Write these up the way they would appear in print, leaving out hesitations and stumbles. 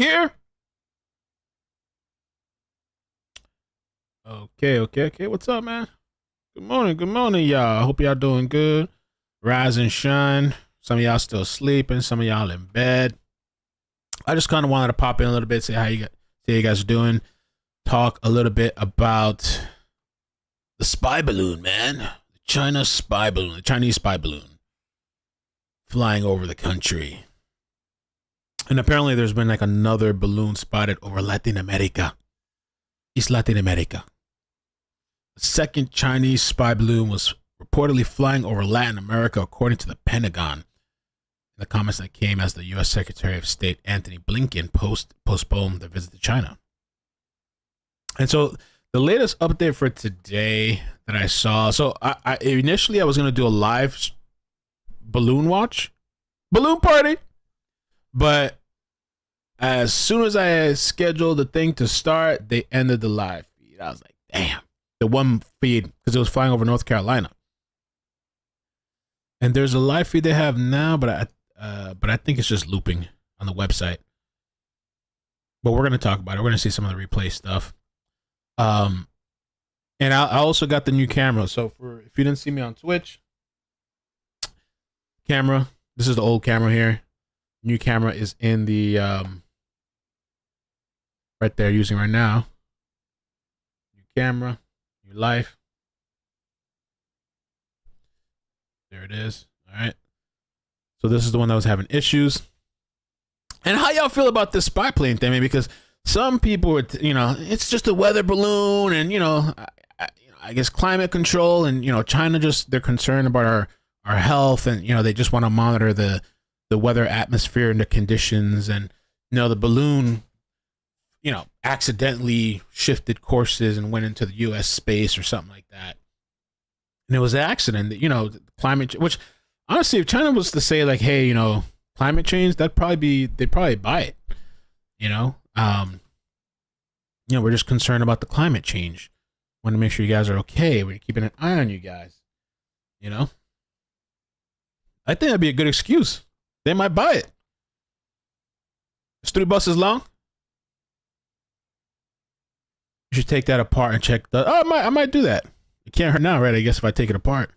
Here. Okay. What's up, man? Good morning, y'all. I hope y'all doing good. Rise and shine. Some of y'all still sleeping. Some of y'all in bed. I just kind of wanted to pop in a little bit, say how you guys are doing. Talk a little bit about the spy balloon, man. The Chinese spy balloon flying over the country. And apparently there's been like another balloon spotted over Latin America. East Latin America. The second Chinese spy balloon was reportedly flying over Latin America, according to the Pentagon. The comments that came as the U.S. Secretary of State Antony Blinken postponed the visit to China. And so the latest update for today that I saw, so I initially I was going to do a live balloon party, but as soon as I scheduled the thing to start, they ended the live feed. I was like, damn, the one feed, because it was flying over North Carolina. And there's a live feed they have now, but I think it's just looping on the website. But we're going to talk about it. We're going to see some of the replay stuff. And I also got the new camera. So if you didn't see me on Twitch, this is the old camera here. New camera is in the right there, using right now. New camera, new life. There it is. All right. So this is the one that was having issues. And how y'all feel about this spy plane thing? I mean, because some people are, it's just a weather balloon, and I guess climate control, and China they're concerned about our health, and they just want to monitor the weather, atmosphere, and the conditions, and the balloon accidentally shifted courses and went into the U.S. space or something like that, and it was an accident. Climate, which honestly, if China was to say like, hey, climate change, they'd probably buy it. We're just concerned about the climate change. Want to make sure you guys are okay. We're keeping an eye on you guys. I think that'd be a good excuse. They might buy it. It's 3 buses long. You should take that apart and check I might do that. It can't hurt now, right? I guess if I take it apart.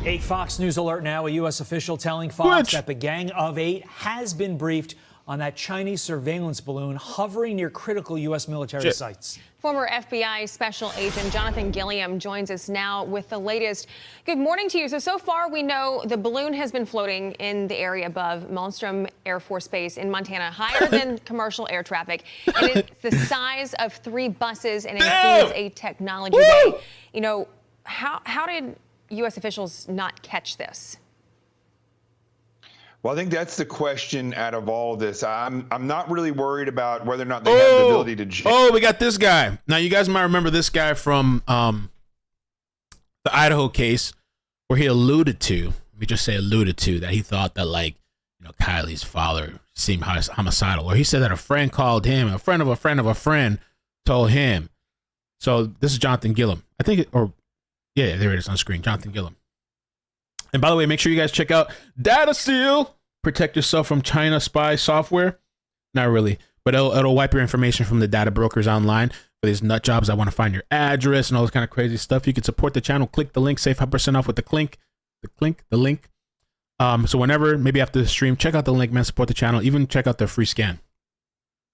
A Fox News alert now. A U.S. official telling Fox that the Gang of 8 has been briefed on that Chinese surveillance balloon hovering near critical U.S. military sites. Former FBI Special Agent Jonathan Gilliam joins us now with the latest. Good morning to you. So far we know the balloon has been floating in the area above Malmstrom Air Force Base in Montana, higher than commercial air traffic. And it's the size of 3 buses and includes a technology bay. How did U.S. officials not catch this? Well, I think that's the question out of all of this. I'm not really worried about whether or not they have the ability to. We got this guy. Now, you guys might remember this guy from the Idaho case, where he alluded to that he thought that Kylie's father seemed homicidal, or he said that a friend called him, a friend of a friend of a friend told him. So this is Jonathan Gilliam. I think, yeah, there it is on screen, Jonathan Gilliam. And by the way, make sure you guys check out Data Seal. Protect yourself from China spy software. Not really, but it'll wipe your information from the data brokers online for these nut jobs that want to find your address and all this kind of crazy stuff. You can support the channel. Click the link. Save 5% off with the link. So whenever, maybe after the stream, check out the link, man. Support the channel. Even check out the free scan.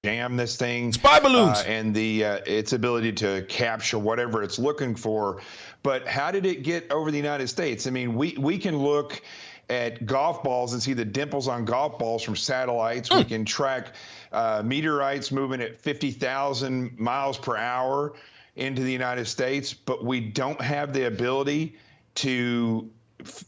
Jam this thing, spy balloons, and its ability to capture whatever it's looking for. But how did it get over the United States? I mean, we can look at golf balls and see the dimples on golf balls from satellites. We can track meteorites moving at 50,000 miles per hour into the United States, but we don't have the ability to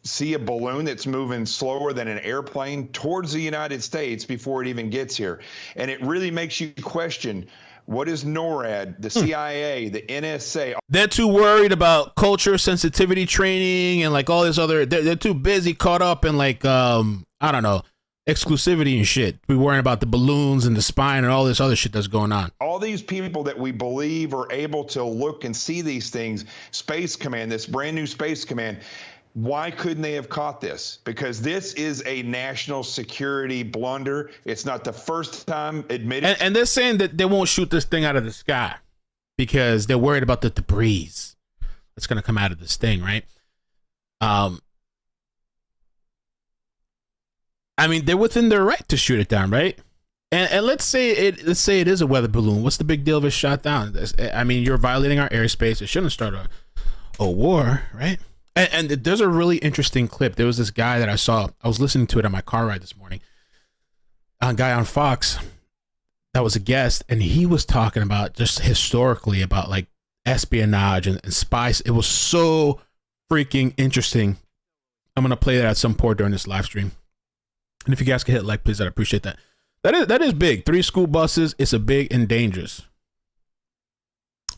see a balloon that's moving slower than an airplane towards the United States before it even gets here. And it really makes you question, what is NORAD, the CIA, the NSA? They're too worried about culture sensitivity training and all this other, they're too busy caught up in I don't know, exclusivity and shit. We're worrying about the balloons and the spine and all this other shit that's going on. All these people that we believe are able to look and see these things, Space Command, this brand new Space Command, Why couldn't they have caught this? Because this is a national security blunder. It's not the first time admitted. And they're saying that they won't shoot this thing out of the sky because they're worried about the debris that's going to come out of this thing, right? I mean, they're within their right to shoot it down, right? And let's say it is a weather balloon. What's the big deal if it's shot down? I mean, you're violating our airspace. It shouldn't start a war, right? And there's a really interesting clip. There was this guy that I saw. I was listening to it on my car ride this morning. A guy on Fox that was a guest, and he was talking about just historically about like espionage and spies. It was so freaking interesting. I'm gonna play that at some point during this live stream. And if you guys could hit like, please, I'd appreciate that. That is big. 3 school buses. It's a big and dangerous.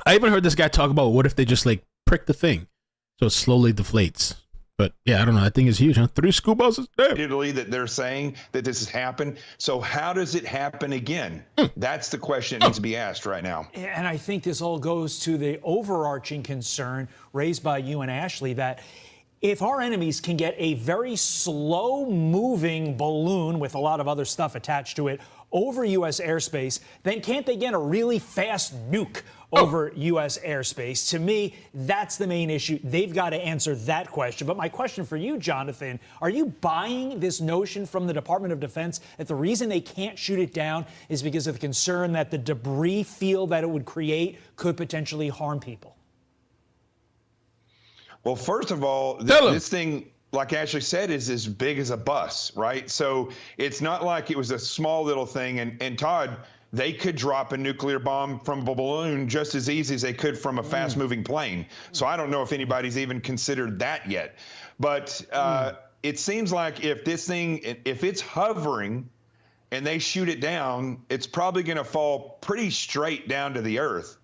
I even heard this guy talk about what if they just like prick the thing so it slowly deflates. But yeah, I don't know. That thing is huge, huh? 3 school buses. Damn. Italy, that they're saying that this has happened. So how does it happen again? That's the question that needs to be asked right now. And I think this all goes to the overarching concern raised by you and Ashley that if our enemies can get a very slow-moving balloon with a lot of other stuff attached to it over U.S. airspace, then can't they get a really fast nuke over U.S. airspace? To me, that's the main issue. They've got to answer that question. But my question for you, Jonathan, are you buying this notion from the Department of Defense that the reason they can't shoot it down is because of the concern that the debris field that it would create could potentially harm people? Well, first of all, this thing, like Ashley said, is as big as a bus, right? So it's not like it was a small little thing. And Todd, they could drop a nuclear bomb from a balloon just as easy as they could from a fast-moving plane. So I don't know if anybody's even considered that yet. But it seems like if this thing, if it's hovering and they shoot it down, it's probably going to fall pretty straight down to the earth.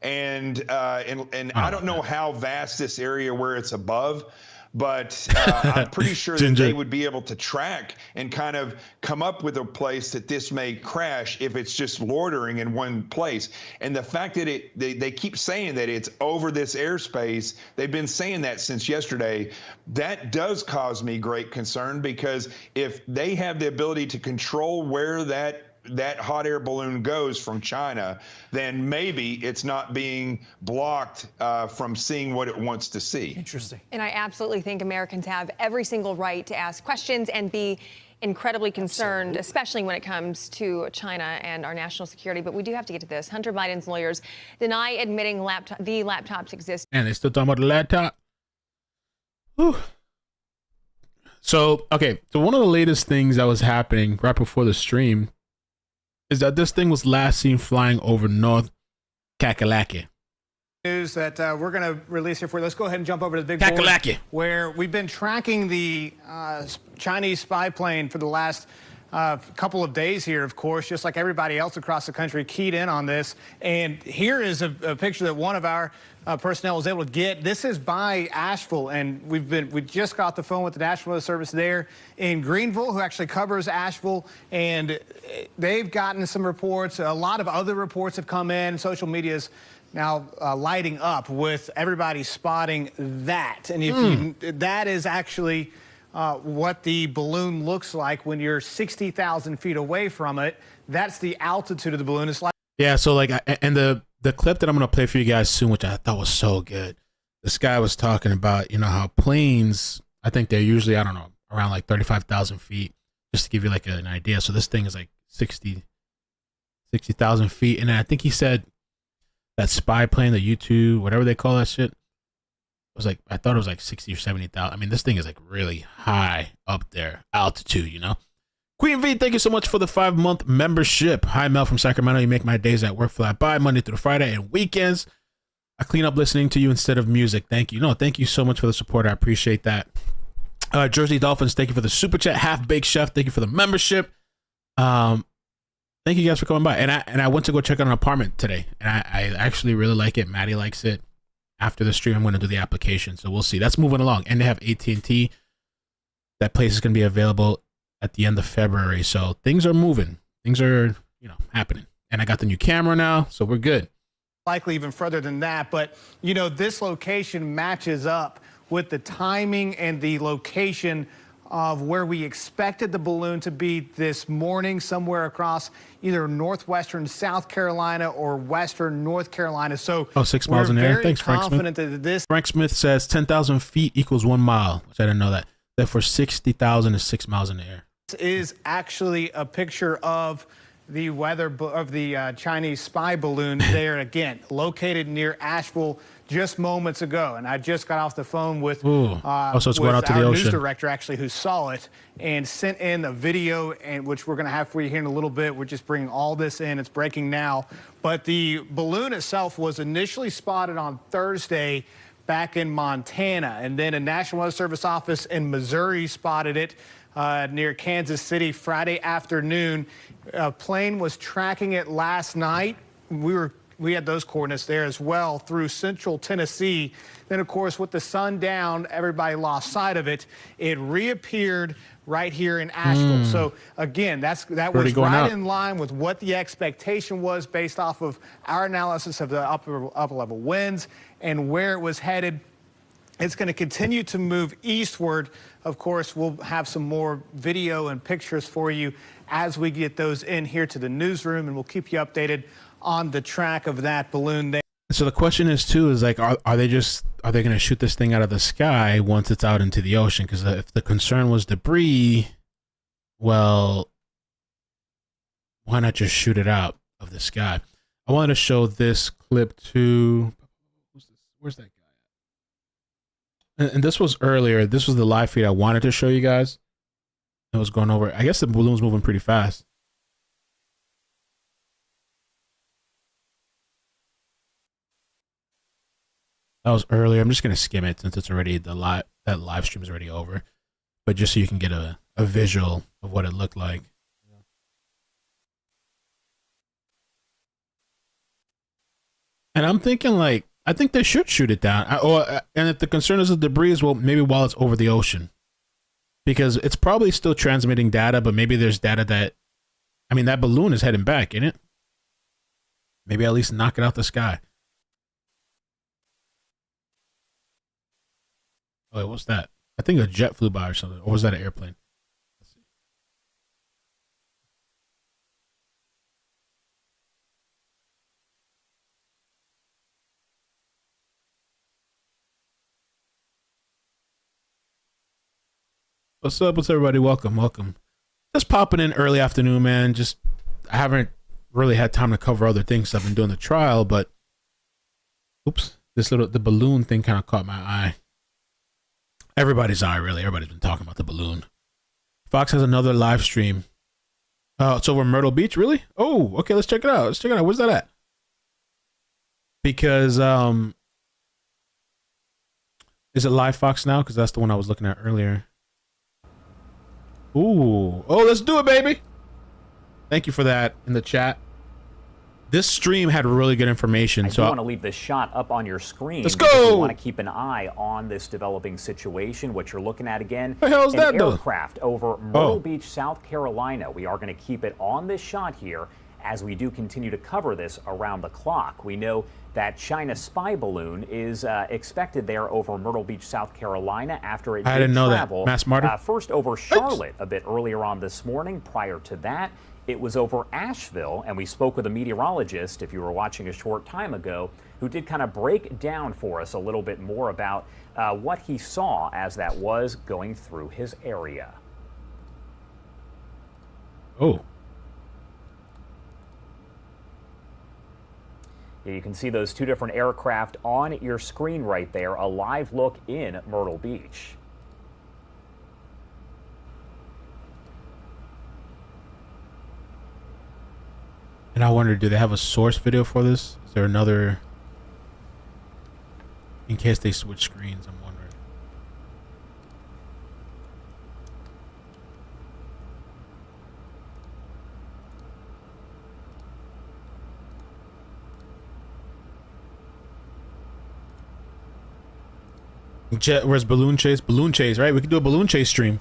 And I don't know how vast this area where it's above, but I'm pretty sure that they would be able to track and kind of come up with a place that this may crash if it's just loitering in one place. And the fact that they keep saying that it's over this airspace, they've been saying that since yesterday, that does cause me great concern, because if they have the ability to control where that hot air balloon goes from China, then maybe it's not being blocked from seeing what it wants to see. Interesting. And I absolutely think Americans have every single right to ask questions and be incredibly concerned, especially when it comes to China and our national security. But we do have to get to this. Hunter Biden's lawyers deny admitting the laptop's existence. And they still talking about the laptop. Whew. So, okay. So one of the latest things that was happening right before the stream is that this thing was last seen flying over North Kakalaki. News that we're going to release here for you. Let's go ahead and jump over to the big Kakalaki, board, where we've been tracking the Chinese spy plane for the last couple of days here, of course, just like everybody else across the country keyed in on this. And here is a picture that one of our personnel was able to get. This is by Asheville, and we just got the phone with the National Weather Service there in Greenville, who actually covers Asheville, and they've gotten some reports. A lot of other reports have come in. Social media's now lighting up with everybody spotting that. And if that is actually what the balloon looks like when you're 60,000 feet away from it. That's the altitude of the balloon. It's like, yeah. So like, and the clip that I'm going to play for you guys soon, which I thought was so good. This guy was talking about, how planes, I think they're usually, I don't know, around like 35,000 feet, just to give you like an idea. So this thing is like 60,000 feet. And I think he said that spy plane, the U-2, whatever they call that shit, was like, I thought it was like 60 or 70,000. I mean, this thing is like really high up there, altitude, Queen V, thank you so much for the 5-month membership. Hi, Mel from Sacramento. You make my days at work fly by Monday through Friday and weekends. I clean up listening to you instead of music. Thank you. No, thank you so much for the support. I appreciate that. Jersey Dolphins, thank you for the super chat. Half Baked Chef, thank you for the membership. Thank you guys for coming by. And I went to go check out an apartment today, and I actually really like it. Maddie likes it. After the stream, I'm going to do the application, so we'll see. That's moving along, and they have AT&T. That place is going to be available at the end of February, so things are moving. Things are, happening. And I got the new camera now, so we're good. likely even further than that. But, this location matches up with the timing and the location of where we expected the balloon to be this morning, somewhere across either northwestern South Carolina or western North Carolina. So 6 miles in the air. Thanks, Frank Smith. confident that this Frank Smith says 10,000 feet equals 1 mile, which I didn't know that. Therefore, 60,000 is 6 miles in the air. is actually a picture of the of the Chinese spy balloon there again, located near Asheville just moments ago. And I just got off the phone with, so it's going out to the our ocean. news director actually, who saw it and sent in a video, and which we're going to have for you here in a little bit. We're just bringing all this in. It's breaking now. But the balloon itself was initially spotted on Thursday back in Montana, and then a National Weather Service office in Missouri spotted it near Kansas City Friday afternoon. A plane was tracking it last night. We had those coordinates there as well through central Tennessee. Then, of course, with the sun down, everybody lost sight of it. It reappeared right here in Asheville. So, again, that was right in line with what the expectation was based off of our analysis of the upper-level winds and where it was headed. It's going to continue to move eastward. Of course, we'll have some more video and pictures for you as we get those in here to the newsroom, and we'll keep you updated on the track of that balloon there. So the question is too, is like, are they going to shoot this thing out of the sky once it's out into the ocean? Because if the concern was debris, well, why not just shoot it out of the sky? I wanted to show this clip to, where's that guy? And this was earlier. This was the live feed I wanted to show you guys. It was going over. I guess the balloon's moving pretty fast. That was earlier. I'm just gonna skim it since it's already that live stream is already over, but just so you can get a visual of what it looked like. And I'm thinking, like, I think they should shoot it down. And if the concern is the debris, well, maybe while it's over the ocean, because it's probably still transmitting data, but maybe there's data that, I mean, that balloon is heading back, isn't it? Maybe at least knock it out the sky. Oh, what's that? I think a jet flew by or something. Or was that an airplane? Let's see. What's up? What's everybody? Welcome, welcome. Just popping in early afternoon, man. Just, I haven't really had time to cover other things. I've been doing the trial, but oops, the balloon thing kind of caught my eye. Everybody's eye, really. Everybody's been talking about the balloon. Fox has another live stream. It's over Myrtle Beach, really? Oh, okay, let's check it out. Let's check it out. Where's that at? Because, is it live Fox now? Because that's the one I was looking at earlier. Ooh. Oh, let's do it, baby. Thank you for that in the chat. This stream had really good information. So I want to leave this shot up on your screen. Let's go. You want to keep an eye on this developing situation. What you're looking at again, the hell is that, an aircraft over Myrtle Beach, South Carolina. We are going to keep it on this shot here as we do continue to cover this around the clock. We know that China spy balloon is expected there over Myrtle Beach, South Carolina after it did travel. Mass Martyr? First over Charlotte a bit earlier on this morning. Prior to that, it was over Asheville, and we spoke with a meteorologist, if you were watching a short time ago, who did kind of break down for us a little bit more about what he saw as that was going through his area. Oh. Yeah, you can see those two different aircraft on your screen right there, a live look in Myrtle Beach. And I wonder, do they have a source video for this? Is there another, in case they switch screens? I'm wondering. Where's balloon chase? Balloon chase, right? We could do a balloon chase stream.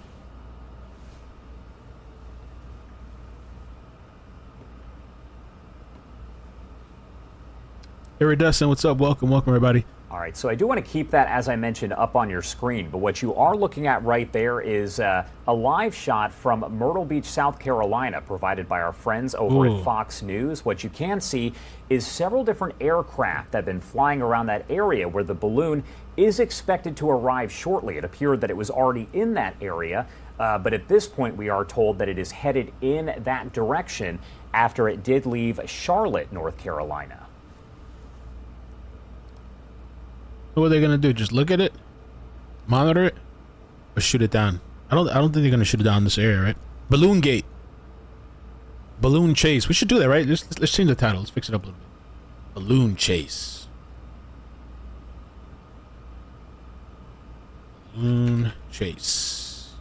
Iridescent, what's up? Welcome, welcome everybody. All right, so I do want to keep that, as I mentioned, up on your screen. But what you are looking at right there is a live shot from Myrtle Beach, South Carolina, provided by our friends over at Fox News. What you can see is several different aircraft that have been flying around that area where the balloon is expected to arrive shortly. It appeared that it was already in that area, but at this point we are told that it is headed in that direction after it did leave Charlotte, North Carolina. What are they gonna do? Just look at it, monitor it, or shoot it down? I don't think they're gonna shoot it down in this area, right? Balloon Gate, Balloon Chase. We should do that, right? Let's change the title. Let's fix it up a little bit. Balloon Chase. Balloon Chase.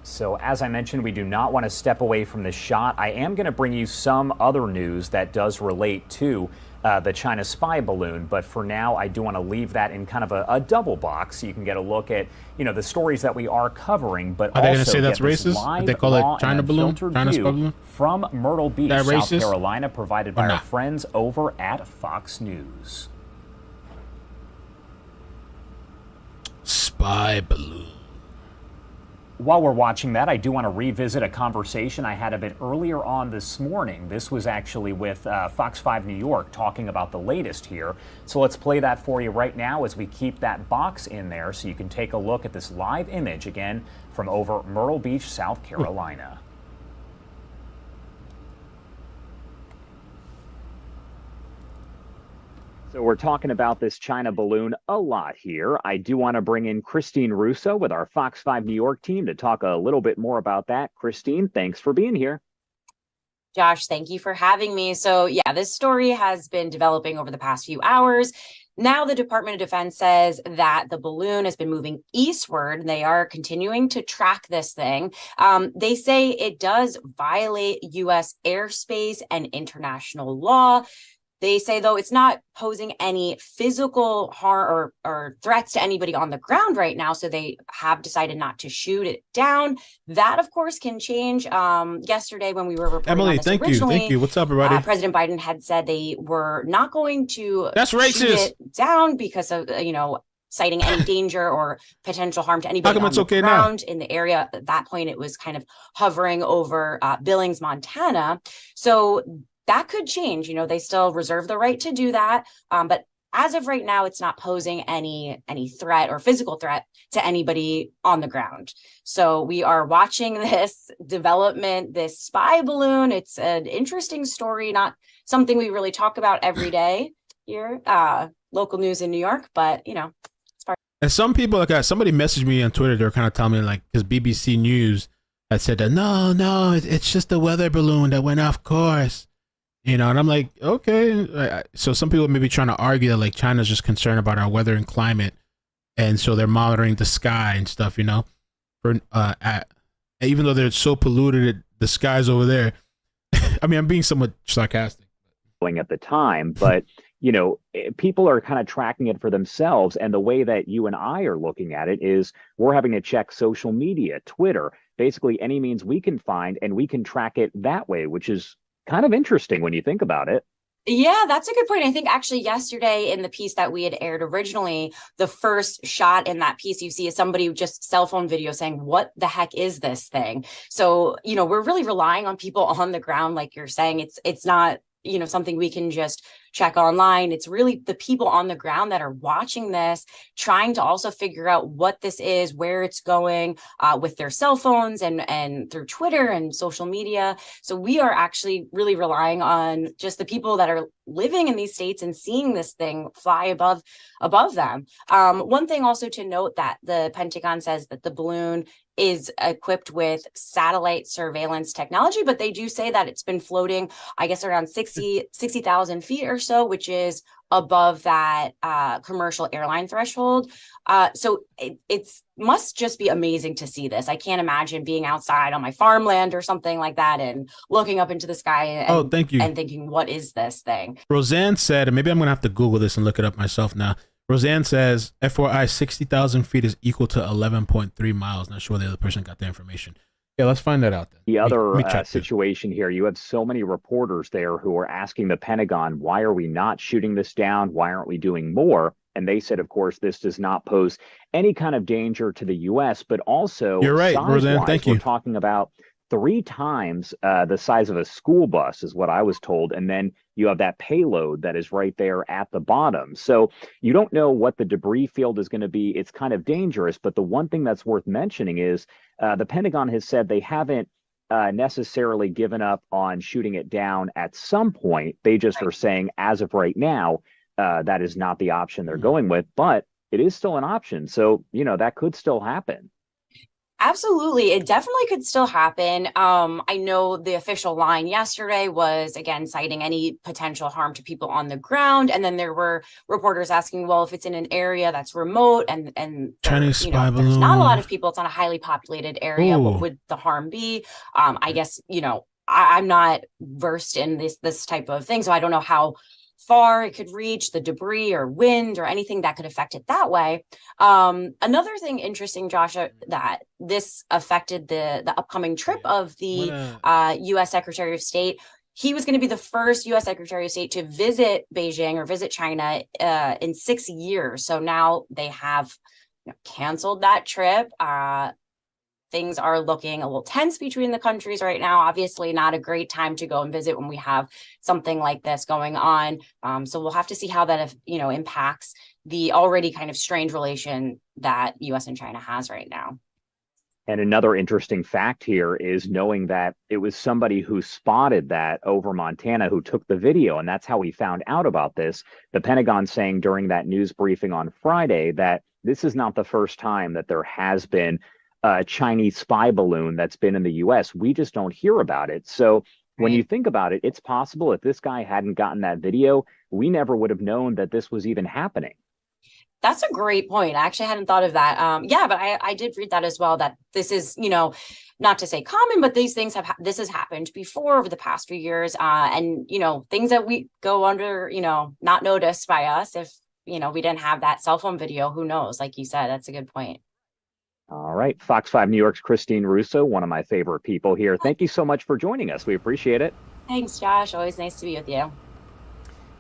So as I mentioned, we do not want to step away from this shot. I am going to bring you some other news that does relate to the China spy balloon, but for now I do want to leave that in kind of a double box so you can get a look at, you know, the stories that we are covering, but are they also going to say that's racist? If they call it China balloon, China spy balloon? From Myrtle Beach, South racist? Carolina, provided by our friends over at Fox News. Spy balloon. While we're watching that, I do want to revisit a conversation I had a bit earlier on this morning. This was actually with Fox 5 New York talking about the latest here. So let's play that for you right now as we keep that box in there so you can take a look at this live image again from over Myrtle Beach, South Carolina. So we're talking about this China balloon a lot here. I do want to bring in Christine Russo with our Fox 5 New York team to talk a little bit more about that. Christine, thanks for being here. Josh, thank you for having me. So yeah, this story has been developing over the past few hours. Now the Department of Defense says that the balloon has been moving eastward. They are continuing to track this thing. They say it does violate U.S. airspace and international law. They say, though, it's not posing any physical harm or threats to anybody on the ground right now, so they have decided not to shoot it down. That, of course, can change. Yesterday, when we were reporting Emily, on this thank originally, you. What's up, everybody? President Biden had said they were not going to That's racist. shoot it down because of, citing any danger or potential harm to anybody on the ground in the area. At that point, it was kind of hovering over Billings, Montana. So that could change. They still reserve the right to do that. But as of right now, it's not posing any threat or physical threat to anybody on the ground. So we are watching this development, this spy balloon. It's an interesting story, not something we really talk about every day here, local news in New York, but And some people, like somebody messaged me on Twitter, they were kind of telling me, like, because BBC News had said that, no, it's just a weather balloon that went off course. And I'm like, okay. So some people may be trying to argue that, like, China's just concerned about our weather and climate, and so they're monitoring the sky and stuff, for even though they're so polluted, the sky's over there. I mean, I'm being somewhat sarcastic. At the time, but people are kind of tracking it for themselves, and the way that you and I are looking at it is we're having to check social media, Twitter, basically any means we can find, and we can track it that way, which is kind of interesting when you think about it. Yeah, that's a good point. I think actually yesterday in the piece that we had aired originally, the first shot in that piece you see is somebody just cell phone video saying, what the heck is this thing? So, we're really relying on people on the ground. Like you're saying, it's not, something we can just check online. It's really the people on the ground that are watching this, trying to also figure out what this is, where it's going with their cell phones and through Twitter and social media. So we are actually really relying on just the people that are living in these states and seeing this thing fly above them. One thing also to note that the Pentagon says that the balloon is equipped with satellite surveillance technology, but they do say that it's been floating, I guess, around 60,000 feet or so, which is above that commercial airline threshold. So it must just be amazing to see this. I can't imagine being outside on my farmland or something like that and looking up into the sky and, thank you. And thinking, what is this thing? Roseanne said, and maybe I'm going to have to Google this and look it up myself now. Roseanne says, FYI, 60,000 feet is equal to 11.3 miles. Not sure where the other person got the information. Yeah, let's find that out then. The Let other me check too. situation here, you have so many reporters there who are asking the Pentagon, why are we not shooting this down? Why aren't we doing more? And they said, of course, this does not pose any kind of danger to the U.S., but also You're right, Roseanne. size-wise, Thank we're you. talking about 3 times the size of a school bus is what I was told. And then you have that payload that is right there at the bottom. So you don't know what the debris field is going to be. It's kind of dangerous. But the one thing that's worth mentioning is the Pentagon has said they haven't necessarily given up on shooting it down at some point. They just are saying, as of right now, that is not the option they're going with, but it is still an option. So, you know, that could still happen. Absolutely. It definitely could still happen. I know the official line yesterday was, again, citing any potential harm to people on the ground. And then there were reporters asking, well, if it's in an area that's remote and Chinese spy balloon. There's not a lot of people, it's on a highly populated area, Ooh. what would the harm be? I guess, I'm not versed in this type of thing, so I don't know how far it could reach, the debris or wind or anything that could affect it that way. Another thing interesting, Josh, that this affected the upcoming trip of the U.S. Secretary of State. He was going to be the first U.S. Secretary of State to visit Beijing or visit China in 6 years. So now they have canceled that trip. Things are looking a little tense between the countries right now. Obviously not a great time to go and visit when we have something like this going on. So we'll have to see how that, impacts the already kind of strained relation that US and China has right now. And another interesting fact here is knowing that it was somebody who spotted that over Montana who took the video. And that's how we found out about this. The Pentagon saying during that news briefing on Friday that this is not the first time that there has been a Chinese spy balloon that's been in the U.S. We just don't hear about it. So when you think about it, it's possible if this guy hadn't gotten that video, we never would have known that this was even happening. That's a great point. I actually hadn't thought of that. Yeah, but I did read that as well, that this is, not to say common, but these things this has happened before over the past few years. And, things that we go under, not noticed by us if, we didn't have that cell phone video, who knows? Like you said, that's a good point. All right. Fox 5 New York's Christine Russo, one of my favorite people here. Thank you so much for joining us. We appreciate it. Thanks, Josh. Always nice to be with you.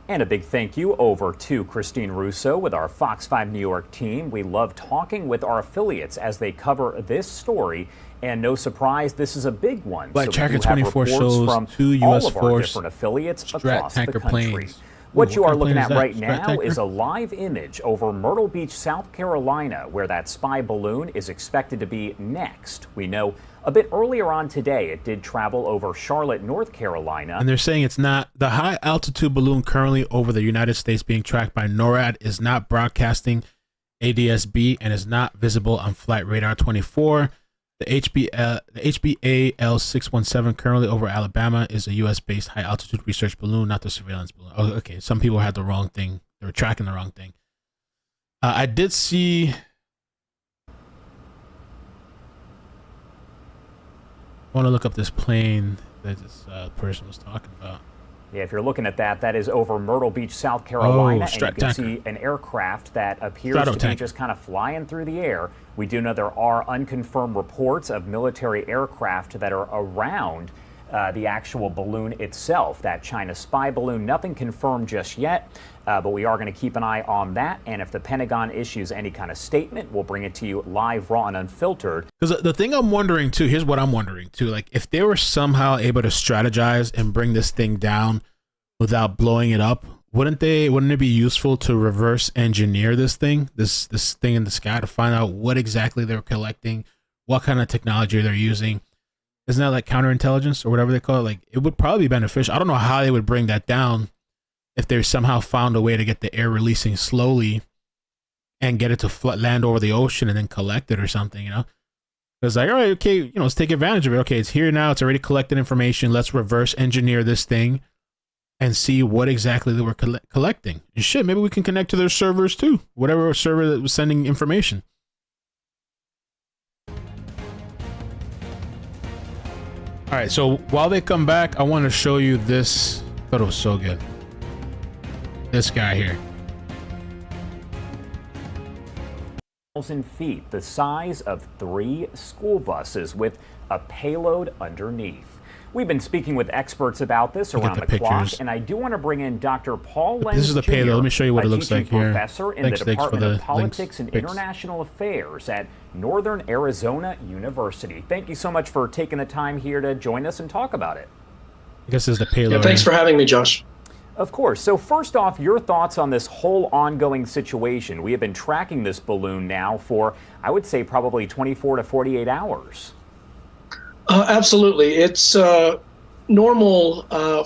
And a big thank you over to Christine Russo with our Fox 5 New York team. We love talking with our affiliates as they cover this story. And no surprise, this is a big one. Black so Tracker 24 shows from 2 U.S. all of our force different affiliates Strat across the tanker country. planes. What Ooh, you are looking at plane right is that? now Tanker? is a live image over Myrtle Beach, South Carolina, where that spy balloon is expected to be next. We know a bit earlier on today, it did travel over Charlotte, North Carolina. And they're saying it's not the high altitude balloon currently over the United States being tracked by NORAD is not broadcasting ADS-B and is not visible on Flight Radar 24. The HBAL 617 currently over Alabama is a U.S.-based high-altitude research balloon, not the surveillance balloon. Oh, okay. Some people had the wrong thing. They were tracking the wrong thing. I did see... I want to look up this plane that this person was talking about. Yeah, if you're looking at that, that is over Myrtle Beach, South Carolina, and you can tanker. see an aircraft that appears to be just kind of flying through the air. We do know there are unconfirmed reports of military aircraft that are around the actual balloon itself, that China spy balloon. Nothing confirmed just yet, but we are going to keep an eye on that. And if the Pentagon issues any kind of statement, we'll bring it to you live, raw, and unfiltered. Because the thing I'm wondering too, here's what I'm wondering too, like if they were somehow able to strategize and bring this thing down without blowing it up, wouldn't it be useful to reverse engineer this thing in the sky to find out what exactly they're collecting, what kind of technology they're using? Isn't that like counterintelligence or whatever they call it? Like, it would probably be beneficial. I don't know how they would bring that down if they somehow found a way to get the air releasing slowly and get it to land over the ocean and then collect it or something, It's like, all right, okay, let's take advantage of it. Okay, it's here now. It's already collected information. Let's reverse engineer this thing and see what exactly they were collecting. And shit, maybe we can connect to their servers too. Whatever server that was sending information. All right, so while they come back, I want to show you this. I thought it was so good. This guy here. 1,000 feet, the size of 3 school buses with a payload underneath. We've been speaking with experts about this around the clock, and I do want to bring in Dr. Paul Lenz This is the payload. Let me show you what it looks like here. Professor in the Department of Politics and International Affairs at Northern Arizona University. Thank you so much for taking the time here to join us and talk about it. I guess this is the payload. Yeah, thanks for having me, Josh. Of course. So first off, your thoughts on this whole ongoing situation. We have been tracking this balloon now for, I would say, probably 24 to 48 hours. Absolutely. It's normal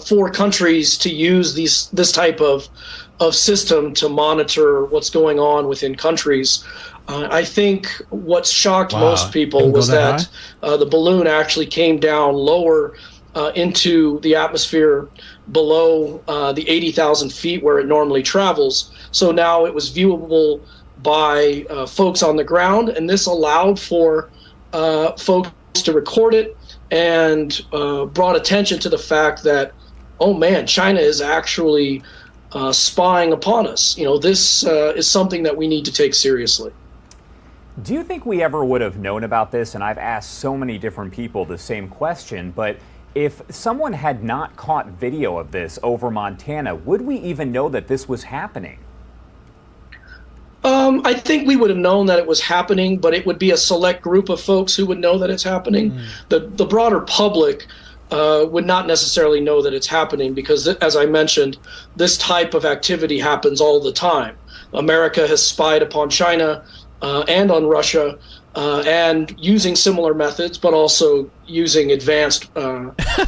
for countries to use this type of system to monitor what's going on within countries. I think what shocked most people was that the balloon actually came down lower into the atmosphere below the 80,000 feet where it normally travels. So now it was viewable by folks on the ground, and this allowed for folks to record it and brought attention to the fact that, oh man, China is actually spying upon us. You know, this is something that we need to take seriously. Do you think we ever would have known about this? And I've asked so many different people the same question, but if someone had not caught video of this over Montana, would we even know that this was happening? I think we would have known that it was happening, but it would be a select group of folks who would know that it's happening. The broader public would not necessarily know that it's happening because, as I mentioned, this type of activity happens all the time. America has spied upon China and on Russia, and using similar methods, but also using advanced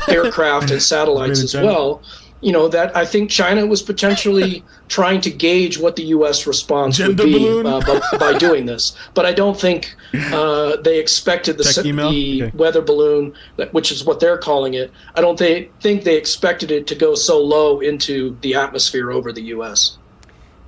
aircraft and satellites as well. You know, that I think China was potentially trying to gauge what the U.S. response would be by doing this. But I don't think they expected the weather balloon, which is what they're calling it. I don't think they expected it to go so low into the atmosphere over the U.S.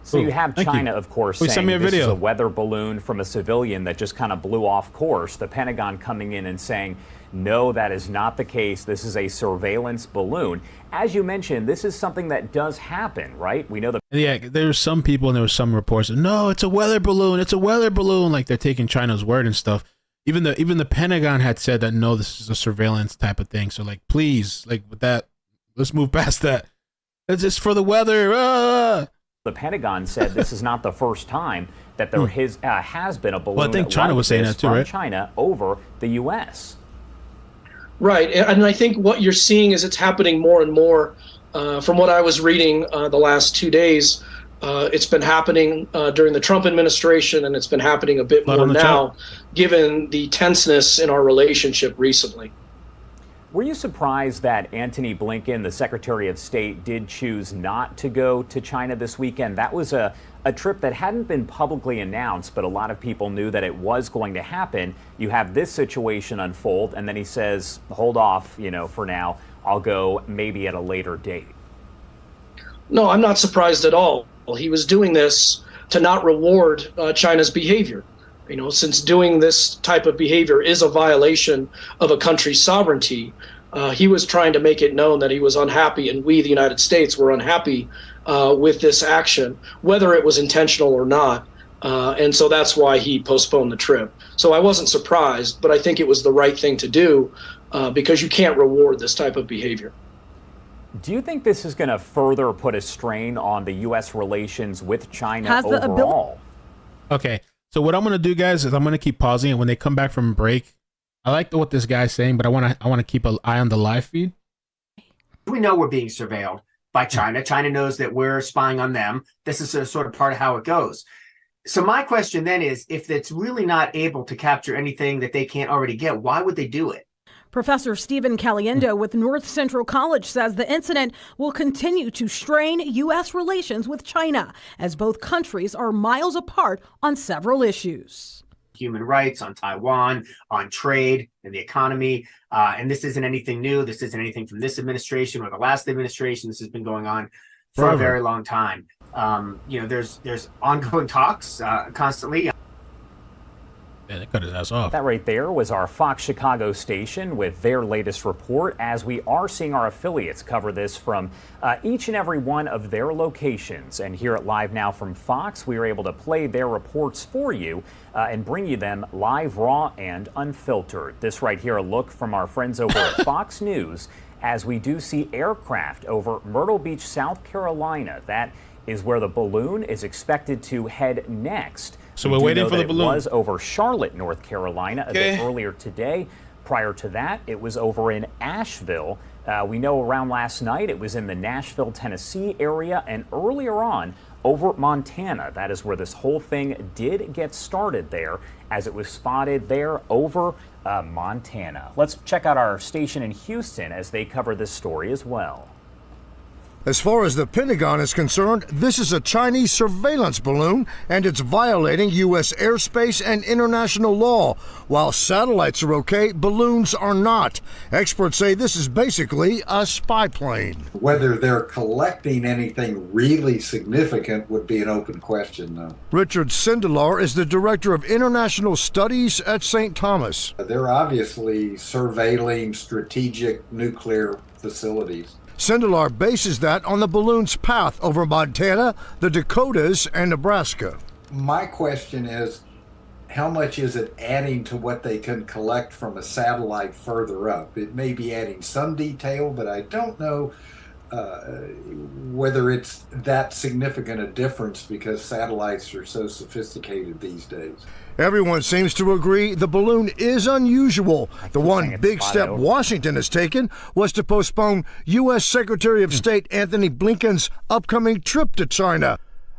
So you have China, of course, saying this is a weather balloon from a civilian that just kind of blew off course. The Pentagon coming in and saying, no, that is not the case. This is a surveillance balloon. As you mentioned, this is something that does happen, right? We know that. Yeah, there's some people and there was some reports that, no, it's a weather balloon. It's a weather balloon. Like they're taking China's word and stuff. Even the Pentagon had said that, no, this is a surveillance type of thing. So like, please, like with that, let's move past that. It's just for the weather. The Pentagon said this is not the first time that there has been a balloon. Well, I think China was saying that too, right? China over the U.S. Right, and I think what you're seeing is it's happening more and more. From what I was reading the last 2 days, it's been happening during the Trump administration, and it's been happening a bit more now, given the tenseness in our relationship recently. Were you surprised that Antony Blinken, the Secretary of State, did choose not to go to China this weekend? That was a trip that hadn't been publicly announced, but a lot of people knew that it was going to happen. You have this situation unfold, and then he says, hold off, you know, for now. I'll go maybe at a later date. No, I'm not surprised at all. He was doing this to not reward China's behavior. You know, since doing this type of behavior is a violation of a country's sovereignty, he was trying to make it known that he was unhappy, and we, the United States, were unhappy with this action, whether it was intentional or not. And so that's why he postponed the trip. So I wasn't surprised, but I think it was the right thing to do because you can't reward this type of behavior. Do you think this is going to further put a strain on the U.S. relations with China overall? Okay. So what I'm going to do, guys, is I'm going to keep pausing, and when they come back from break, I like what this guy's saying, but I want to keep an eye on the live feed. We know we're being surveilled by China. China knows that we're spying on them. This is a sort of part of how it goes. So my question then is, if it's really not able to capture anything that they can't already get, why would they do it? Professor Stephen Caliendo with North Central College says the incident will continue to strain U.S. relations with China, as both countries are miles apart on several issues. Human rights, on Taiwan, on trade and the economy. And this isn't anything new. This isn't anything from this administration or the last administration. This has been going on for a very long time. You know, there's ongoing talks constantly. Yeah, Cut his ass off. That right there was our Fox Chicago station with their latest report, as we are seeing our affiliates cover this from each and every one of their locations. And here at Live Now from Fox, we are able to play their reports for you and bring you them live, raw, and unfiltered. This right here, a look from our friends over at Fox News, as we do see aircraft over Myrtle Beach, South Carolina. That is where the balloon is expected to head next. So we're waiting for the balloon. It was over Charlotte, North Carolina a bit earlier today. Prior to that, it was over in Asheville. We know around last night it was in the Nashville, Tennessee area, and earlier on over Montana. That is where this whole thing did get started there, as it was spotted there over Montana. Let's check out our station in Houston as they cover this story as well. As far as the Pentagon is concerned, this is a Chinese surveillance balloon, and it's violating U.S. airspace and international law. While satellites are okay, balloons are not. Experts say this is basically a spy plane. Whether they're collecting anything really significant would be an open question, though. Richard Sindelar is the Director of International Studies at St. Thomas. They're obviously surveilling strategic nuclear facilities. Sindelar bases that on the balloon's path over Montana, the Dakotas, and Nebraska. My question is, how much is it adding to what they can collect from a satellite further up? It may be adding some detail, but I don't know whether it's that significant a difference because satellites are so sophisticated these days. Everyone seems to agree the balloon is unusual. The one big step Washington has taken was to postpone U.S. Secretary of State Anthony Blinken's upcoming trip to China.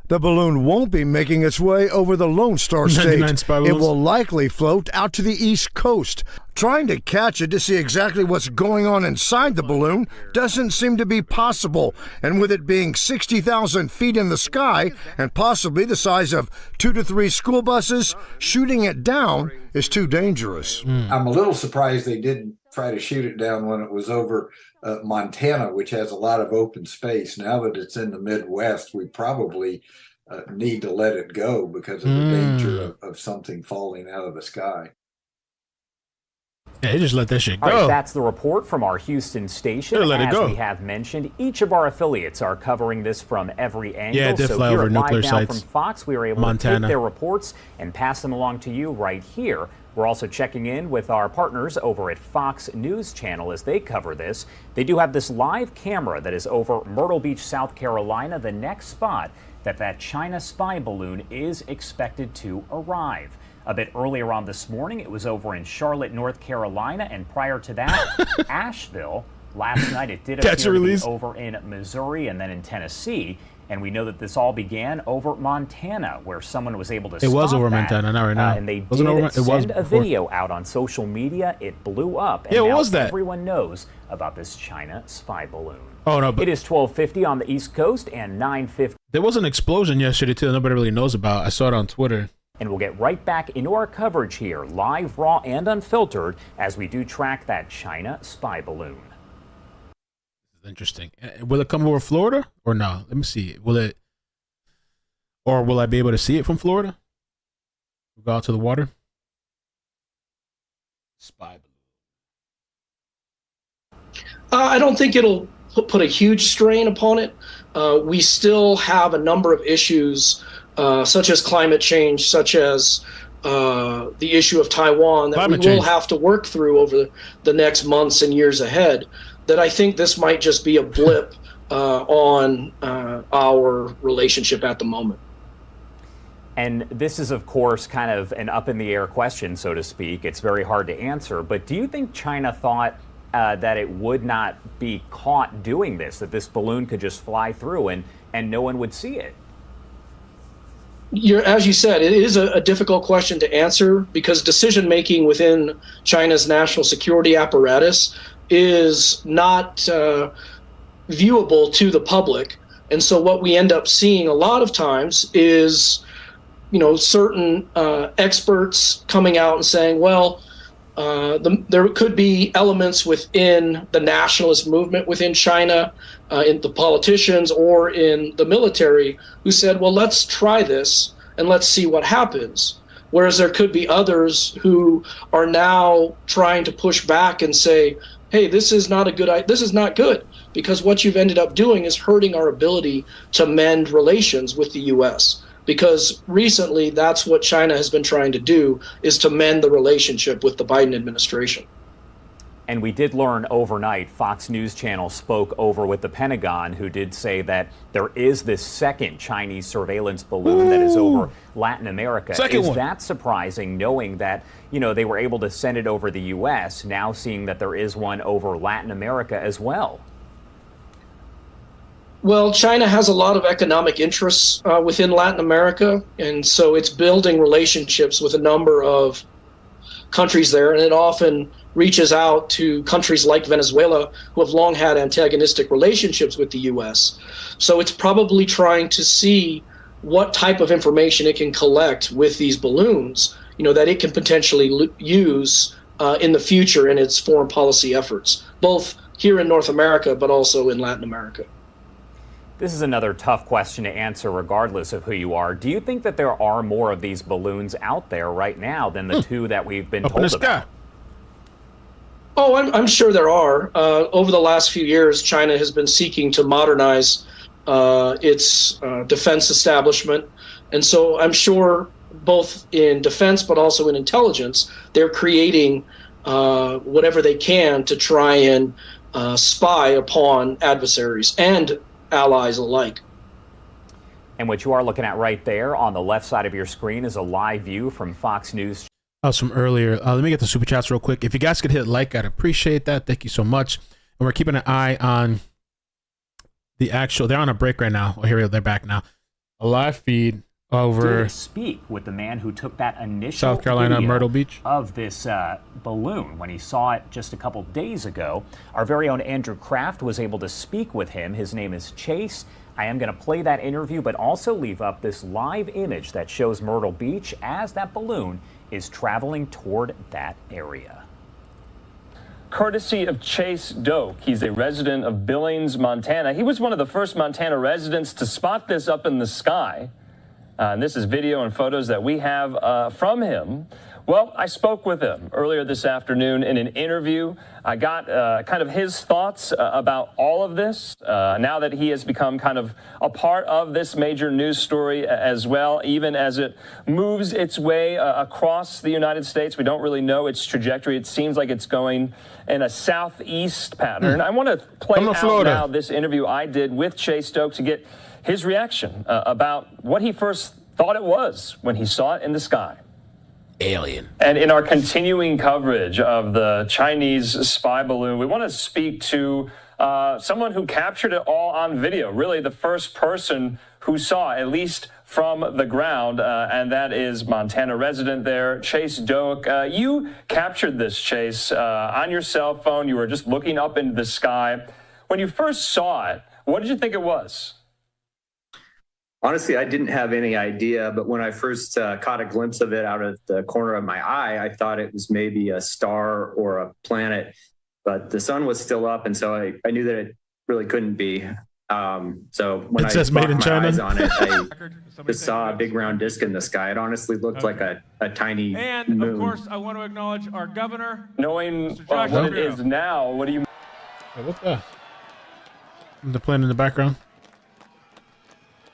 The balloon won't be making its way over the Lone Star State. It will likely float out to the East Coast. Trying to catch it to see exactly what's going on inside the balloon doesn't seem to be possible. And with it being 60,000 feet in the sky and possibly the size of 2 to 3 school buses, shooting it down is too dangerous. I'm a little surprised they didn't try to shoot it down when it was over Montana, which has a lot of open space. Now that it's in the Midwest, we probably need to let it go because of the danger of something falling out of the sky. Yeah, just let that shit go. All right, that's the report from our Houston station. Let it go. As we have mentioned, each of our affiliates are covering this from every angle. Yeah, it did so fly here over at nuclear Live Now sites. from Fox, we were able to take their reports and pass them along to you right here. We're also checking in with our partners over at Fox News Channel as they cover this. They do have this live camera that is over Myrtle Beach, South Carolina, the next spot that China spy balloon is expected to arrive. A bit earlier on this morning, it was over in Charlotte, North Carolina, and prior to that, Asheville. Last night, it did appear to be over in Missouri and then in Tennessee. And we know that this all began over Montana, where someone was able to spot that. It was over Montana, not right now. And they did send a video out on social media. It blew up. And yeah, what now was that? Everyone knows about this China spy balloon. Oh, no, but it is 12:50 on the East Coast and 9:50. There was an explosion yesterday, too, that nobody really knows about. I saw it on Twitter. And we'll get right back into our coverage here, live, raw, and unfiltered, as we do track that China spy balloon. Interesting. Will it come over Florida or no? Let me see. Will it, or will I be able to see it from Florida? Go out to the water. Spy balloon. I don't think it'll put a huge strain upon it. We still have a number of issues, such as climate change, such as the issue of Taiwan, that we will have to work through over the next months and years ahead. That I think this might just be a blip on our relationship at the moment. And this is, of course, kind of an up-in-the-air question, so to speak. It's very hard to answer. But do you think China thought that it would not be caught doing this, that this balloon could just fly through and no one would see it? As you said, it is a difficult question to answer because decision-making within China's national security apparatus is not viewable to the public. And so what we end up seeing a lot of times is, certain experts coming out and saying, well, there could be elements within the nationalist movement within China, in the politicians or in the military, who said, well, let's try this and let's see what happens. Whereas there could be others who are now trying to push back and say, hey, this is not good, because what you've ended up doing is hurting our ability to mend relations with the U.S. Because recently, that's what China has been trying to do, is to mend the relationship with the Biden administration. And we did learn overnight, Fox News Channel spoke over with the Pentagon, who did say that there is this second Chinese surveillance balloon that is over Latin America. Is that surprising, knowing that, they were able to send it over the U.S., now seeing that there is one over Latin America as well? Well, China has a lot of economic interests within Latin America, and so it's building relationships with a number of countries there, and it often reaches out to countries like Venezuela, who have long had antagonistic relationships with the U.S. So it's probably trying to see what type of information it can collect with these balloons, that it can potentially use in the future in its foreign policy efforts, both here in North America, but also in Latin America. This is another tough question to answer regardless of who you are. Do you think that there are more of these balloons out there right now than the two that we've been told about? Oh, I'm sure there are. Over the last few years, China has been seeking to modernize its defense establishment. And so I'm sure both in defense but also in intelligence, they're creating whatever they can to try and spy upon adversaries and allies alike. And what you are looking at right there on the left side of your screen is a live view from Fox News. That was from earlier. Let me get the super chats real quick. If you guys could hit like, I'd appreciate that. Thank you so much. And we're keeping an eye on the actual. They're on a break right now. Oh, here we go. They're back now. A live feed over. Speak with the man who took that initial South Carolina, video Myrtle Beach of this balloon when he saw it just a couple days ago. Our very own Andrew Kraft was able to speak with him. His name is Chase. I am going to play that interview, but also leave up this live image that shows Myrtle Beach as that balloon is traveling toward that area. Courtesy of Chase Doak. He's a resident of Billings, Montana. He was one of the first Montana residents to spot this up in the sky. And this is video and photos that we have from him. Well, I spoke with him earlier this afternoon in an interview. I got kind of his thoughts about all of this, now that he has become kind of a part of this major news story as well, even as it moves its way across the United States. We don't really know its trajectory. It seems like it's going in a southeast pattern. I want to play out now this interview I did with Chase Doak to get his reaction about what he first thought it was when he saw it in the sky. Alien. And in our continuing coverage of the Chinese spy balloon, we want to speak to someone who captured it all on video, really the first person who saw, at least from the ground, and that is Montana resident there, Chase Doak. You captured this, Chase, on your cell phone. You were just looking up into the sky. When you first saw it, what did you think it was? Honestly, I didn't have any idea, but when I first caught a glimpse of it out of the corner of my eye, I thought it was maybe a star or a planet, but the sun was still up, and so I knew that it really couldn't be. So when I locked my eyes on it, I just saw a big round disc in the sky. It honestly looked like a tiny And moon. of course, I want to acknowledge our governor. Knowing what it is now, what do you... Hey, what's that? The plane in the background.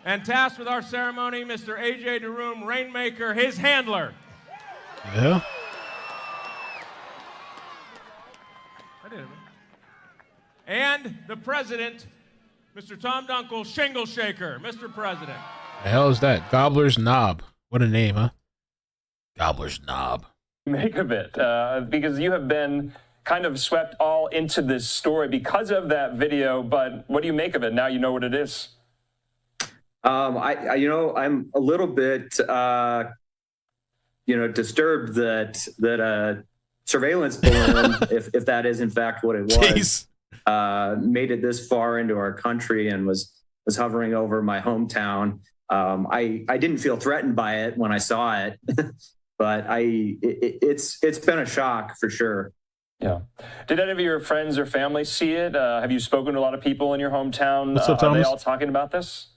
And tasked with our ceremony, Mr. A.J. DeRoom, Rainmaker, his handler. Yeah. I did it. And the president, Mr. Tom Dunkel, Shingle Shaker, Mr. President. The hell is that? Gobbler's Knob. What a name, huh? Gobbler's Knob. Make of it, because you have been kind of swept all into this story because of that video, but what do you make of it now you know what it is? I'm a little bit, disturbed that a surveillance balloon, if that is in fact what it was, made it this far into our country and was hovering over my hometown. I didn't feel threatened by it when I saw it, but it's been a shock for sure. Yeah. Did any of your friends or family see it? Have you spoken to a lot of people in your hometown? What's up, Are they Thomas? all talking about this?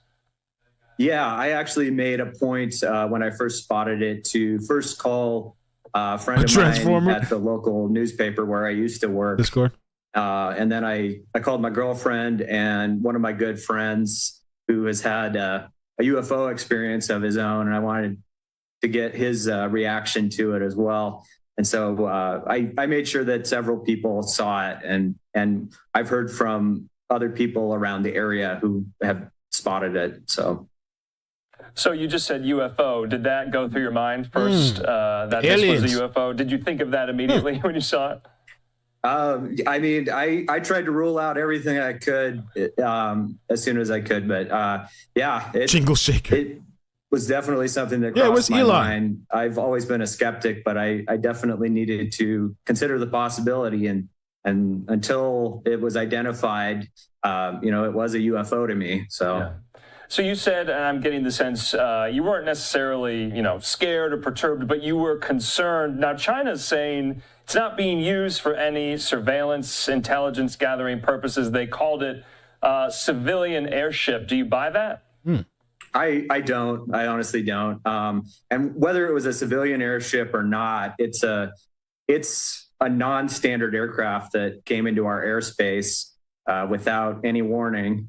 Yeah, I actually made a point when I first spotted it to first call a friend of mine at the local newspaper where I used to work. Discord. And then I called my girlfriend and one of my good friends who has had a UFO experience of his own, and I wanted to get his reaction to it as well. And so I made sure that several people saw it, and I've heard from other people around the area who have spotted it. So you just said UFO. Did that go through your mind first? That Aliens. this was a UFO? Did you think of that immediately when you saw it? I mean, I tried to rule out everything I could as soon as I could, but yeah, Jingle shaker. It was definitely something that crossed my Elon? mind. I've always been a skeptic, but I definitely needed to consider the possibility, and until it was identified, it was a UFO to me. So. Yeah. So you said, and I'm getting the sense, you weren't necessarily, scared or perturbed, but you were concerned. Now, China's saying it's not being used for any surveillance, intelligence gathering purposes. They called it civilian airship. Do you buy that? I don't. I honestly don't. And whether it was a civilian airship or not, it's a non-standard aircraft that came into our airspace without any warning.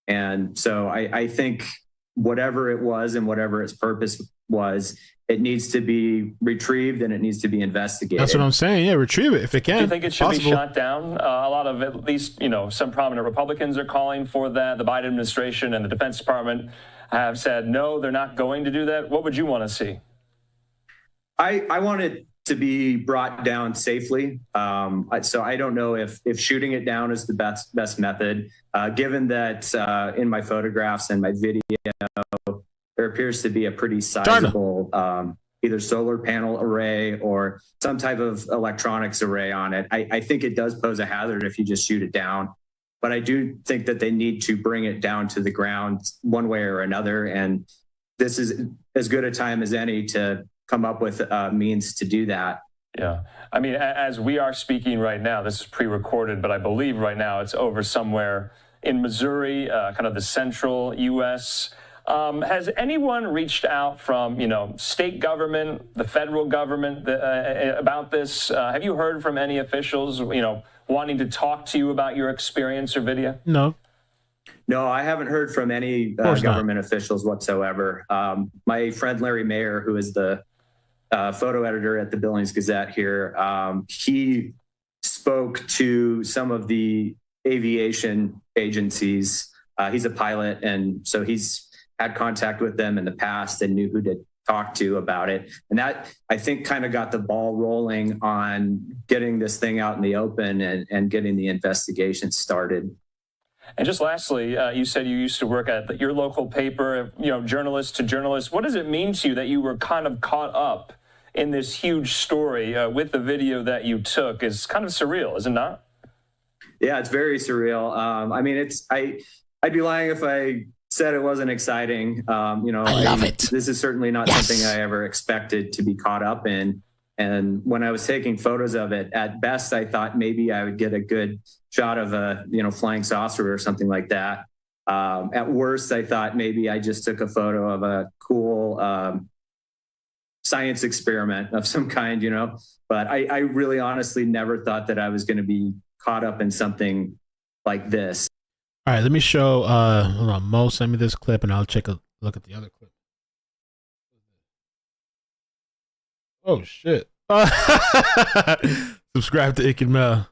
And so I think whatever it was and whatever its purpose was, it needs to be retrieved and it needs to be investigated. That's what I'm saying. Yeah, retrieve it if it can. Do you think it should be shot down? A lot of, at least, some prominent Republicans are calling for that. The Biden administration and the Defense Department have said, no, they're not going to do that. What would you want to see? I want it to be brought down safely. So I don't know if shooting it down is the best method, given that in my photographs and my video, there appears to be a pretty sizable either solar panel array or some type of electronics array on it. I think it does pose a hazard if you just shoot it down. But I do think that they need to bring it down to the ground one way or another. And this is as good a time as any to come up with means to do that. Yeah. I mean, as we are speaking right now, this is pre-recorded, but I believe right now it's over somewhere in Missouri, kind of the central U.S. Has anyone reached out from, state government, the federal government about this? Have you heard from any officials, wanting to talk to you about your experience or video? No. No, I haven't heard from any government officials whatsoever. My friend Larry Mayer, who is the photo editor at the Billings Gazette here, he spoke to some of the aviation agencies. He's a pilot, and so he's had contact with them in the past and knew who to talk to about it. And that, I think, kind of got the ball rolling on getting this thing out in the open and getting the investigation started. And just lastly, you said you used to work at your local paper, journalist to journalist. What does it mean to you that you were kind of caught up in this huge story with the video that you took? Is kind of surreal, is it not? Yeah, it's very surreal. I mean, I'd be lying if I said it wasn't exciting. I love it. This is certainly not something I ever expected to be caught up in. And when I was taking photos of it, at best, I thought maybe I would get a good shot of a, flying saucer or something like that. At worst, I thought maybe I just took a photo of a cool science experiment of some kind, but I really honestly never thought that I was going to be caught up in something like this. All right, let me show, hold on, Mo, send me this clip and I'll take a look at the other clip. Oh, shit. Subscribe to Ick and Mel.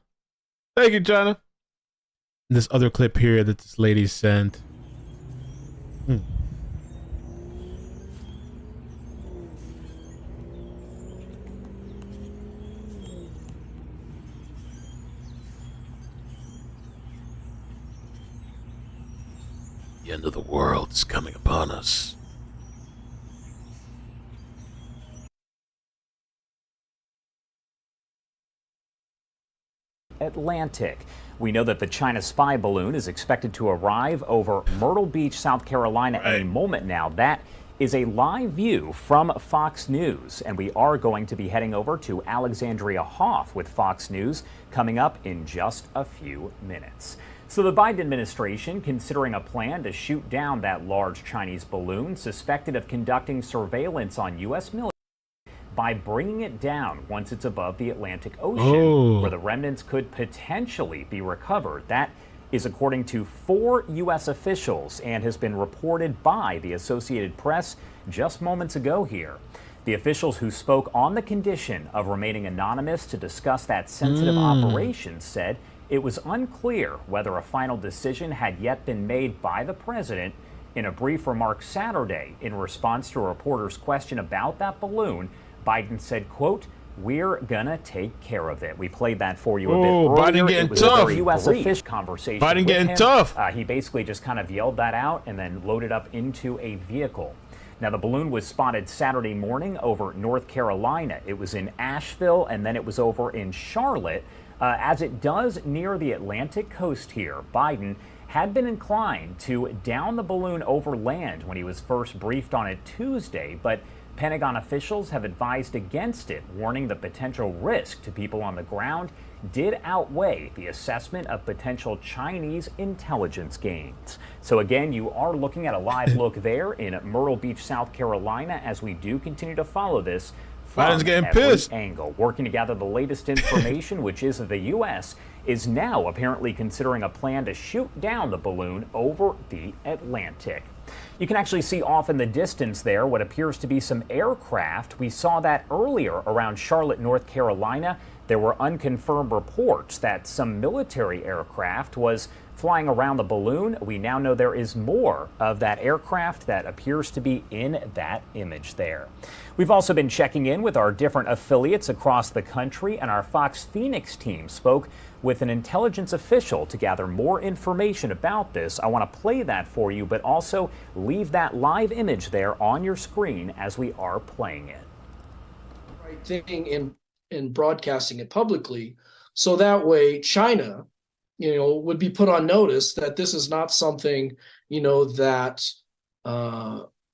Thank you, China. This other clip here that this lady sent. The end of the world is coming upon us. Atlantic. We know that the China spy balloon is expected to arrive over Myrtle Beach, South Carolina any moment now. That is a live view from Fox News, and we are going to be heading over to Alexandria Hoff with Fox News coming up in just a few minutes. So the Biden administration considering a plan to shoot down that large Chinese balloon suspected of conducting surveillance on U.S. military by bringing it down once it's above the Atlantic Ocean, where the remnants could potentially be recovered. That is according to 4 U.S. officials and has been reported by the Associated Press just moments ago here. The officials who spoke on the condition of remaining anonymous to discuss that sensitive operation said it was unclear whether a final decision had yet been made by the president. In a brief remark Saturday in response to a reporter's question about that balloon, Biden said, quote, "We're gonna take care of it." We played that for you a bit earlier. Biden getting tough. U.S. official conversation. Biden getting him. tough. He basically just kind of yelled that out and then loaded up into a vehicle. Now, the balloon was spotted Saturday morning over North Carolina. It was in Asheville, and then it was over in Charlotte. As it does near the Atlantic coast here, Biden had been inclined to down the balloon over land when he was first briefed on it Tuesday, but Pentagon officials have advised against it, warning the potential risk to people on the ground did outweigh the assessment of potential Chinese intelligence gains. So again, you are looking at a live look there in Myrtle Beach, South Carolina, as we do continue to follow this from every angle, working to gather the latest information, which is that the U.S. is now apparently considering a plan to shoot down the balloon over the Atlantic. You can actually see off in the distance there what appears to be some aircraft. We saw that earlier around Charlotte, North Carolina. There were unconfirmed reports that some military aircraft was flying around the balloon. We now know there is more of that aircraft that appears to be in that image there. We've also been checking in with our different affiliates across the country, and our Fox Phoenix team spoke with an intelligence official to gather more information about this. I want to play that for you, but also leave that live image there on your screen as we are playing it. Right thing in broadcasting it publicly, so that way China, would be put on notice that this is not something, that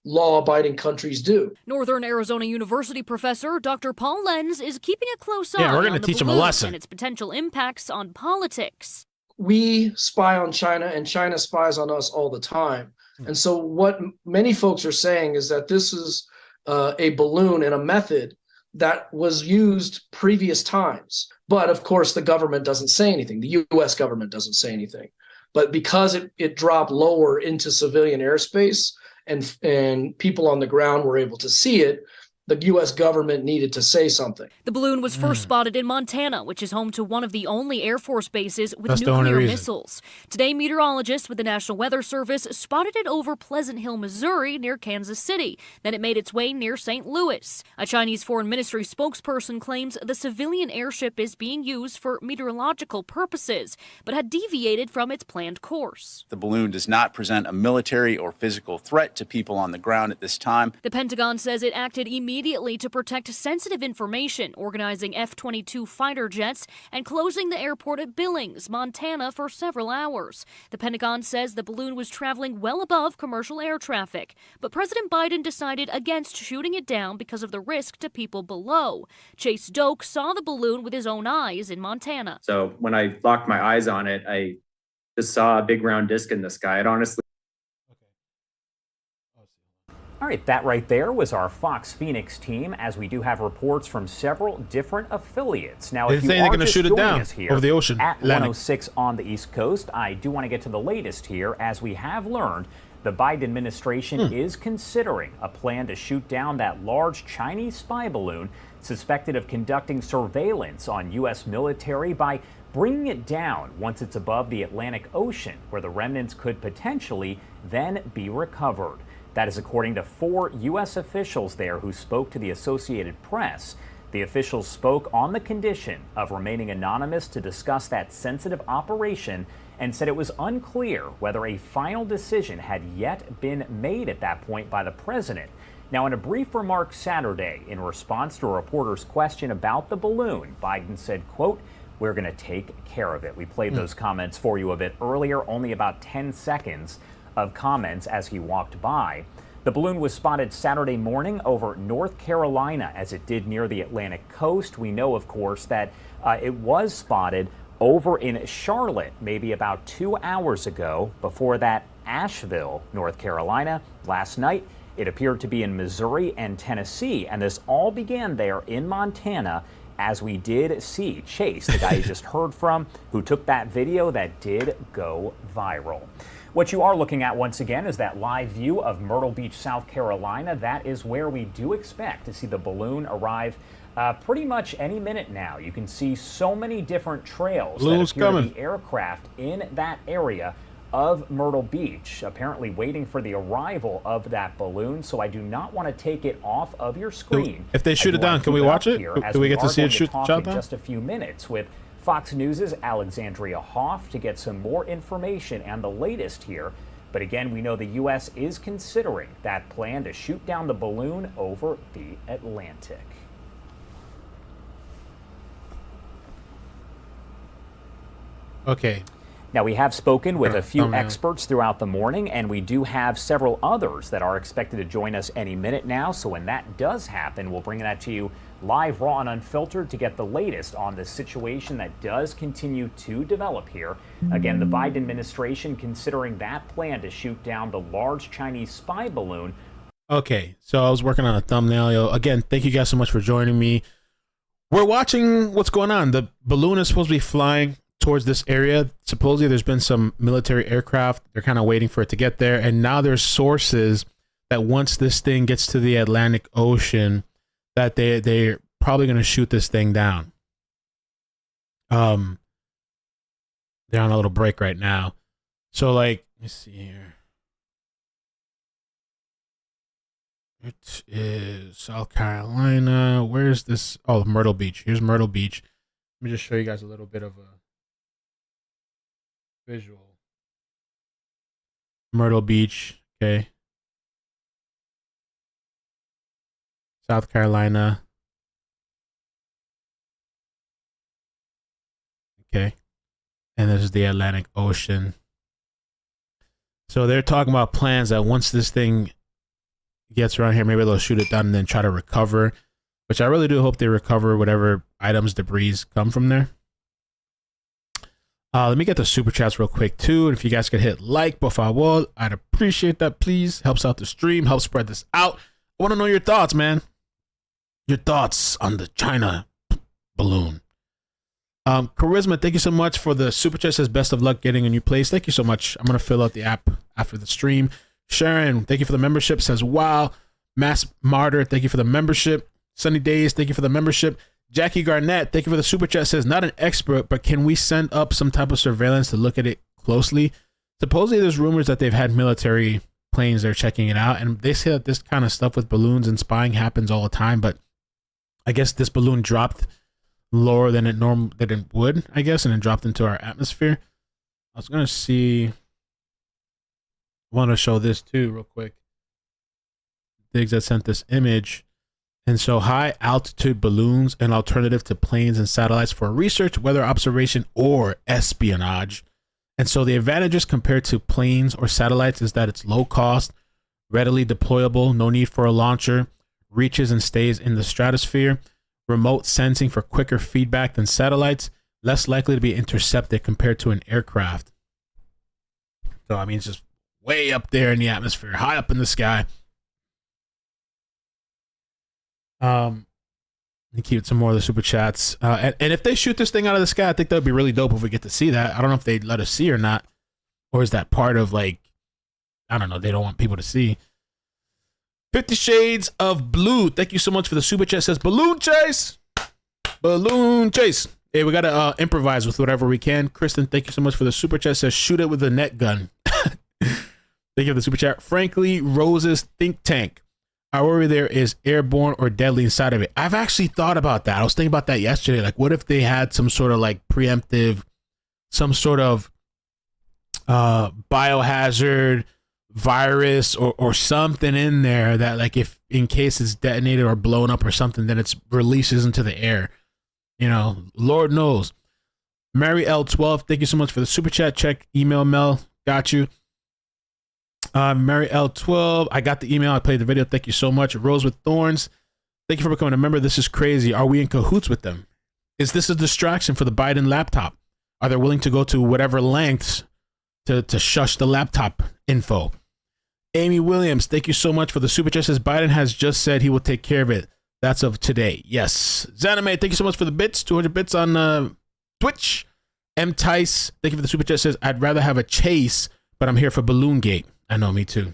law-abiding countries do. Northern Arizona University professor Dr. Paul Lenz is keeping a close eye we're on gonna the teach him a balloon lesson. and its potential impacts on politics. We spy on China and China spies on us all the time. And so what many folks are saying is that this is a balloon and a method that was used previous times. But of course, the government doesn't say anything. The U.S. government doesn't say anything. But because it dropped lower into civilian airspace and people on the ground were able to see it, the U.S. government needed to say something. The balloon was first spotted in Montana, which is home to one of the only Air Force bases with nuclear missiles. Today, meteorologists with the National Weather Service spotted it over Pleasant Hill, Missouri, near Kansas City. Then it made its way near St. Louis. A Chinese Foreign Ministry spokesperson claims the civilian airship is being used for meteorological purposes, but had deviated from its planned course. The balloon does not present a military or physical threat to people on the ground at this time. The Pentagon says it acted immediately to protect sensitive information, organizing F-22 fighter jets and closing the airport at Billings, Montana for several hours. The Pentagon says the balloon was traveling well above commercial air traffic, but President Biden decided against shooting it down because of the risk to people below. Chase Doak saw the balloon with his own eyes in Montana. So when I locked my eyes on it, I just saw a big round disc in the sky. It honestly. All right, that right there was our Fox Phoenix team, as we do have reports from several different affiliates. Now, if you are just joining us here over the ocean, at 106 on the East Coast, I do want to get to the latest here. As we have learned, the Biden administration is considering a plan to shoot down that large Chinese spy balloon suspected of conducting surveillance on U.S. military by bringing it down once it's above the Atlantic Ocean, where the remnants could potentially then be recovered. That is according to 4 U.S. officials there who spoke to the Associated Press. The officials spoke on the condition of remaining anonymous to discuss that sensitive operation and said it was unclear whether a final decision had yet been made at that point by the president. Now, in a brief remark Saturday, in response to a reporter's question about the balloon, Biden said, quote, "We're going to take care of it." We played those comments for you a bit earlier, only about 10 seconds of comments as he walked by. The balloon was spotted Saturday morning over North Carolina as it did near the Atlantic coast. We know, of course, that it was spotted over in Charlotte maybe about 2 hours ago. Before that, Asheville, North Carolina. Last night, it appeared to be in Missouri and Tennessee. And this all began there in Montana, as we did see Chase, the guy you just heard from, who took that video that did go viral. What you are looking at once again is that live view of Myrtle Beach, South Carolina. That is where we do expect to see the balloon arrive pretty much any minute now. You can see so many different trails that appear to be aircraft in that area of Myrtle Beach, apparently waiting for the arrival of that balloon. So I do not want to take it off of your screen. If they shoot it down, can we watch it? Do we get to see it shoot shot down? In just a few minutes with Fox News' Alexandria Hoff to get some more information and the latest here. But again, we know the U.S. is considering that plan to shoot down the balloon over the Atlantic. Okay. Now, we have spoken with a few experts throughout the morning, and we do have several others that are expected to join us any minute now. So when that does happen, we'll bring that to you live, raw, and unfiltered to get the latest on the situation that does continue to develop here. Again, the Biden administration considering that plan to shoot down the large Chinese spy balloon. Okay, so I was working on a thumbnail. Again, thank you guys so much for joining me. We're watching what's going on. The balloon is supposed to be flying towards this area. Supposedly there's been some military aircraft. They're kind of waiting for it to get there. And now there's sources that once this thing gets to the Atlantic Ocean, that they're probably going to shoot this thing down. They're on a little break right now. So like, let me see here. It is South Carolina. Where's this? Oh, Myrtle Beach. Here's Myrtle Beach. Let me just show you guys a little bit of a visual. Myrtle Beach, okay. South Carolina. Okay. And this is the Atlantic Ocean. So they're talking about plans that once this thing gets around here, maybe they'll shoot it down and then try to recover, which I really do hope they recover whatever items, debris come from there. Let me get the super chats real quick too. And if you guys could hit like, por favor, I'd appreciate that, please. Helps out the stream, helps spread this out. I want to know your thoughts, man. Your thoughts on the China balloon. Charisma, thank you so much for the super chat. Says best of luck getting a new place. Thank you so much. I'm going to fill out the app after the stream. Sharon, thank you for the membership. Says wow. Mass Martyr, thank you for the membership. Sunny Days, thank you for the membership. Jackie Garnett, thank you for the super chat. Says not an expert, but can we send up some type of surveillance to look at it closely? Supposedly there's rumors that they've had military planes there checking it out, and they say that this kind of stuff with balloons and spying happens all the time, but I guess this balloon dropped lower than it would, I guess, and it dropped into our atmosphere. I was gonna see, want to show this too real quick. Diggs that sent this image. And so high altitude balloons, an alternative to planes and satellites for research, weather observation, or espionage. And so the advantages compared to planes or satellites is that it's low cost, readily deployable, no need for a launcher, reaches and stays in the stratosphere, remote sensing for quicker feedback than satellites, less likely to be intercepted compared to an aircraft. So, I mean, it's just way up there in the atmosphere, high up in the sky. Keep some more of the super chats. And if they shoot this thing out of the sky, I think that would be really dope if we get to see that. I don't know if they'd let us see or not. Or is that part of, like, I don't know, they don't want people to see. 50 Shades of Blue. Thank you so much for the super chat. Says Balloon Chase. Balloon Chase. Hey, we got to improvise with whatever we can. Kristen, thank you so much for the super chat. Says shoot it with a net gun. Thank you for the super chat. Frankly, Rose's Think Tank. I worry there is airborne or deadly inside of it. I've actually thought about that. I was thinking about that yesterday. Like, what if they had some sort of like preemptive, some sort of biohazard virus or something in there that, like, if in case it's detonated or blown up or something, then it releases into the air. You know, Lord knows. Mary L12, thank you so much for the super chat. Check email, Mel. Got you. Mary L12, I got the email. I played the video. Thank you so much. Rose with Thorns, thank you for becoming a member. This is crazy. Are we in cahoots with them? Is this a distraction for the Biden laptop? are they willing to go to whatever lengths to shush the laptop info? Amy Williams, thank you so much for the super chat. Says Biden has just said he will take care of it. That's of today. Yes. Zanime, thank you so much for the bits. 200 bits on Twitch. M. Tice, thank you for the super chat. Says I'd rather have a chase, but I'm here for Balloon Gate. I know, me too.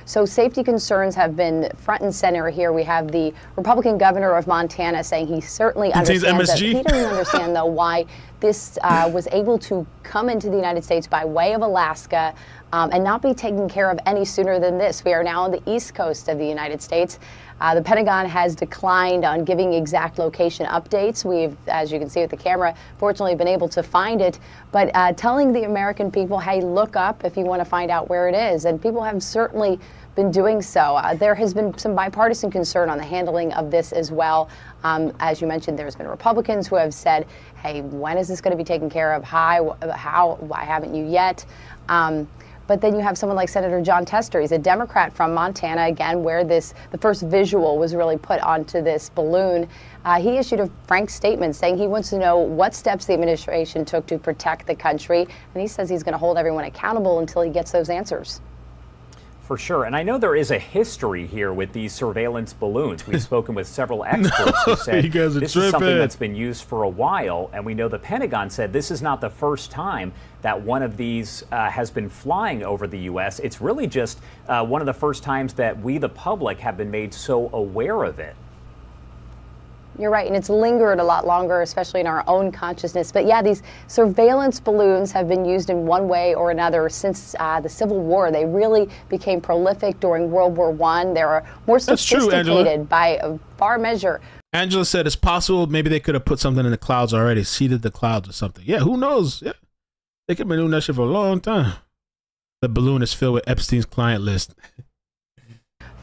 So safety concerns have been front and center here. We have the Republican governor of Montana saying he certainly understands that. He doesn't understand, though, why this was able to come into the United States by way of Alaska and not be taken care of any sooner than this. We are now on the east coast of the United States. The Pentagon has declined on giving exact location updates. We've, as you can see with the camera, fortunately been able to find it, but telling the American people, hey, look up if you want to find out where it is. And people have certainly been doing so. There has been some bipartisan concern on the handling of this as well. As you mentioned, there's been Republicans who have said, hey, when is this going to be taken care of? How? Why haven't you yet? But then you have someone like Senator John Tester. He's a Democrat from Montana, again, where the first visual was really put onto this balloon. He issued a frank statement saying he wants to know what steps the administration took to protect the country. And he says he's going to hold everyone accountable until he gets those answers. For sure. And I know there is a history here with these surveillance balloons. We've spoken with several experts who said this is something that's been used for a while. And we know the Pentagon said this is not the first time that one of these has been flying over the U.S. It's really just one of the first times that we, the public, have been made so aware of it. You're right, and it's lingered a lot longer, especially in our own consciousness. But yeah, these surveillance balloons have been used in one way or another since the Civil War. They really became prolific during World War I. They are more sophisticated by a far measure. Angela said it's possible maybe they could have put something in the clouds already, seeded the clouds or something. Yeah, who knows? Yeah, they could have been doing that shit for a long time. The balloon is filled with Epstein's client list.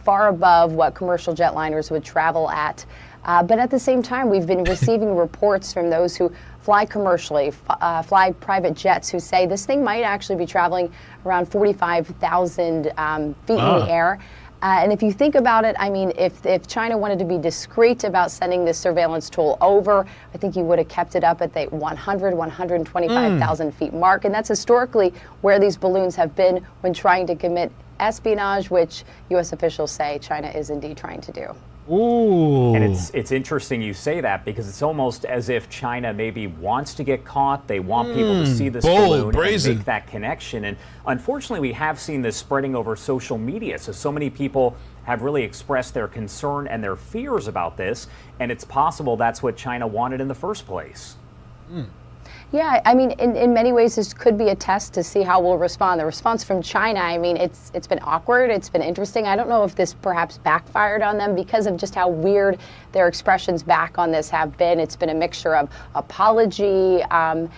Far above what commercial jetliners would travel at. But at the same time, we've been receiving reports from those who fly commercially, fly private jets, who say this thing might actually be traveling around 45,000 feet in the air. And if you think about it, I mean, if China wanted to be discreet about sending this surveillance tool over, I think you would have kept it up at the 125,000 feet mark. And that's historically where these balloons have been when trying to commit espionage, which U.S. officials say China is indeed trying to do. Ooh. And it's interesting you say that because it's almost as if China maybe wants to get caught. They want people to see this balloon and make that connection. And unfortunately, we have seen this spreading over social media. So many people have really expressed their concern and their fears about this. And it's possible that's what China wanted in the first place. Yeah, I mean, in many ways, this could be a test to see how we'll respond. The response from China, I mean, it's been awkward. It's been interesting. I don't know if this perhaps backfired on them because of just how weird their expressions back on this have been. It's been a mixture of apology and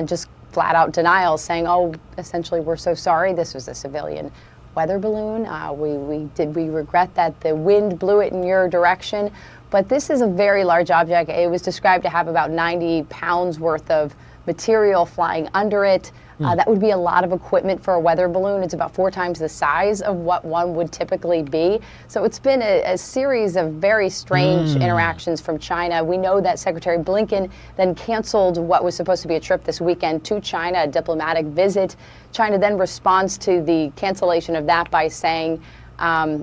just flat out denial, saying, oh, essentially, we're so sorry. This was a civilian weather balloon. We regret that the wind blew it in your direction. But this is a very large object. It was described to have about 90 pounds worth of material flying under it. That would be a lot of equipment for a weather balloon. It's about 4 times the size of what one would typically be. So it's been a series of very strange interactions from China. We know that Secretary Blinken then canceled what was supposed to be a trip this weekend to China, a diplomatic visit. China then responds to the cancellation of that by saying,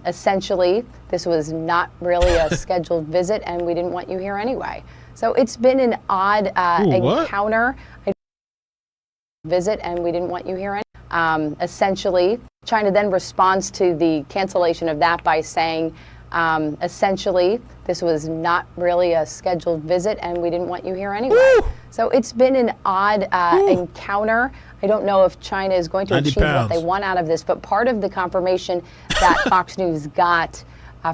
essentially, this was not really a scheduled visit and we didn't want you here anyway. So it's been an odd encounter. Visit and we didn't want you here anyway. Essentially, China then responds to the cancellation of that by saying, essentially, this was not really a scheduled visit and we didn't want you here anyway. So it's been an odd encounter. I don't know if China is going to achieve what they want out of this, but part of the confirmation that Fox News got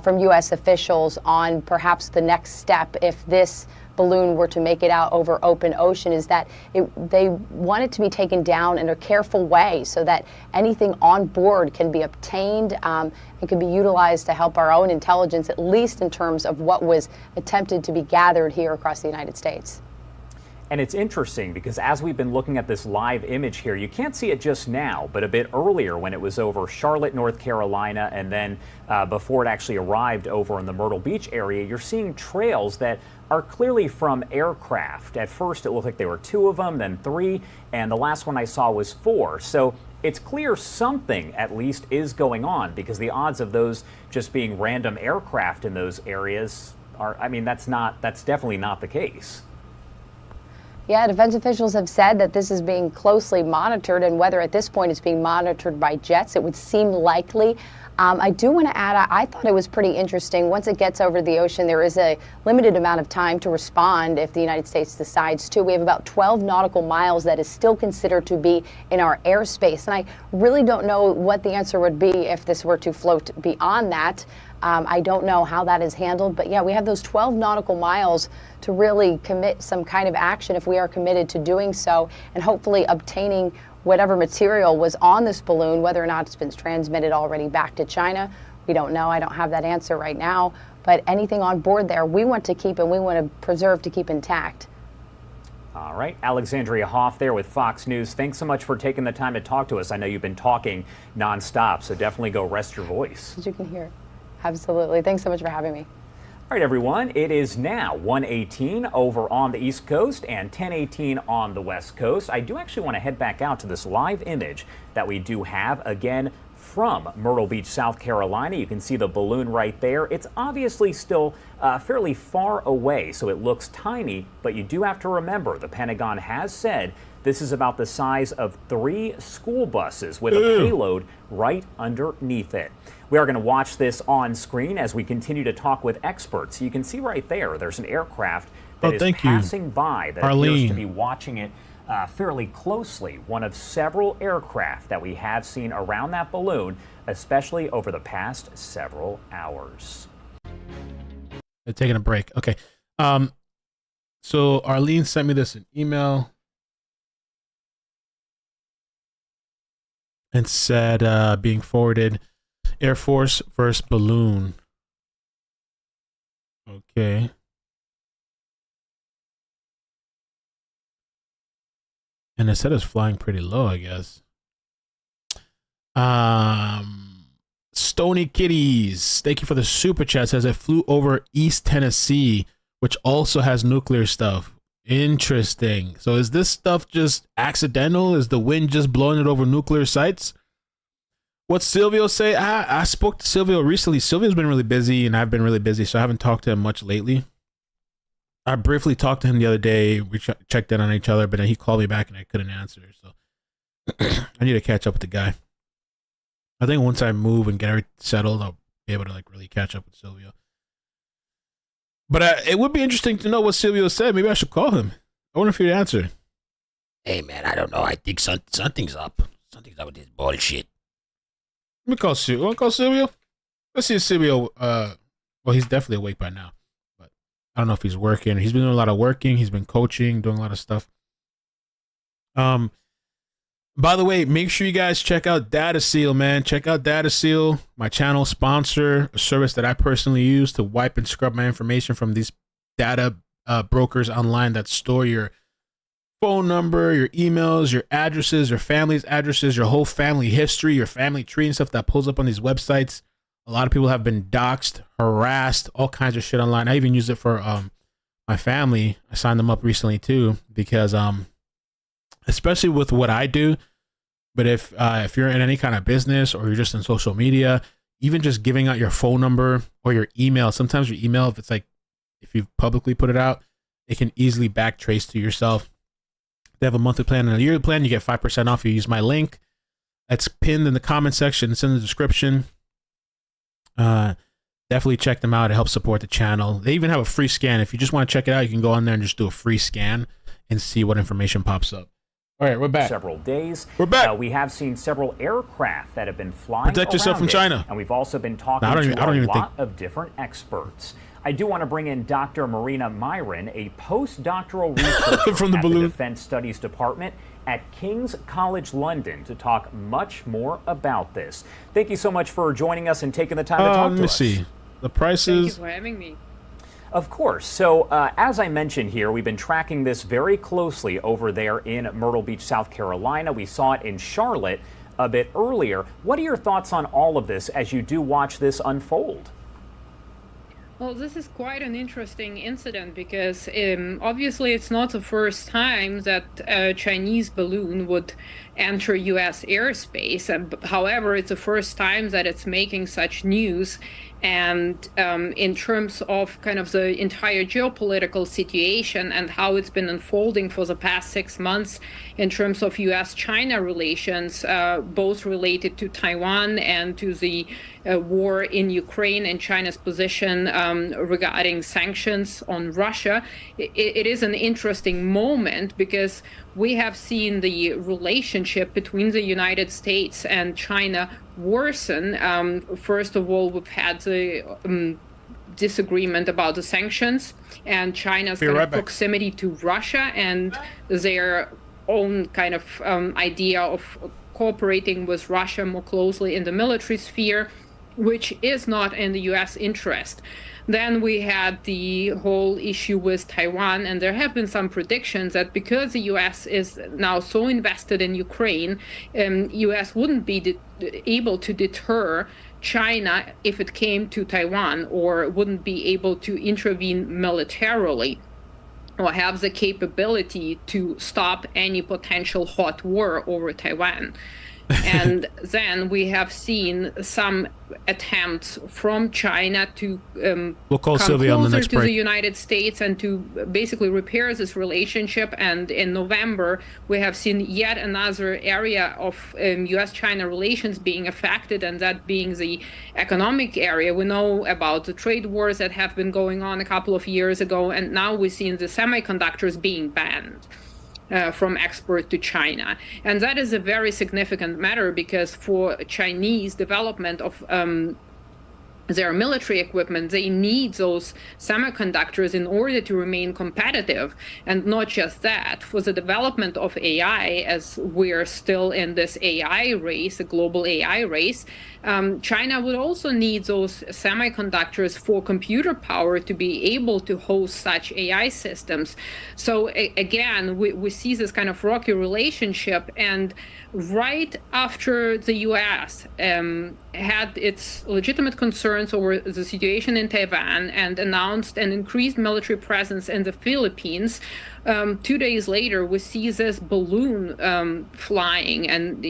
from U.S. officials on perhaps the next step if this balloon were to make it out over open ocean is that they want it to be taken down in a careful way so that anything on board can be obtained and can be utilized to help our own intelligence, at least in terms of what was attempted to be gathered here across the United States. And it's interesting because as we've been looking at this live image here, you can't see it just now, but a bit earlier when it was over Charlotte, North Carolina, and then before it actually arrived over in the Myrtle Beach area, you're seeing trails that are clearly from aircraft. At first, it looked like there were 2 of them, then 3, and the last one I saw was 4. So it's clear something at least is going on, because the odds of those just being random aircraft in those areas are, I mean, that's definitely not the case. Yeah, defense officials have said that this is being closely monitored, and whether at this point it's being monitored by jets, it would seem likely. I do want to add, I thought it was pretty interesting. Once it gets over the ocean, there is a limited amount of time to respond if the United States decides to. We have about 12 nautical miles that is still considered to be in our airspace. And I really don't know what the answer would be if this were to float beyond that. I don't know how that is handled, but yeah, we have those 12 nautical miles to really commit some kind of action if we are committed to doing so, and hopefully obtaining whatever material was on this balloon, whether or not it's been transmitted already back to China. We don't know. I don't have that answer right now, but anything on board there we want to keep and we want to preserve to keep intact. All right, Alexandria Hoff there with Fox News. Thanks so much for taking the time to talk to us. I know you've been talking nonstop, so definitely go rest your voice. As you can hear. Absolutely. Thanks so much for having me. All right, everyone, it is now 1:18 over on the East Coast and 10:18 on the West Coast. I do actually want to head back out to this live image that we do have, again, from Myrtle Beach, South Carolina. You can see the balloon right there. It's obviously still fairly far away, so it looks tiny, but you do have to remember the Pentagon has said this is about the size of 3 school buses with a payload right underneath it. We are going to watch this on screen as we continue to talk with experts. You can see right there, there's an aircraft that is passing by that appears to be watching it fairly closely. One of several aircraft that we have seen around that balloon, especially over the past several hours. They're taking a break. Okay. So Arlene sent me this in email and said being forwarded, Air Force versus balloon. Okay. And it said it's flying pretty low, I guess. Stony Kitties, thank you for the super chat. Says it flew over East Tennessee, which also has nuclear stuff. Interesting. So is this stuff just accidental? Is the wind just blowing it over nuclear sites? What's Silvio say? I spoke to Silvio recently. Silvio's been really busy, and I've been really busy, so I haven't talked to him much lately. I briefly talked to him the other day. We checked in on each other, but then he called me back, and I couldn't answer. So I need to catch up with the guy. I think once I move and get everything settled, I'll be able to like really catch up with Silvio. But it would be interesting to know what Silvio said. Maybe I should call him. I wonder if he'd answer. Hey, man, I don't know. I think something's up. Something's up with this bullshit. Let me call Silvio. Want to call Silvio? Let's see if Silvio, well, he's definitely awake by now. But I don't know if he's working. He's been doing a lot of working. He's been coaching, doing a lot of stuff. By the way, make sure you guys check out Data Seal, man. Check out Data Seal, my channel sponsor, a service that I personally use to wipe and scrub my information from these data brokers online that store your phone number, your emails, your addresses, your family's addresses, your whole family history, your family tree and stuff that pulls up on these websites. A lot of people have been doxxed, harassed, all kinds of shit online. I even use it for my family. I signed them up recently too because especially with what I do. But if you're in any kind of business or you're just in social media, even just giving out your phone number or your email, sometimes your email, if you publicly put it out, it can easily backtrace to yourself. They have a monthly plan and a yearly plan. You get 5% off. You use my link. That's pinned in the comment section. It's in the description. Definitely check them out. It helps support the channel. They even have a free scan. If you just want to check it out, you can go on there and just do a free scan and see what information pops up. All right, we're back. Several days. We're back. We have seen several aircraft that have been flying Protect yourself from China. And we've also been talking to a lot of different experts. I do want to bring in Dr. Marina Myron, a postdoctoral researcher from the balloon Defense Studies Department at King's College London, to talk much more about this. Thank you so much for joining us and taking the time to talk to us. Let me see. The prices. Thank you for having me. Of course. So as I mentioned here, we've been tracking this very closely over there in Myrtle Beach, South Carolina. We saw it in Charlotte a bit earlier. What are your thoughts on all of this as you do watch this unfold? Well, this is quite an interesting incident because obviously it's not the first time that a Chinese balloon would enter U.S. airspace. However, it's the first time that it's making such news. And in terms of kind of the entire geopolitical situation and how it's been unfolding for the past 6 months in terms of U.S.-China relations, both related to Taiwan and to the war in Ukraine and China's position regarding sanctions on Russia, it is an interesting moment because we have seen the relationship between the United States and China worsen. First of all, we've had the disagreement about the sanctions and China's kind of proximity to Russia and their own kind of idea of cooperating with Russia more closely in the military sphere, which is not in the U.S. interest. Then we had the whole issue with Taiwan, and there have been some predictions that because the U.S. is now so invested in Ukraine, U.S. wouldn't be able to deter China if it came to Taiwan, or wouldn't be able to intervene militarily or have the capability to stop any potential hot war over Taiwan. And then we have seen some attempts from China to we'll call come Sylvia on the closer next to break. the United States and to basically repair this relationship. And in November, we have seen yet another area of U.S.-China relations being affected, and that being the economic area. We know about the trade wars that have been going on a couple of years ago, and now we're seeing the semiconductors being banned from export to China. And that is a very significant matter because for Chinese development of their military equipment, they need those semiconductors in order to remain competitive. And not just that, for the development of AI, as we're still in this AI race, a global AI race, China would also need those semiconductors for computer power to be able to host such AI systems. So again, we see this kind of rocky relationship. And right after the U.S. had its legitimate concerns over the situation in Taiwan and announced an increased military presence in the Philippines, 2 days later, we see this balloon flying, and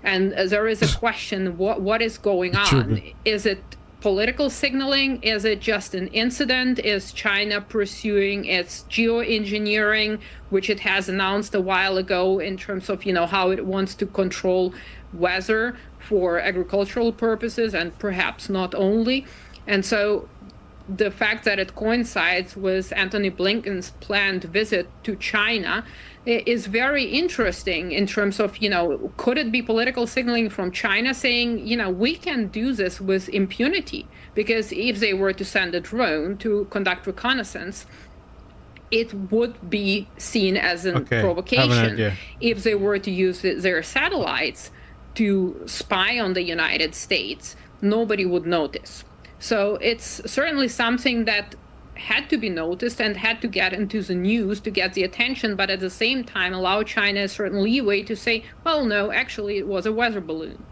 and there is a question: what is going on? Is it political signaling? Is it just an incident? Is China pursuing its geoengineering, which it has announced a while ago in terms of how it wants to control weather for agricultural purposes, and perhaps not only? And so the fact that it coincides with Antony Blinken's planned visit to China is very interesting in terms of, could it be political signaling from China saying, we can do this with impunity? Because if they were to send a drone to conduct reconnaissance, it would be seen as a provocation. If they were to use their satellites to spy on the United States, nobody would notice. So it's certainly something that had to be noticed and had to get into the news to get the attention, but at the same time allow China a certain leeway to say, well, no, actually it was a weather balloon.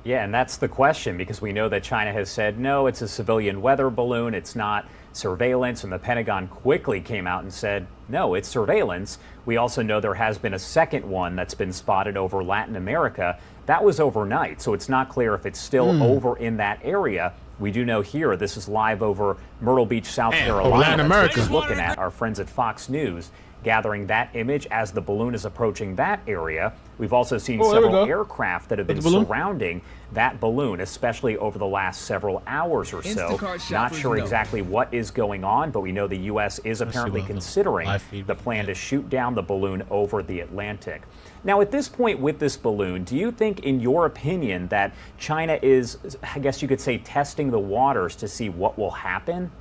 Yeah, and that's the question, because we know that China has said, no, it's a civilian weather balloon, it's not surveillance, and the Pentagon quickly came out and said, no, it's surveillance. We also know there has been a second one that's been spotted over Latin America. That was overnight, so it's not clear if it's still over in that area. We do know here, this is live over Myrtle Beach, South Carolina. Latin America. Looking at our friends at Fox News, gathering that image as the balloon is approaching that area. We've also seen several aircraft that have been surrounding that balloon, especially over the last several hours or so. Not sure exactly what is going on, but we know the U.S. is apparently considering the plan to shoot down the balloon over the Atlantic. Now, at this point with this balloon, do you think, in your opinion, that China is, I guess you could say, testing the waters to see what will happen?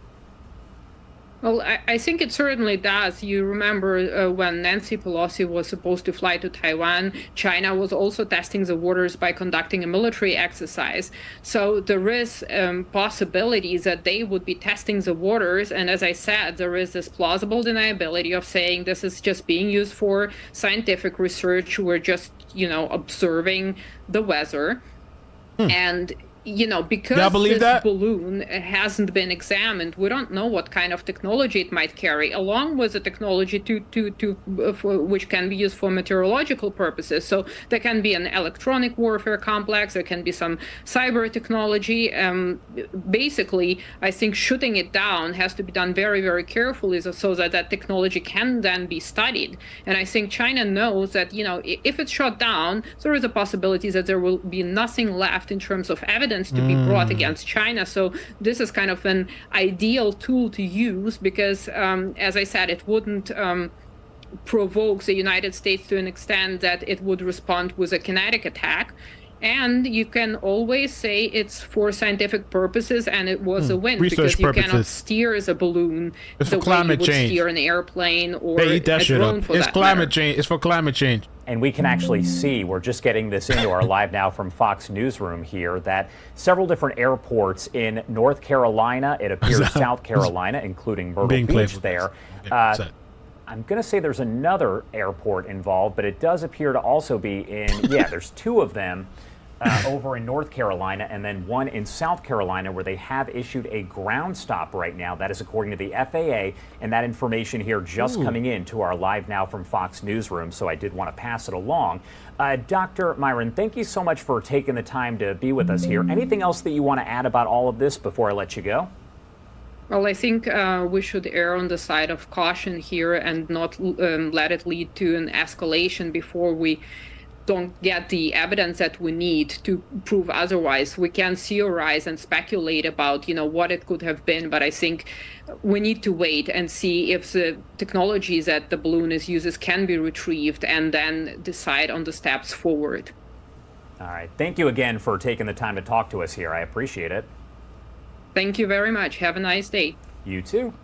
Well, I think it certainly does. You remember when Nancy Pelosi was supposed to fly to Taiwan, China was also testing the waters by conducting a military exercise. So there is possibilities that they would be testing the waters. And as I said, there is this plausible deniability of saying this is just being used for scientific research. We're just, observing the weather. And because this balloon hasn't been examined, we don't know what kind of technology it might carry, along with the technology which can be used for meteorological purposes. So there can be an electronic warfare complex, there can be some cyber technology. Basically, I think shooting it down has to be done very, very carefully so that that technology can then be studied. And I think China knows that, if it's shot down, there is a possibility that there will be nothing left in terms of evidence to be brought against China. So this is kind of an ideal tool to use because, as I said, it wouldn't provoke the United States to an extent that it would respond with a kinetic attack. And you can always say it's for scientific purposes and it was a win because you cannot steer the balloon the way you would steer an airplane or a drone for that matter. Change. It's for climate change. And we can actually see, we're just getting this into our Live Now from Fox Newsroom here, that several different airports in North Carolina, it appears South Carolina, including Myrtle Beach there. I'm going to say there's another airport involved, but it does appear to also be in, there's two of them over in North Carolina and then one in South Carolina where they have issued a ground stop right now. That is according to the FAA, and that information here just coming in to our Live Now from Fox Newsroom, so I did want to pass it along. Dr. Myron, thank you so much for taking the time to be with us here. Anything else that you want to add about all of this before I let you go? Well, I think we should err on the side of caution here and not let it lead to an escalation before we don't get the evidence that we need to prove otherwise. We can theorize and speculate about, what it could have been, but I think we need to wait and see if the technologies that the balloon uses can be retrieved and then decide on the steps forward. All right. Thank you again for taking the time to talk to us here. I appreciate it. Thank you very much. Have a nice day. You too.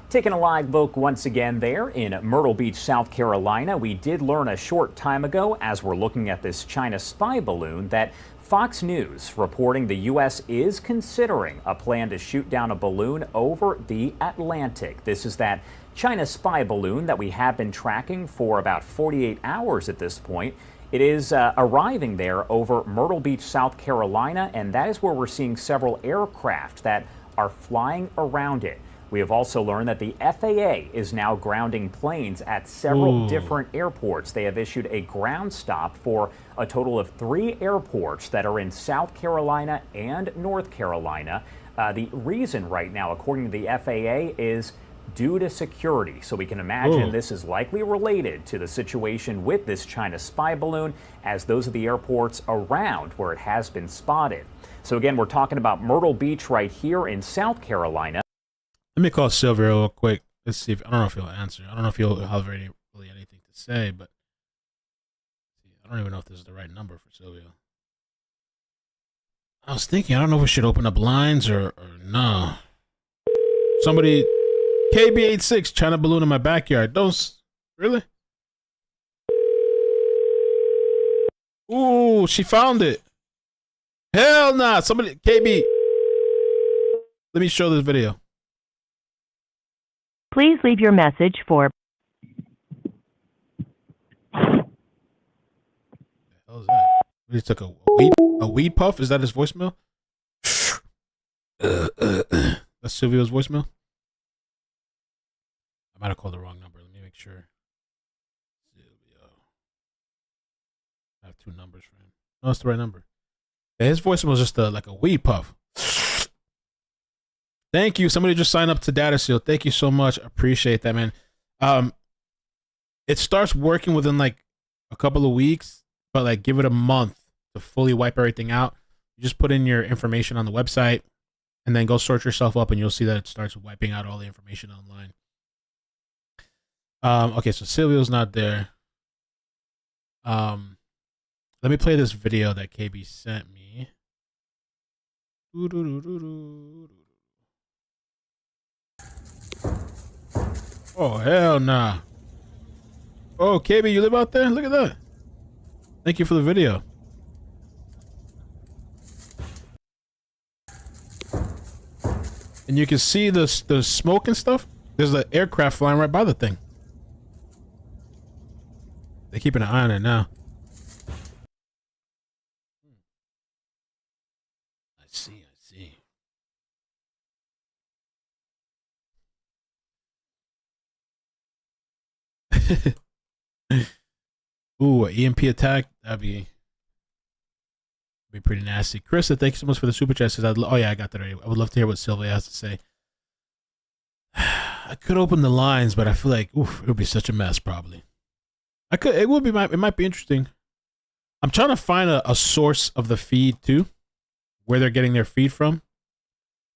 Taking a live look once again there in Myrtle Beach, South Carolina. We did learn a short time ago, as we're looking at this China spy balloon, that Fox News reporting the U.S. is considering a plan to shoot down a balloon over the Atlantic. This is that China spy balloon that we have been tracking for about 48 hours at this point. It is arriving there over Myrtle Beach, South Carolina, and that is where we're seeing several aircraft that are flying around it. We have also learned that the FAA is now grounding planes at several different airports. They have issued a ground stop for a total of 3 airports that are in South Carolina and North Carolina. The reason right now, according to the FAA, is due to security. So we can imagine this is likely related to the situation with this China spy balloon, as those are the airports around where it has been spotted. So again, we're talking about Myrtle Beach right here in South Carolina. Let me call Sylvia real quick. Let's see if I don't know if he'll answer. I don't know if he'll have really anything to say, but I don't even know if this is the right number for Sylvia. I was thinking, I don't know if we should open up lines or no. Somebody, KB86, China balloon in my backyard. Really? Ooh, she found it. Hell nah. Somebody, KB. Let me show this video. Please leave your message for. What the hell is that? He took a weed puff? Is that his voicemail? That's Silvio's voicemail? I might have called the wrong number. Let me make sure. Silvio. I have 2 numbers for him. No, that's the right number. Yeah, his voicemail was just like a weed puff. Thank you. Somebody just signed up to Data Seal. Thank you so much. Appreciate that, man. It starts working within like a couple of weeks, but like give it a month to fully wipe everything out. You just put in your information on the website and then go sort yourself up and you'll see that it starts wiping out all the information online. Okay, so Silvio's not there. Let me play this video that KB sent me. Oh, hell nah. Oh, KB, you live out there? Look at that. Thank you for the video. And you can see the smoke and stuff. There's an aircraft flying right by the thing. They're keeping an eye on it now. I see. Ooh, an EMP attack. That'd be pretty nasty. Krista, thank you so much for the super chat. Says, oh yeah, I got that already. I would love to hear what Sylvia has to say. I could open the lines, but I feel like it would be such a mess. Probably. I could. It would be. It might be interesting. I'm trying to find a source of the feed too, where they're getting their feed from.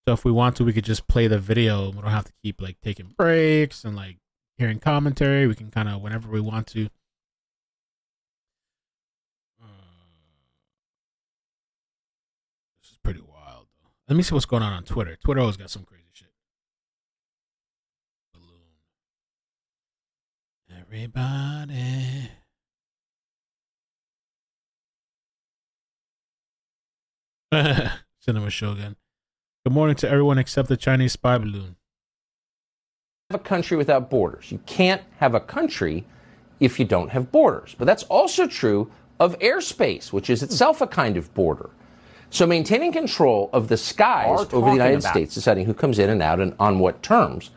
So if we want to, we could just play the video. We don't have to keep like taking breaks and like hearing commentary. We can kind of whenever we want to. This is pretty wild. Let me see what's going on Twitter. Twitter always got some crazy shit. Everybody. Cinema Shogun. Good morning to everyone except the Chinese spy balloon. Have a country without borders. You can't have a country if you don't have borders. But that's also true of airspace, which is itself a kind of border. So maintaining control of the skies over the United States, deciding who comes in and out and on what terms,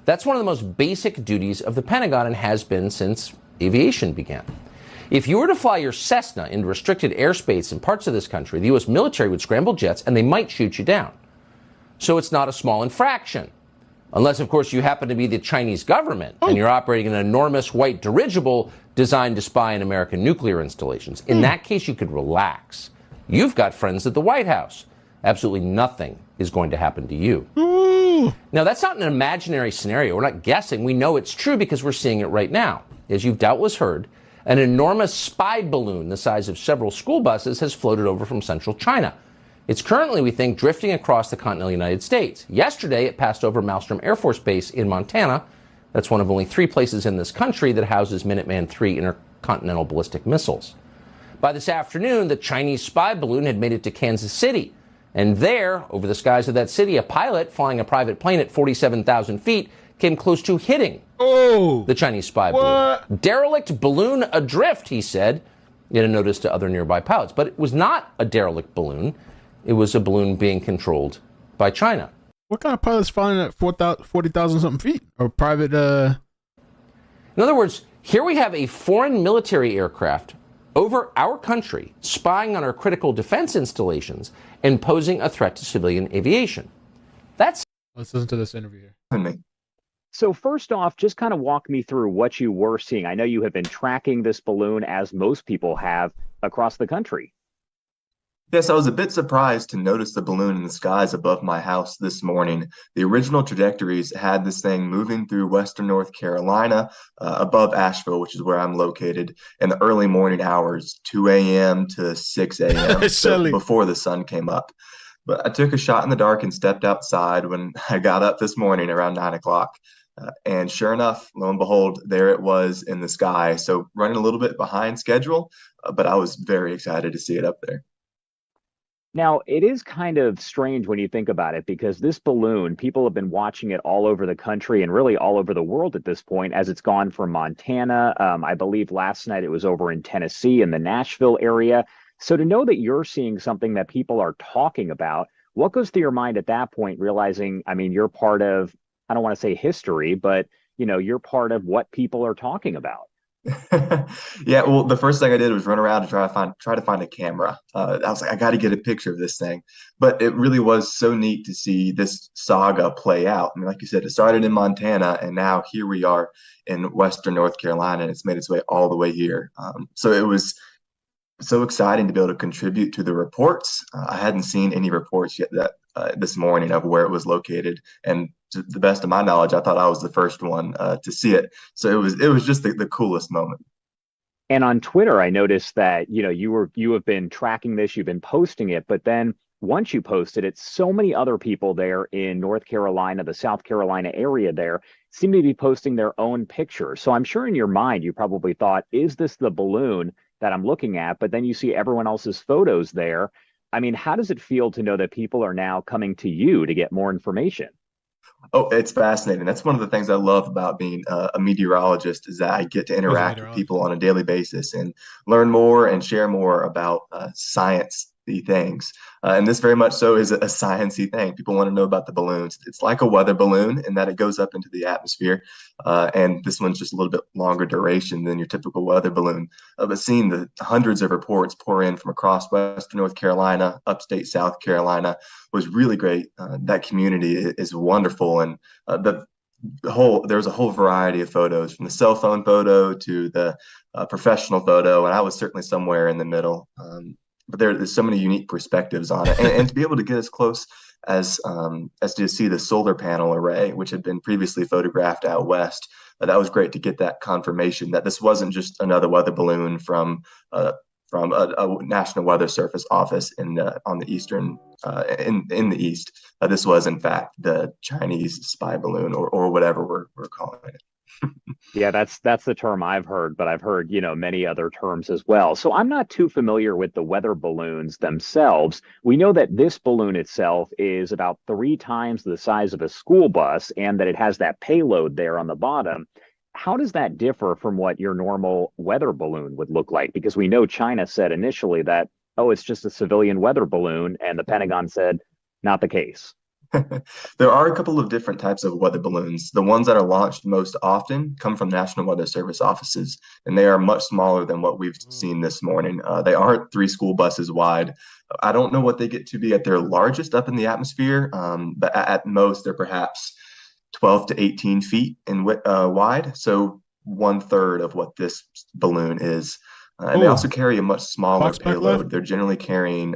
that's one of the most basic duties of the Pentagon and has been since aviation began. If you were to fly your Cessna into restricted airspace in parts of this country, the U.S. military would scramble jets and they might shoot you down. So it's not a small infraction. Unless, of course, you happen to be the Chinese government and you're operating an enormous white dirigible designed to spy on American nuclear installations. In that case, you could relax. You've got friends at the White House. Absolutely nothing is going to happen to you. Now, that's not an imaginary scenario. We're not guessing. We know it's true because we're seeing it right now. As you've doubtless heard, an enormous spy balloon the size of several school buses has floated over from central China. It's currently, we think, drifting across the continental United States. Yesterday, it passed over Malmstrom Air Force Base in Montana. That's one of only 3 places in this country that houses Minuteman III intercontinental ballistic missiles. By this afternoon, the Chinese spy balloon had made it to Kansas City. And there, over the skies of that city, a pilot flying a private plane at 47,000 feet came close to hitting the Chinese spy balloon. Derelict balloon adrift, he said, in a notice to other nearby pilots. But it was not a derelict balloon. It was a balloon being controlled by China. What kind of pilot's flying at 40,000 something feet? Or private, In other words, here we have a foreign military aircraft over our country, spying on our critical defense installations and posing a threat to civilian aviation. Let's listen to this interview here. So first off, just kind of walk me through what you were seeing. I know you have been tracking this balloon, as most people have, across the country. Yes, I was a bit surprised to notice the balloon in the skies above my house this morning. The original trajectories had this thing moving through western North Carolina, above Asheville, which is where I'm located, in the early morning hours, 2 a.m. to 6 a.m., so before the sun came up. But I took a shot in the dark and stepped outside when I got up this morning around 9 o'clock. And sure enough, lo and behold, there it was in the sky. So running a little bit behind schedule, but I was very excited to see it up there. Now, it is kind of strange when you think about it, because this balloon, people have been watching it all over the country and really all over the world at this point, as it's gone from Montana. I believe last night it was over in Tennessee in the Nashville area. So to know that you're seeing something that people are talking about, what goes through your mind at that point, realizing, I mean, you're part of, I don't want to say history, but, you know, you're part of what people are talking about? Yeah, well, the first thing I did was run around and try to find a camera. I was like, I got to get a picture of this thing. But it really was so neat to see this saga play out. I mean, like you said, it started in Montana, and now here we are in western North Carolina, and it's made its way all the way here. So it was so exciting to be able to contribute to the reports. I hadn't seen any reports yet that this morning of where it was located, and to the best of my knowledge, I thought I was the first one to see it. So it was just the coolest moment. And on Twitter, I noticed that, you know, you have been tracking this, you've been posting it, but then once you posted it, so many other people there in North Carolina, the South Carolina area there, seem to be posting their own picture. So I'm sure in your mind, you probably thought, is this the balloon that I'm looking at? But then you see everyone else's photos there. I mean, how does it feel to know that people are now coming to you to get more information? Oh, it's fascinating. That's one of the things I love about being a meteorologist is that I get to interact with people on a daily basis and learn more and share more about science things. And this very much so is a science-y thing. People want to know about the balloons. It's like a weather balloon in that it goes up into the atmosphere. And this one's just a little bit longer duration than your typical weather balloon. But seeing the hundreds of reports pour in from across Western North Carolina, upstate South Carolina was really great. That community is wonderful. And there's a whole variety of photos, from the cell phone photo to the professional photo. And I was certainly somewhere in the middle. But there's so many unique perspectives on it, and to be able to get as close as to see the solar panel array, which had been previously photographed out west, that was great to get that confirmation that this wasn't just another weather balloon from a National Weather Service office on the eastern in the east. This was in fact the Chinese spy balloon, or whatever we're calling it. Yeah, that's the term I've heard, but I've heard, many other terms as well. So I'm not too familiar with the weather balloons themselves. We know that this balloon itself is about 3 times the size of a school bus and that it has that payload there on the bottom. How does that differ from what your normal weather balloon would look like? Because we know China said initially that, oh, it's just a civilian weather balloon, and the Pentagon said, not the case. There are a couple of different types of weather balloons. The ones that are launched most often come from National Weather Service offices, and they are much smaller than what we've seen this morning. They aren't 3 school buses wide. I don't know what they get to be at their largest up in the atmosphere, but at most they're perhaps 12 to 18 feet in wide, so 1/3 of what this balloon is. And they also carry a much smaller payload. They're generally carrying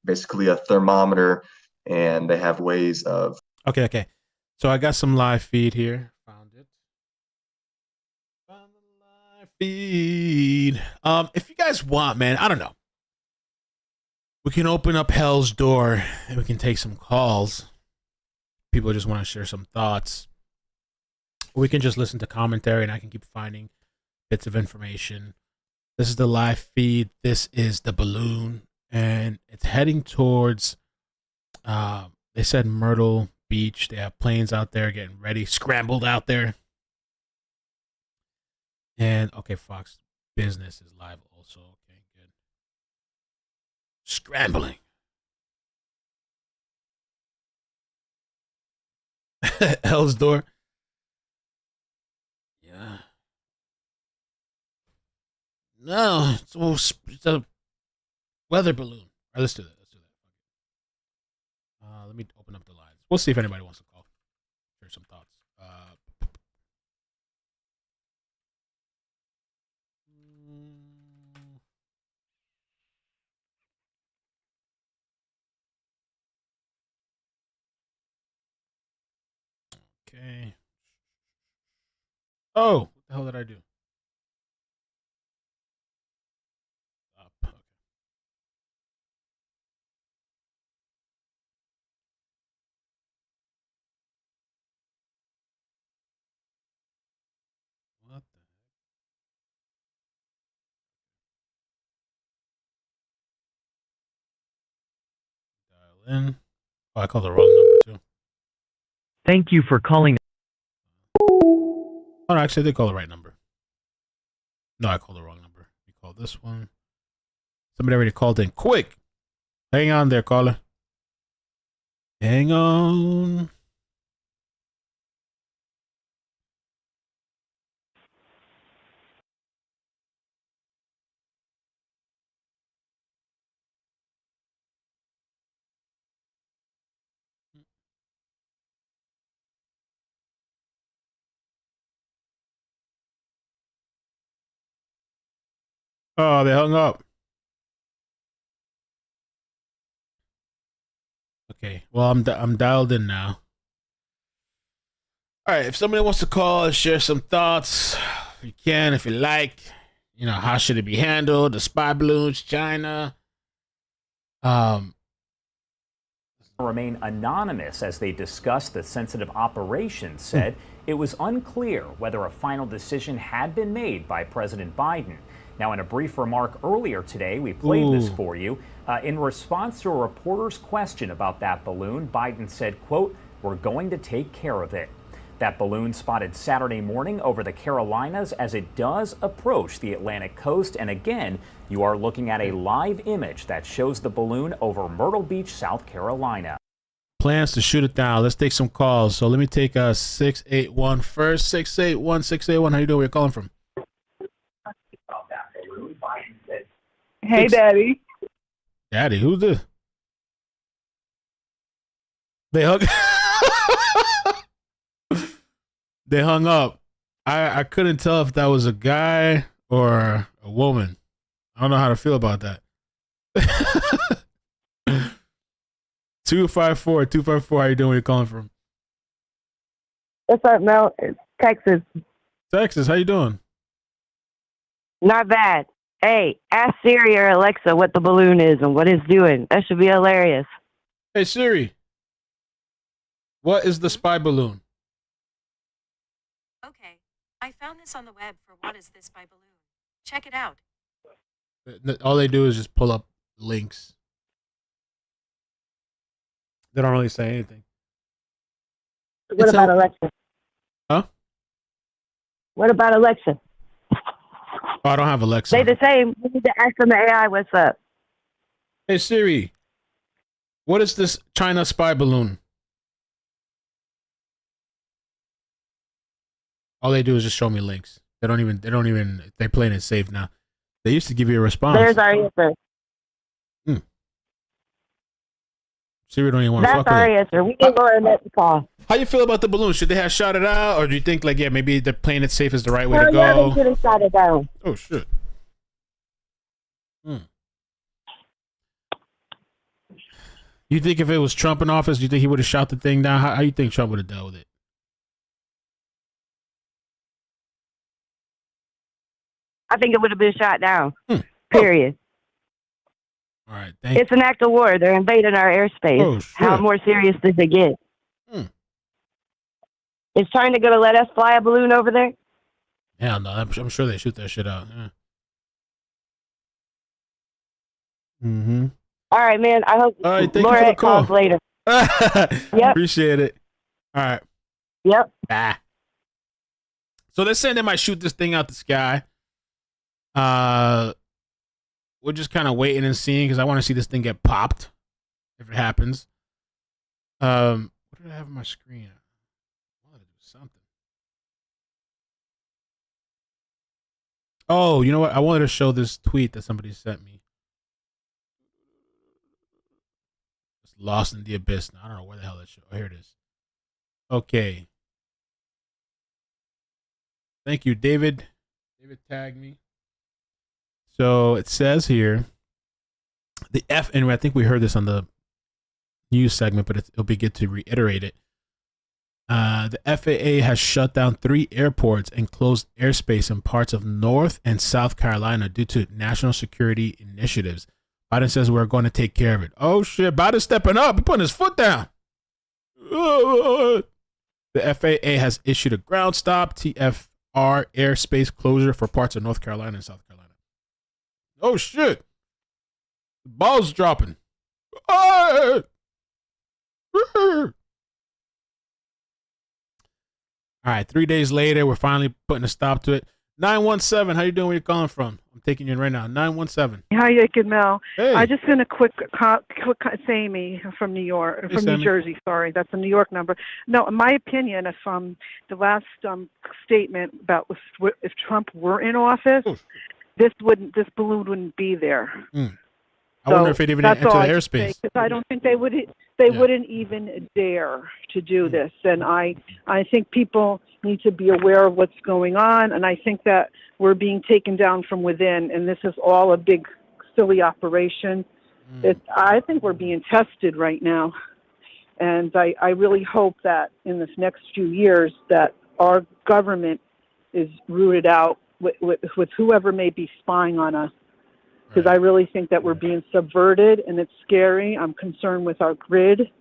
basically a thermometer, and they have ways of... Okay. So I got some live feed here. Found it. Found the live feed. If you guys want, man, I don't know. We can open up Hell's Door and we can take some calls. People just want to share some thoughts. We can just listen to commentary and I can keep finding bits of information. This is the live feed. This is the balloon. And it's heading towards... they said Myrtle Beach. They have planes out there getting ready, scrambled out there. And okay, Fox Business is live also. Okay, good. Scrambling. Hell's Door. Yeah. No, it's a weather balloon. All right, let's do that. Let me open up the lines. We'll see if anybody wants to call. Share some thoughts. Okay. Oh, what the hell did I do? Okay. What the heck? Dial in. Oh, I called the wrong number too. Thank you for calling. Oh, no, actually, I did call the right number. No, I called the wrong number. We called this one. Somebody already called in. Quick! Hang on there, caller. Hang on. Oh, they hung up. Okay, well, I'm dialed in now. All right, if somebody wants to call and share some thoughts, you can if you like. How should it be handled? The spy balloons, China. Remain anonymous as they discuss the sensitive operation, said it was unclear whether a final decision had been made by President Biden. Now, in a brief remark earlier today, we played this for you. In response to a reporter's question about that balloon, Biden said, quote, "We're going to take care of it." That balloon spotted Saturday morning over the Carolinas as it does approach the Atlantic coast. And again, you are looking at a live image that shows the balloon over Myrtle Beach, South Carolina. Plans to shoot it down. Let's take some calls. So let me take 681 first. 681. How you doing? Where you calling from? Hey, Daddy. Daddy, who's this? They hung. They hung up. I couldn't tell if that was a guy or a woman. I don't know how to feel about that. 254. How you doing? Where you calling from? What's up, Mel? It's Texas. Texas. How you doing? Not bad. Hey, ask Siri or Alexa what the balloon is and what it's doing. That should be hilarious. Hey, Siri. What is the spy balloon? Okay, I found this on the web for What Is This by Balloon. Check it out. All they do is just pull up links. They don't really say anything. What about Alexa? Huh? What about Alexa? Oh, I don't have Alexa. They the same. We need to ask them the AI what's up. Hey, Siri. What is this China spy balloon? All they do is just show me links. They don't even, they're playing it safe now. They used to give you a response. There's our answer. Siri don't even want to fuck That's with our it. answer. We can go and let the call. How you feel about the balloon? Should they have shot it out? Or do you think, like, yeah, maybe they're playing it safe is the right way to Yeah, go? they should have shot it down. Oh, shit. You think if it was Trump in office, do you think he would have shot the thing down? How you think Trump would have dealt with it? I think it would have been shot down. Period. All right, it's an act of war. They're invading our airspace. Oh, shit. How more serious did they get? Is China going to let us fly a balloon over there? Hell no, I'm sure they shoot that shit out. Yeah. Mm-hmm. All right, man. I hope All right, thank Laura you for the call. calls later. Yep. Appreciate it. All right. Yep. Bye. So they're saying they might shoot this thing out the sky. We're just kind of waiting and seeing because I want to see this thing get popped if it happens. What did I have on my screen? I wanted to do something. Oh, you know what? I wanted to show this tweet that somebody sent me. It's lost in the abyss. Now, I don't know where the hell that show. Oh, here it is. Okay. Thank you, David. David tagged me. So it says here, and I think we heard this on the news segment, but it'll be good to reiterate it. The FAA has shut down 3 airports and closed airspace in parts of North and South Carolina due to national security initiatives. Biden says we're going to take care of it. Oh, shit. Biden's stepping up. He's putting his foot down. The FAA has issued a ground stop, TFR, airspace closure for parts of North Carolina and South Carolina. Oh, shit. The ball's dropping. All right, 3 days later, we're finally putting a stop to it. 917, how you doing? Where you calling from? I'm taking you in right now. 917. How you doing, Mel? Hey. I just been a quick Sammy from New York, Hey, from Sammy. New Jersey. Sorry, that's a New York number. No, in my opinion, if the last statement about if Trump were in office, this balloon wouldn't be there. I wonder if it even entered the airspace. Because I don't think they wouldn't even dare to do this. And I think people need to be aware of what's going on. And I think that we're being taken down from within. And this is all a big, silly operation. I think we're being tested right now. And I really hope that in this next few years that our government is rooted out with whoever may be spying on us. Because I really think that we're being subverted, and it's scary. I'm concerned with our grid,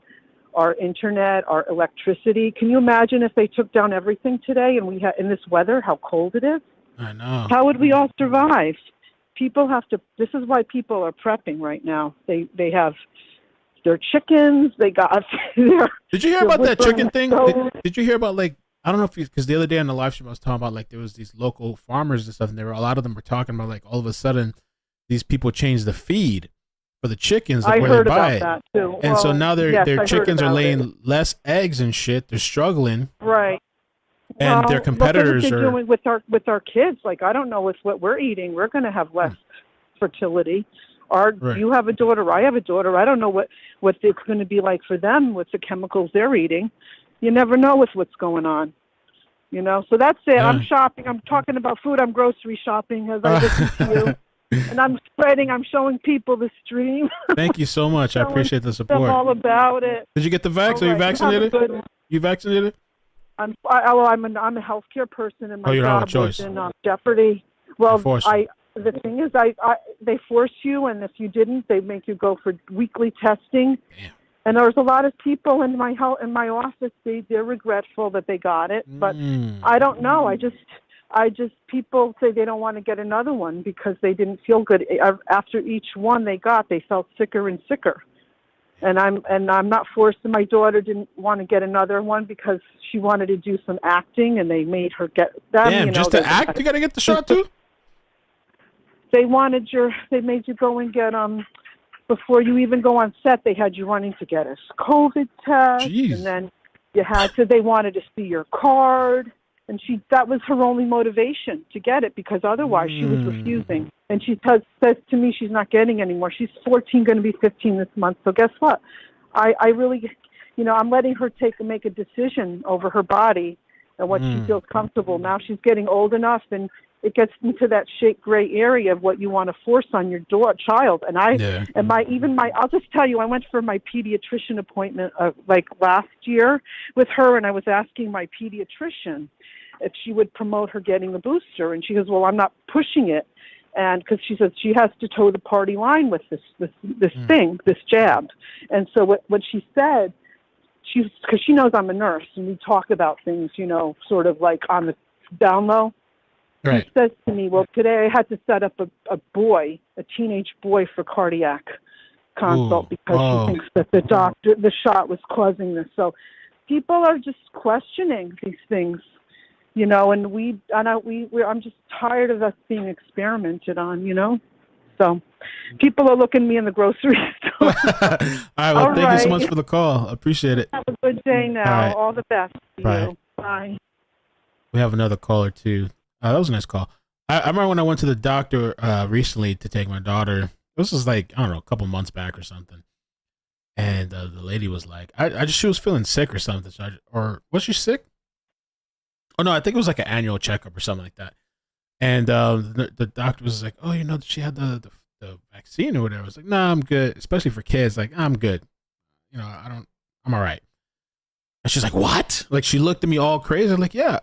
our internet, our electricity. Can you imagine if they took down everything today and we had in this weather, how cold it is? I know. How would we all survive? People have to. This is why people are prepping right now. They have their chickens. They got. Did you hear about that chicken thing? Did you hear about like I don't know if because the other day on the live stream I was talking about like there was these local farmers and stuff, and a lot of them were talking about like all of a sudden these people changed the feed for the chickens like, I where heard they buy about it. that too. And so now their chickens are laying it. less eggs and shit. They're struggling. Right. And their competitors look at what are they're doing with our kids. Like I don't know with what we're eating. We're going to have less fertility. You have a daughter. I have a daughter. I don't know what it's going to be like for them with the chemicals they're eating. You never know with what's going on. You know. So that's it. I'm shopping. I'm talking about food. I'm grocery shopping as I listen to you. And I'm spreading. I'm showing people the stream. Thank you so much. I appreciate the Them support. all about it. Did you get the vax? Are you vaccinated? You vaccinated? I'm a healthcare person, and my you don't have a job was choice. in jeopardy. Well, They the thing is, they force you, and if you didn't, they make you go for weekly testing. Damn. And there's a lot of people in my office. They're regretful that they got it, but I don't know. I just people say they don't want to get another one because they didn't feel good after each one they got. They felt sicker and sicker. And I'm not forced. My daughter didn't want to get another one because she wanted to do some acting, and they made her get them. Damn, just to act, you got to get the shot too. They made you go and get before you even go on set. They had you running to get a COVID test, and then you had to. They wanted to see your card, and that was her only motivation to get it because otherwise she was refusing. And she says to me she's not getting anymore. She's 14, going to be 15 this month. So guess what? I really, I'm letting her make a decision over her body and what she feels comfortable. Now she's getting old enough, and it gets into that gray area of what you want to force on your child. And I'll just tell you, I went for my pediatrician appointment like last year with her, and I was asking my pediatrician if she would promote her getting the booster, and she goes, "Well, I'm not pushing it." And because she says she has to toe the party line with this thing, this jab. And so what she said, because she knows I'm a nurse and we talk about things, sort of like on the down low. Right. She says to me, well, today I had to set up a teenage boy for cardiac consult because she thinks that the shot was causing this. So people are just questioning these things. And I'm just tired of us being experimented on, So people are looking at me in the grocery store. All right. Well, thank you so much for the call. I appreciate it. Have a good day now. All the best to you. Bye. We have another caller too. That was a nice call. I remember when I went to the doctor recently to take my daughter. This was like, I don't know, a couple months back or something. And the lady was like, she was feeling sick or something. Or was she sick? Oh, no, I think it was like an annual checkup or something like that. And the doctor was like, oh, she had the vaccine or whatever. I was like, no, I'm good. Especially for kids. Like, I'm good. I'm all right. And she's like, what? Like, she looked at me all crazy. I'm like, yeah,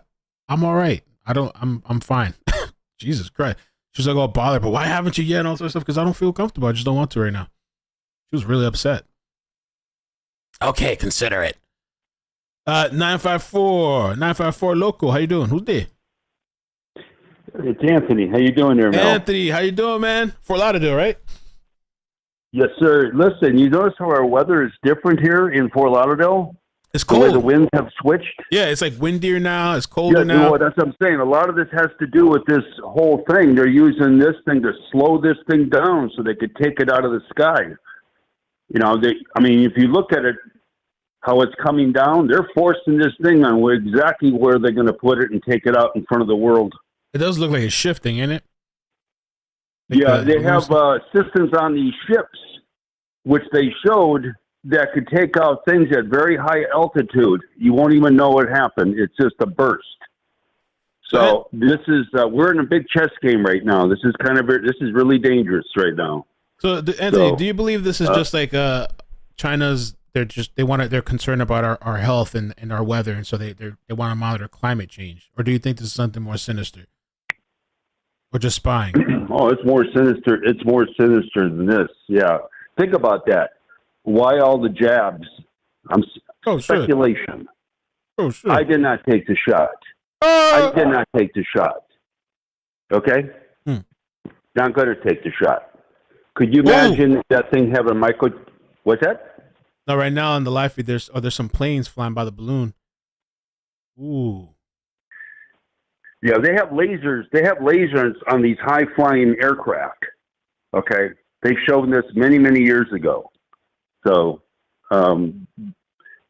I'm all right. I'm fine. Jesus Christ. She was like, oh, bother, but why haven't you yet? And all sorts of stuff. Because I don't feel comfortable. I just don't want to right now. She was really upset. Okay, consider it. 954 local. How you doing? Who's there? It's Anthony. How you doing there, Mel? Anthony, how you doing, man? Fort Lauderdale, right? Yes, sir. Listen, you notice how our weather is different here in Fort Lauderdale? It's cold. The way the winds have switched? Yeah, it's like windier now. It's colder now. Well, that's what I'm saying. A lot of this has to do with this whole thing. They're using this thing to slow this thing down so they could take it out of the sky. If you look at it, how it's coming down, they're forcing this thing on exactly where they're going to put it and take it out in front of the world. It does look like it's shifting, isn't it? They have systems on these ships, which they showed that could take out things at very high altitude. You won't even know what happened. It's just a burst. So this is we're in a big chess game right now. This is really dangerous right now. So, Anthony, do you believe this is just like China's? They're concerned about our health and our weather, and so they want to monitor climate change, or do you think this is something more sinister, or just spying? Oh, it's more sinister. It's more sinister than this. Yeah, think about that. Why all the jabs? Oh, shit. Speculation. Oh, shit. I did not take the shot. I did not take the shot. Okay? Not going to take the shot. Could you imagine that thing having a micro... What's that? No, right now on the live feed, there's some planes flying by the balloon. Ooh. Yeah, they have lasers. They have lasers on these high-flying aircraft. Okay? They've shown this many, many years ago. So,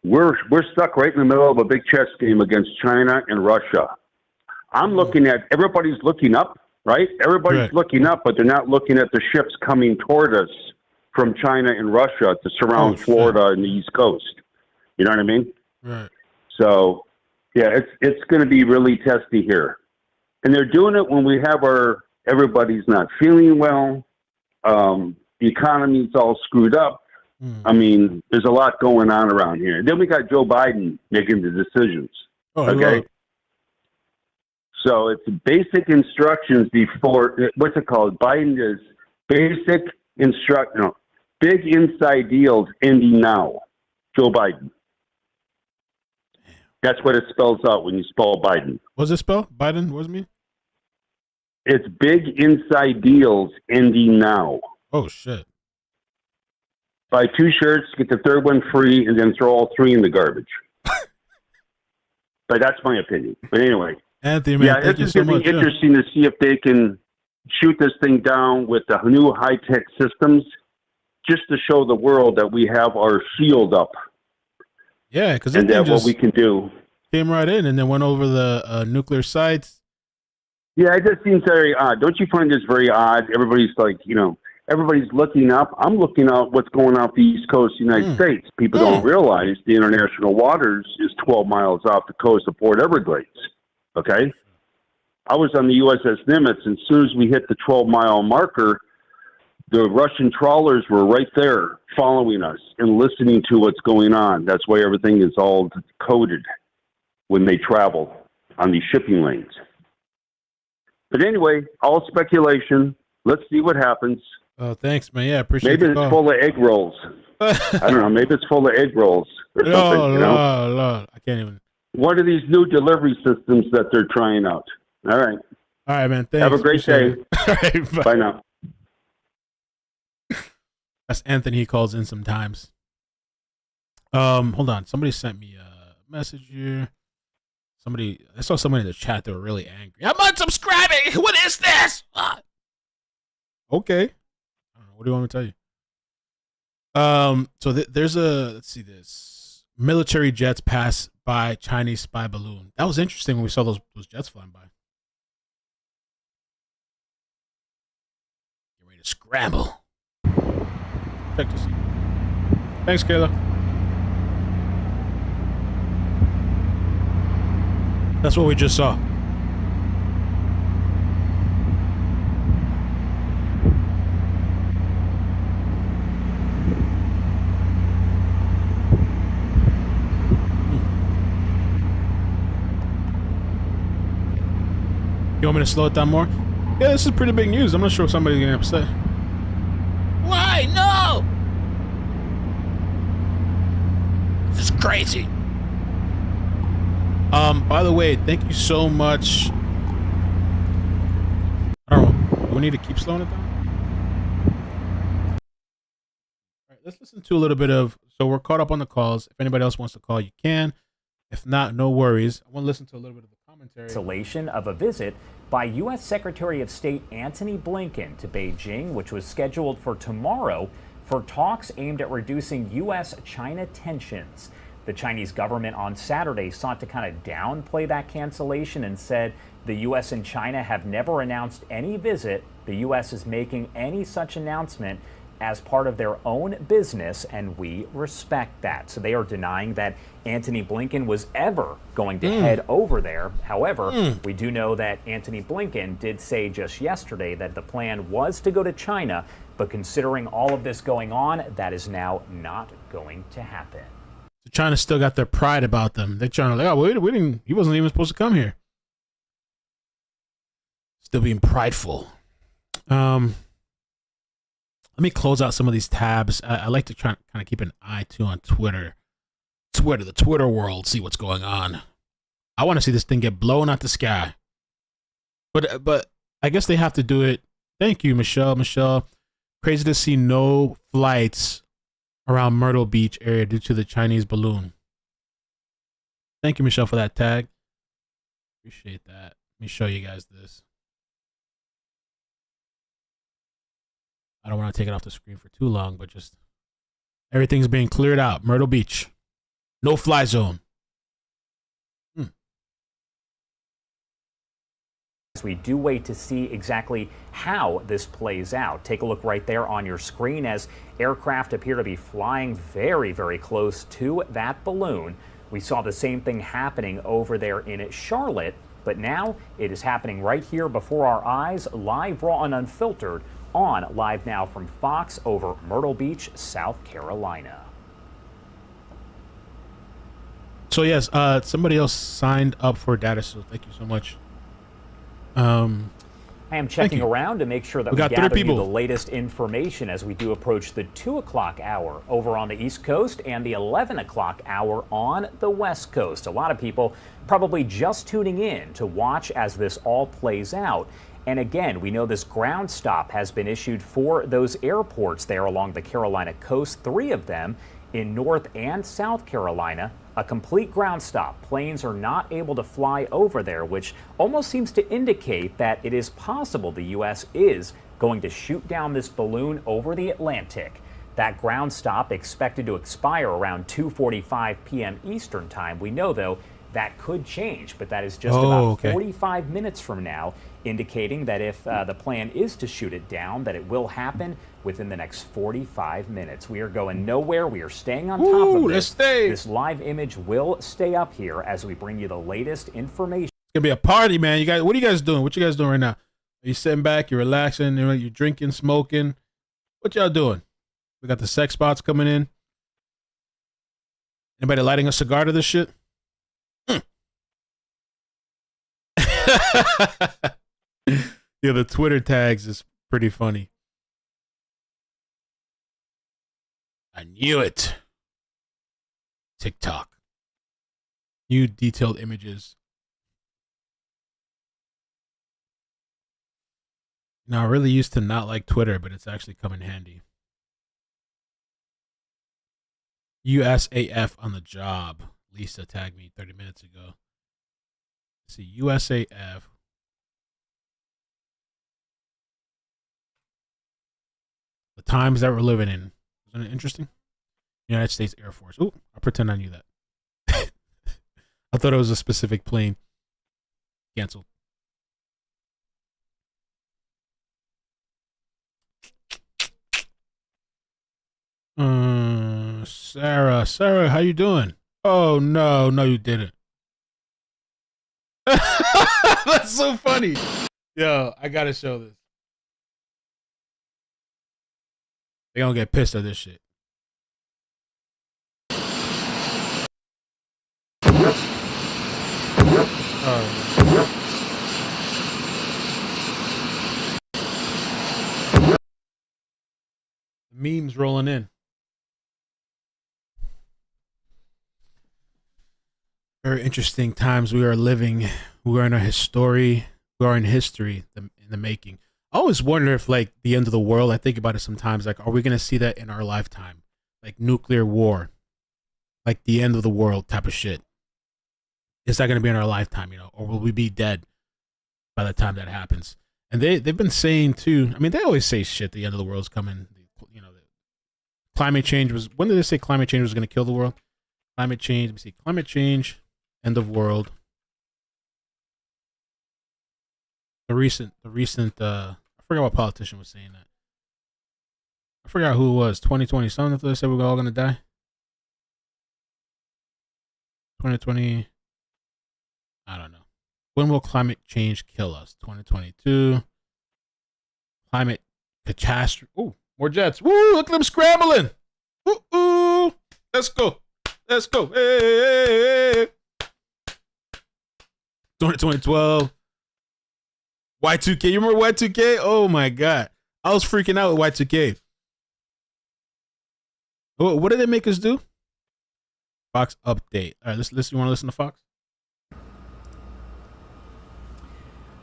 we're stuck right in the middle of a big chess game against China and Russia. I'm looking at... Everybody's looking up, right? Everybody's looking up, but they're not looking at the ships coming toward us from China and Russia to surround Florida and the East Coast. You know what I mean? Right. So, yeah, it's going to be really testy here. And they're doing it when we have everybody's not feeling well. The economy's all screwed up. I mean, there's a lot going on around here. And then we got Joe Biden making the decisions. Okay? So it's basic instructions before, what's it called? Biden is basic big inside deals ending now. Joe Biden. That's what it spells out when you spell Biden. What's it spell? Biden? What does it mean? It's big inside deals ending now. Oh, shit. Buy 2 shirts, get the third one free, and then throw all 3 in the garbage. But that's my opinion. But anyway. Anthony, man, thank you so much. It's going to be interesting to see if they can shoot this thing down with the new high-tech systems just to show the world that we have our shield up. Yeah, because and that what we can do. Came right in and then went over the nuclear sites. Yeah, it just seems very odd. Don't you find this very odd? Everybody's like, everybody's looking up. I'm looking out what's going off the East Coast of the United States. People don't realize the international waters is 12 miles off the coast of Port Everglades. Okay? I was on the USS Nimitz, and as soon as we hit the 12-mile marker, the Russian trawlers were right there following us and listening to what's going on. That's why everything is all coded when they travel on these shipping lanes. But anyway, all speculation. Let's see what happens. Oh, thanks, man. Yeah, I appreciate it. Maybe it's full of egg rolls. I don't know. Maybe it's full of egg rolls or something. Lord. I can't even. What are these new delivery systems that they're trying out? All right. All right, man. Thanks. Have a great day. All right, bye now. That's Anthony. He calls in sometimes. Hold on. Somebody sent me a message here. I saw somebody in the chat. They were really angry. I'm unsubscribing. What is this? Okay. I don't know. What do you want me to tell you? So there's let's see this. Military jets pass by Chinese spy balloon. That was interesting when we saw those jets flying by. Get ready to scramble. Check this out. Thanks, Kayla. That's what we just saw. You want me to slow it down more? Yeah, this is pretty big news. I'm not sure if somebody's getting upset. Why? No! This is crazy. By the way, thank you so much. I don't know. Do we need to keep slowing it down? All right, let's listen to a little bit of. So we're caught up on the calls. If anybody else wants to call, you can. If not, no worries. I want to listen to a little bit of the commentary. Cancellation of a visit by U.S. Secretary of State Antony Blinken to Beijing, which was scheduled for tomorrow for talks aimed at reducing U.S.-China tensions. The Chinese government on Saturday sought to kind of downplay that cancellation and said the U.S. and China have never announced any visit. The U.S. is making any such announcement as part of their own business, and we respect that. So they are denying that Antony Blinken was ever going to head over there. However, we do know that Antony Blinken did say just yesterday that the plan was to go to China, but considering all of this going on, that is now not going to happen. So China still got their pride about them. They're trying to like, oh, we didn't. He wasn't even supposed to come here. Still being prideful. Let me close out some of these tabs. I like to try kind of keep an eye too on Twitter. Twitter, the Twitter world, see what's going on. I want to see this thing get blown out the sky. But I guess they have to do it. Thank you, Michelle. Michelle, crazy to see no flights around Myrtle Beach area due to the Chinese balloon. Thank you, Michelle, for that tag. Appreciate that. Let me show you guys this. I don't want to take it off the screen for too long, but just everything's being cleared out. Myrtle Beach. No fly zone. We do wait to see exactly how this plays out. Take a look right there on your screen as aircraft appear to be flying very, very close to that balloon. We saw the same thing happening over there in Charlotte, but now it is happening right here before our eyes, live, raw, and unfiltered on Live Now from Fox over Myrtle Beach, South Carolina. So yes, somebody else signed up for data, so thank you so much. I am checking around to make sure that we gather you the latest information as we do approach the 2 o'clock hour over on the East Coast and the 11 o'clock hour on the West Coast. A lot of people probably just tuning in to watch as this all plays out. And again, we know this ground stop has been issued for those airports there along the Carolina coast, 3 of them in North and South Carolina. A complete ground stop. Planes are not able to fly over there, which almost seems to indicate that it is possible the U.S. is going to shoot down this balloon over the Atlantic. That ground stop expected to expire around 2:45 p.m. Eastern time. We know, though, that could change, but that is just about 45 minutes from now, indicating that if the plan is to shoot it down, that it will happen within the next 45 minutes. We are going nowhere. We are staying on top of this. This live image will stay up here as we bring you the latest information. It's gonna be a party, man. You guys, what are you guys doing? What you guys doing right now? Are you sitting back? You're relaxing? You're drinking, smoking? What y'all doing? We got the sex spots coming in. Anybody lighting a cigar to this shit? Yeah, the Twitter tags is pretty funny. I knew it. TikTok. New detailed images. Now, I really used to not like Twitter, but it's actually come in handy. USAF on the job. Lisa tagged me 30 minutes ago. Let's see, USAF. The times that we're living in. Isn't it interesting? United States Air Force. Ooh, I'll pretend I knew that. I thought it was a specific plane. Canceled. Sarah, how you doing? Oh, no, you didn't. That's so funny. Yo, I gotta show this. They gonna get pissed at this shit. Memes rolling in. Very interesting times we are living. We are in a history. We are in history in the making. I always wonder if, like, the end of the world, I think about it sometimes, like, are we going to see that in our lifetime? Like nuclear war, like the end of the world type of shit. Is that going to be in our lifetime, you know, or will we be dead by the time that happens? And they've been saying too, I mean, they always say shit, the end of the world's coming. You know, climate change was, when did they say climate change was going to kill the world? Climate change, let me see, climate change, end of world. The recent, I forgot what politician was saying that. I forgot who it was. 2020. Something that they said we're all gonna die. 2020. I don't know. When will climate change kill us? 2022. Climate catastrophe. Ooh, more jets. Woo! Look at them scrambling. Ooh! Let's go. Let's go. Hey! 2012. Y2K. You remember Y2K? Oh my god. I was freaking out with Y2K. What did they make us do? Fox update. All right, let's. You want to listen to Fox?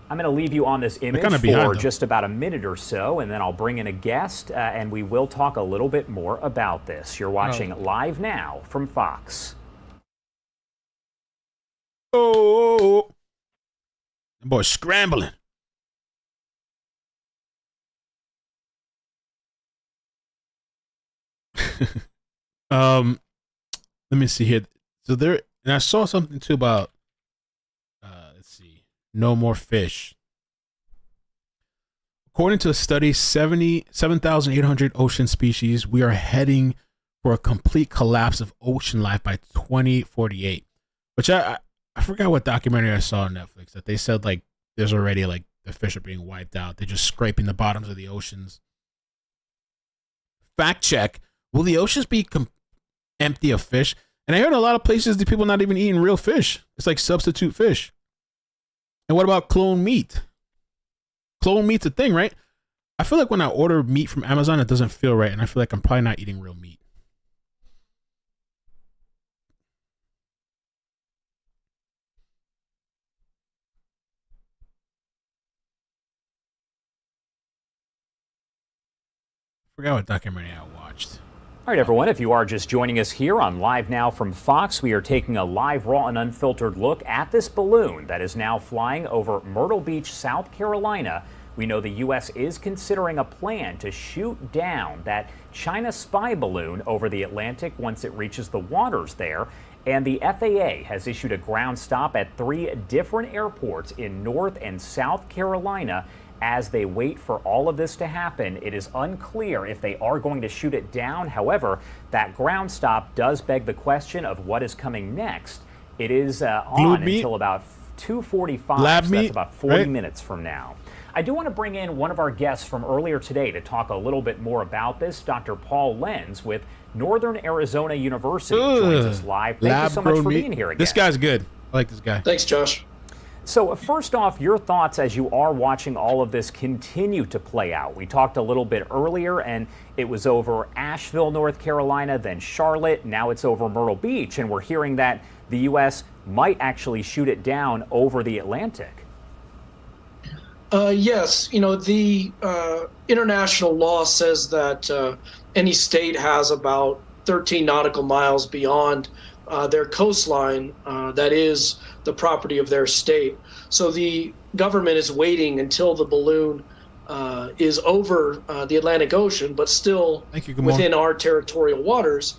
I'm going to leave you on this image for just about a minute or so, and then I'll bring in a guest, and we will talk a little bit more about this. You're watching Live Now from Fox. Oh, the boy's scrambling. Let me see here. So there, and I saw something too about. Let's see. No more fish. According to a study, 7,800 ocean species, we are heading for a complete collapse of ocean life by 2048. Which I forgot what documentary I saw on Netflix that they said like there's already like the fish are being wiped out. They're just scraping the bottoms of the oceans. Fact check: will the oceans be empty of fish? And I heard in a lot of places the people not even eating real fish. It's like substitute fish. And what about cloned meat? Cloned meat's a thing, right? I feel like when I order meat from Amazon, it doesn't feel right, and I feel like I'm probably not eating real meat. I forgot what documentary I watched. All right, everyone, if you are just joining us here on Live Now from Fox, we are taking a live, raw, and unfiltered look at this balloon that is now flying over Myrtle Beach, South Carolina. We know the U.S. is considering a plan to shoot down that China spy balloon over the Atlantic once it reaches the waters there. And the FAA has issued a ground stop at 3 different airports in North and South Carolina as they wait for all of this to happen. It is unclear if they are going to shoot it down. However, that ground stop does beg the question of what is coming next. It is on until about 2:45. Lab so meat, that's about 40 right? minutes from now. I do want to bring in one of our guests from earlier today to talk a little bit more about this. Dr. Paul Lenz with Northern Arizona University joins us live. Thank you so much for being here again. This guy's good. I like this guy. Thanks, Josh. So first off, your thoughts as you are watching all of this continue to play out. We talked a little bit earlier, and it was over Asheville, North Carolina, then Charlotte. Now it's over Myrtle Beach, and we're hearing that the U.S. might actually shoot it down over the Atlantic. Yes, the international law says that any state has about 13 nautical miles beyond their coastline that is the property of their state. So the government is waiting until the balloon is over the Atlantic Ocean, but still within our territorial waters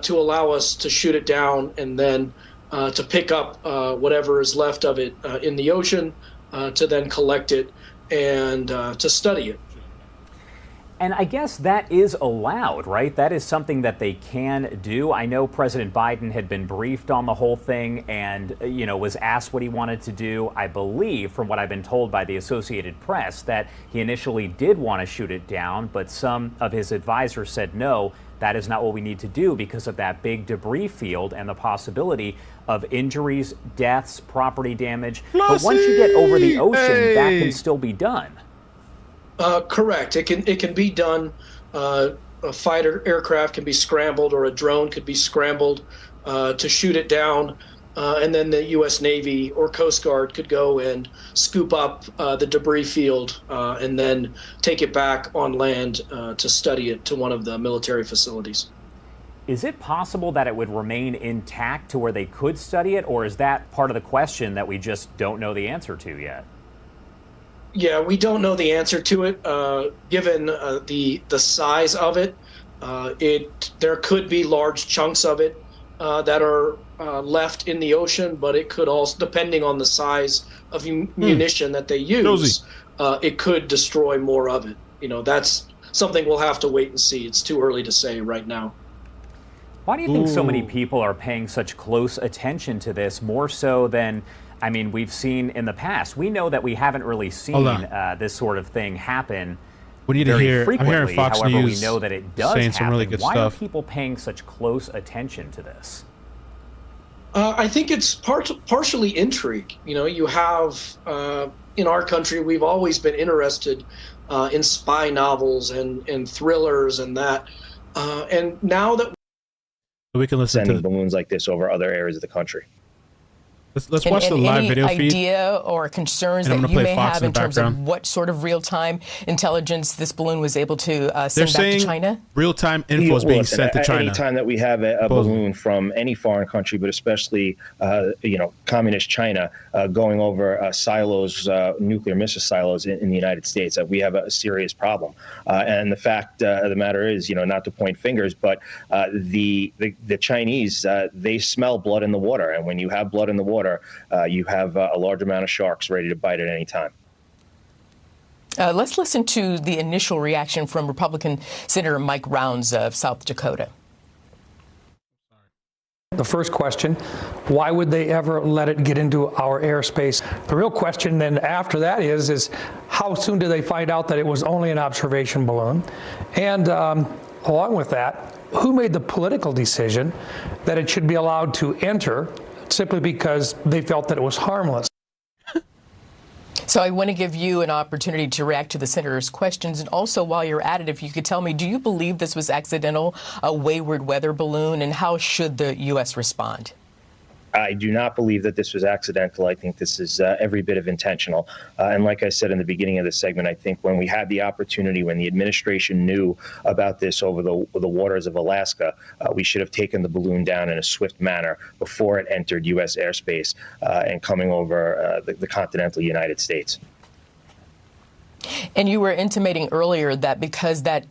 to allow us to shoot it down and then to pick up whatever is left of it in the ocean, to then collect it and to study it. And I guess that is allowed, right? That is something that they can do. I know President Biden had been briefed on the whole thing and, was asked what he wanted to do. I believe, from what I've been told by the Associated Press, that he initially did want to shoot it down, but some of his advisors said, no, that is not what we need to do because of that big debris field and the possibility of injuries, deaths, property damage. But once you get over the ocean, that can still be done. Correct. It can be done. A fighter aircraft can be scrambled, or a drone could be scrambled to shoot it down, and then the U.S. Navy or Coast Guard could go and scoop up the debris field and then take it back on land to study it to one of the military facilities. Is it possible that it would remain intact to where they could study it, or is that part of the question that we just don't know the answer to yet? Yeah, we don't know the answer to it. Given the size of it, there could be large chunks of it that are left in the ocean, but it could also, depending on the size of munition that they use, it could destroy more of it. That's something we'll have to wait and see. It's too early to say right now. Why do you think so many people are paying such close attention to this, more so than we've seen in the past? We know that we haven't really seen this sort of thing happen very frequently. I'm hearing Fox However, News we know that it does saying happen. some really good Why stuff. are people paying such close attention to this? I think it's partially intrigue. You have, in our country, we've always been interested in spy novels and thrillers and that. And now that So we can listen sending to balloons like this over other areas of the country. Let's watch the live video feed. Any idea or concerns that you may have in terms of what sort of real-time intelligence this balloon was able to send back to China? Real-time info is being sent to China. Anytime that we have a balloon from any foreign country, but especially communist China, going over silos, nuclear missile silos in the United States, we have a serious problem. And the fact of the matter is, not to point fingers, but the Chinese, they smell blood in the water, and when you have blood in the water, you have a large amount of sharks ready to bite at any time. Let's listen to the initial reaction from Republican Senator Mike Rounds of South Dakota. The first question, why would they ever let it get into our airspace? The real question then after that is how soon do they find out that it was only an observation balloon? And along with that, who made the political decision that it should be allowed to enter simply because they felt that it was harmless? So I want to give you an opportunity to react to the senator's questions. And also, while you're at it, if you could tell me, do you believe this was accidental, a wayward weather balloon, and how should the U.S. respond? I do not believe that this was accidental. I think this is every bit of intentional. And like I said in the beginning of the segment, I think when we had the opportunity, when the administration knew about this over the waters of Alaska, we should have taken the balloon down in a swift manner before it entered U.S. airspace and coming over the continental United States. And you were intimating earlier that because that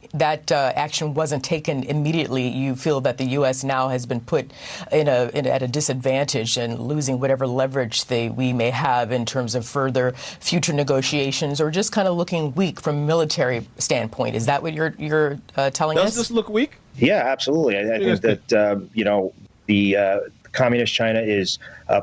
action wasn't taken immediately, you feel that the U.S. now has been put at a disadvantage and losing whatever leverage we may have in terms of further future negotiations, or just kind of looking weak from a military standpoint. Is that what you're telling us? Does this look weak? Yeah, absolutely. I think that the Communist China is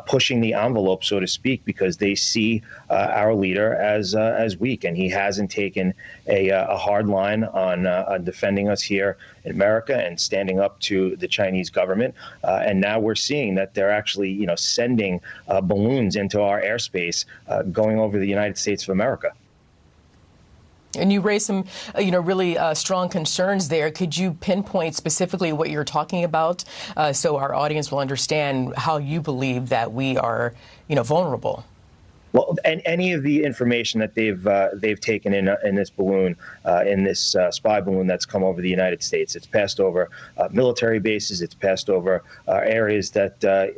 pushing the envelope, so to speak, because they see our leader as weak, and he hasn't taken a hard line on defending us here in America and standing up to the Chinese government. And now we're seeing that they're actually, sending balloons into our airspace, going over the United States of America. And you raised some, really strong concerns there. Could you pinpoint specifically what you're talking about so our audience will understand how you believe that we are, vulnerable? Well, and any of the information that they've taken in this balloon, in this spy balloon that's come over the United States, it's passed over military bases, it's passed over areas that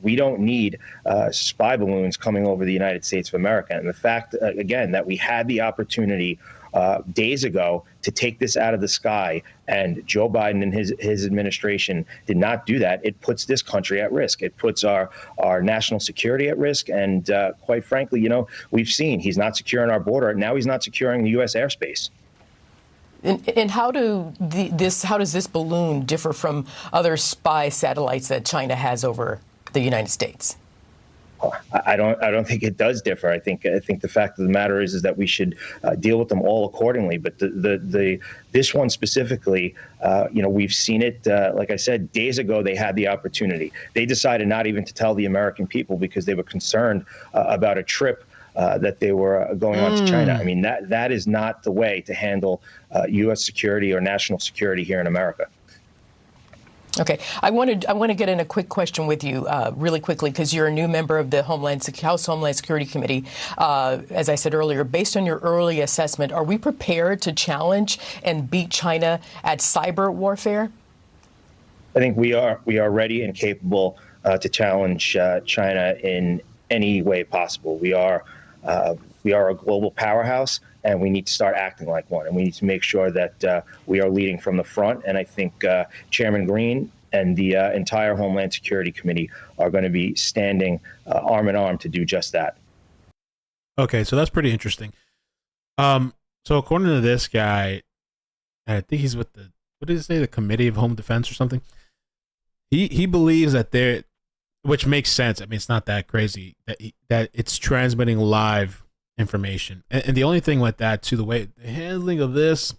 we don't need spy balloons coming over the United States of America. And the fact, again, that we had the opportunity days ago to take this out of the sky, and Joe Biden and his administration did not do that, it puts this country at risk. It puts our national security at risk. And quite frankly, we've seen he's not securing our border. Now he's not securing the U.S. airspace. And how does this balloon differ from other spy satellites that China has over the United States? I don't think it does differ. I think the fact of the matter is that we should deal with them all accordingly. But this one specifically, we've seen it. Like I said, days ago they had the opportunity. They decided not even to tell the American people because they were concerned about a trip that they were going on to China. I mean, that is not the way to handle U.S. security or national security here in America. Okay, I want to get in a quick question with you really quickly, because you're a new member of the House Homeland Security Committee. As I said earlier, based on your early assessment, are we prepared to challenge and beat China at cyber warfare? I think we are ready and capable to challenge China in any way possible. We are a global powerhouse, and we need to start acting like one. And we need to make sure that we are leading from the front. And I think Chairman Green and the entire Homeland Security Committee are going to be standing arm in arm to do just that. Okay, so that's pretty interesting. So according to this guy, I think he's with what did he say, the Committee of Home Defense or something? He believes that which makes sense. I mean, it's not that crazy that it's transmitting live information. And the only thing with that, too, the handling of this,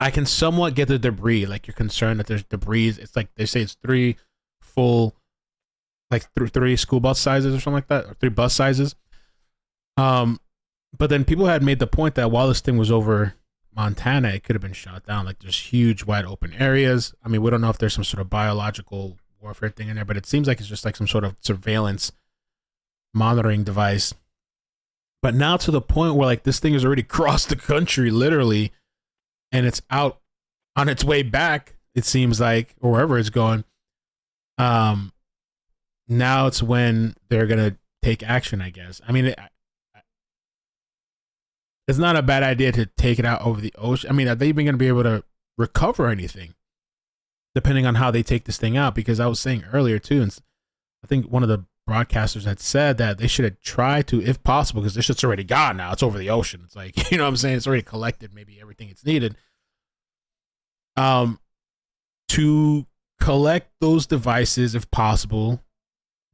I can somewhat get the debris. Like, you're concerned that there's debris. It's like they say it's three school bus sizes or something like that, or 3 bus sizes. But then people had made the point that while this thing was over Montana, it could have been shot down. Like there's huge wide open areas. I mean, we don't know if there's some sort of biological warfare thing in there, but it seems like it's just like some sort of surveillance monitoring device. But now to the point where like this thing has already crossed the country literally, and it's out on its way back, it seems like, or wherever it's going. Now it's when they're gonna take action, I guess. I mean, it's not a bad idea to take it out over the ocean. I mean, are they even gonna be able to recover anything, depending on how they take this thing out? Because I was saying earlier too, and I think one of the broadcasters had said that they should have tried to, if possible, because this shit's already gone now. It's over the ocean. It's like, you know what I'm saying? It's already collected maybe everything it's needed. To collect those devices if possible,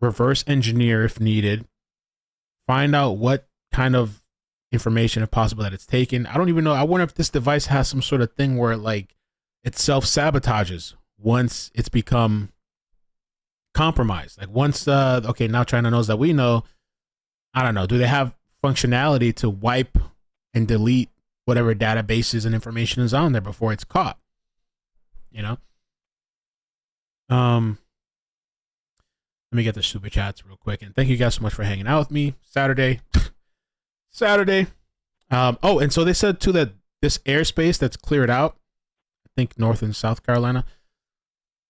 reverse engineer if needed, find out what kind of information if possible that it's taken. I don't even know. I wonder if this device has some sort of thing where like it self-sabotages once it's become compromised. Like once okay, now China knows that we know, I don't know, do they have functionality to wipe and delete whatever databases and information is on there before it's caught? You know? Let me get the super chats real quick, and thank you guys so much for hanging out with me Saturday. Oh, and so they said too that this airspace that's cleared out, I think North and South Carolina,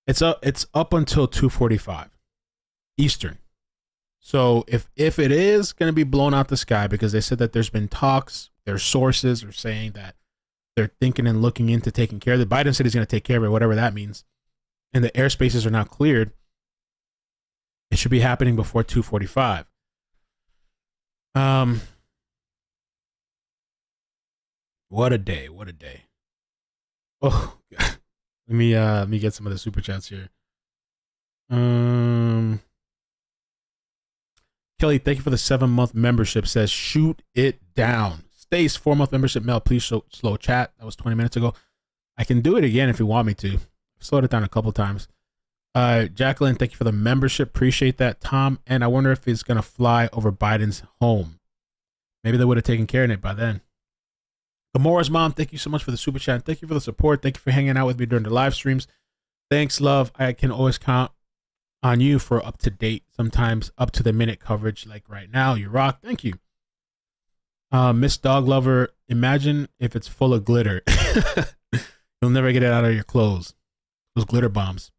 it's up until 2:45 Eastern. So if it is going to be blown out the sky, because they said that there's been talks, their sources are saying that they're thinking and looking into taking care of it. Biden said he's going to take care of it, whatever that means. And the airspaces are now cleared. It should be happening before 2:45. What a day! What a day! Oh, God. Let me get some of the super chats here. Kelly, thank you for the 7-month membership. Says shoot it down. Stace 4-month membership. Mel, please slow chat. That was 20 minutes ago. I can do it again if you want me to. I've slowed it down a couple times. Jacqueline, thank you for the membership. Appreciate that, Tom. And I wonder if it's gonna fly over Biden's home. Maybe they would have taken care of it by then. Gamora's mom, thank you so much for the super chat. Thank you for the support. Thank you for hanging out with me during the live streams. Thanks, love. I can always count on you for up to date, sometimes up to the minute coverage, like right now. You rock. Thank you. Miss Dog Lover, imagine if it's full of glitter. You'll never get it out of your clothes. Those glitter bombs.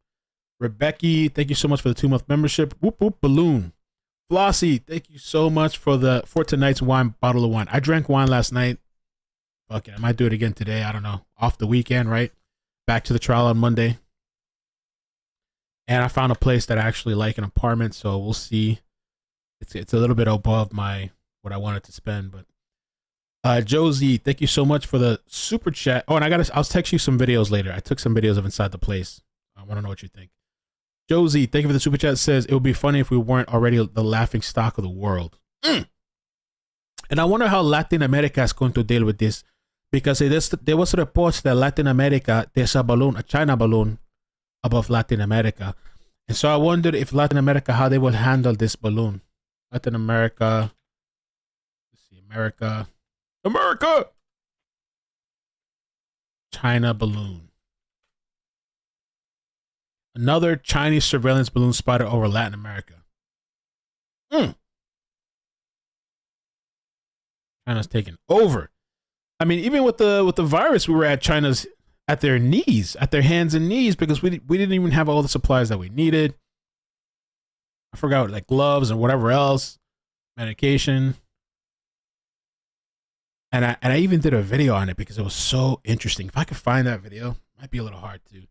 Rebecca, thank you so much for the 2-month membership. Whoop whoop balloon. Flossie, thank you so much for tonight's bottle of wine. I drank wine last night. Fuck it, I might do it again today. I don't know. Off the weekend, right? Back to the trial on Monday. And I found a place that I actually like, an apartment, so we'll see. It's a little bit above what I wanted to spend, but Josie, thank you so much for the super chat. Oh, and I'll text you some videos later. I took some videos of inside the place. I want to know what you think. Josie, thank you for the super chat. Says it would be funny if we weren't already the laughing stock of the world. And I wonder how Latin America is going to deal with this, because there was reports that Latin America, there's a China balloon above Latin America. And so I wondered if Latin America, how they will handle this balloon. Latin America. Let's see, America. China balloon. Another Chinese surveillance balloon spotted over Latin America. China's taking over. I mean, even with the virus, we were at China's at their hands and knees, because we didn't even have all the supplies that we needed. I forgot, like gloves and whatever else, medication. And I even did a video on it because it was so interesting. If I could find that video, it might be a little hard to.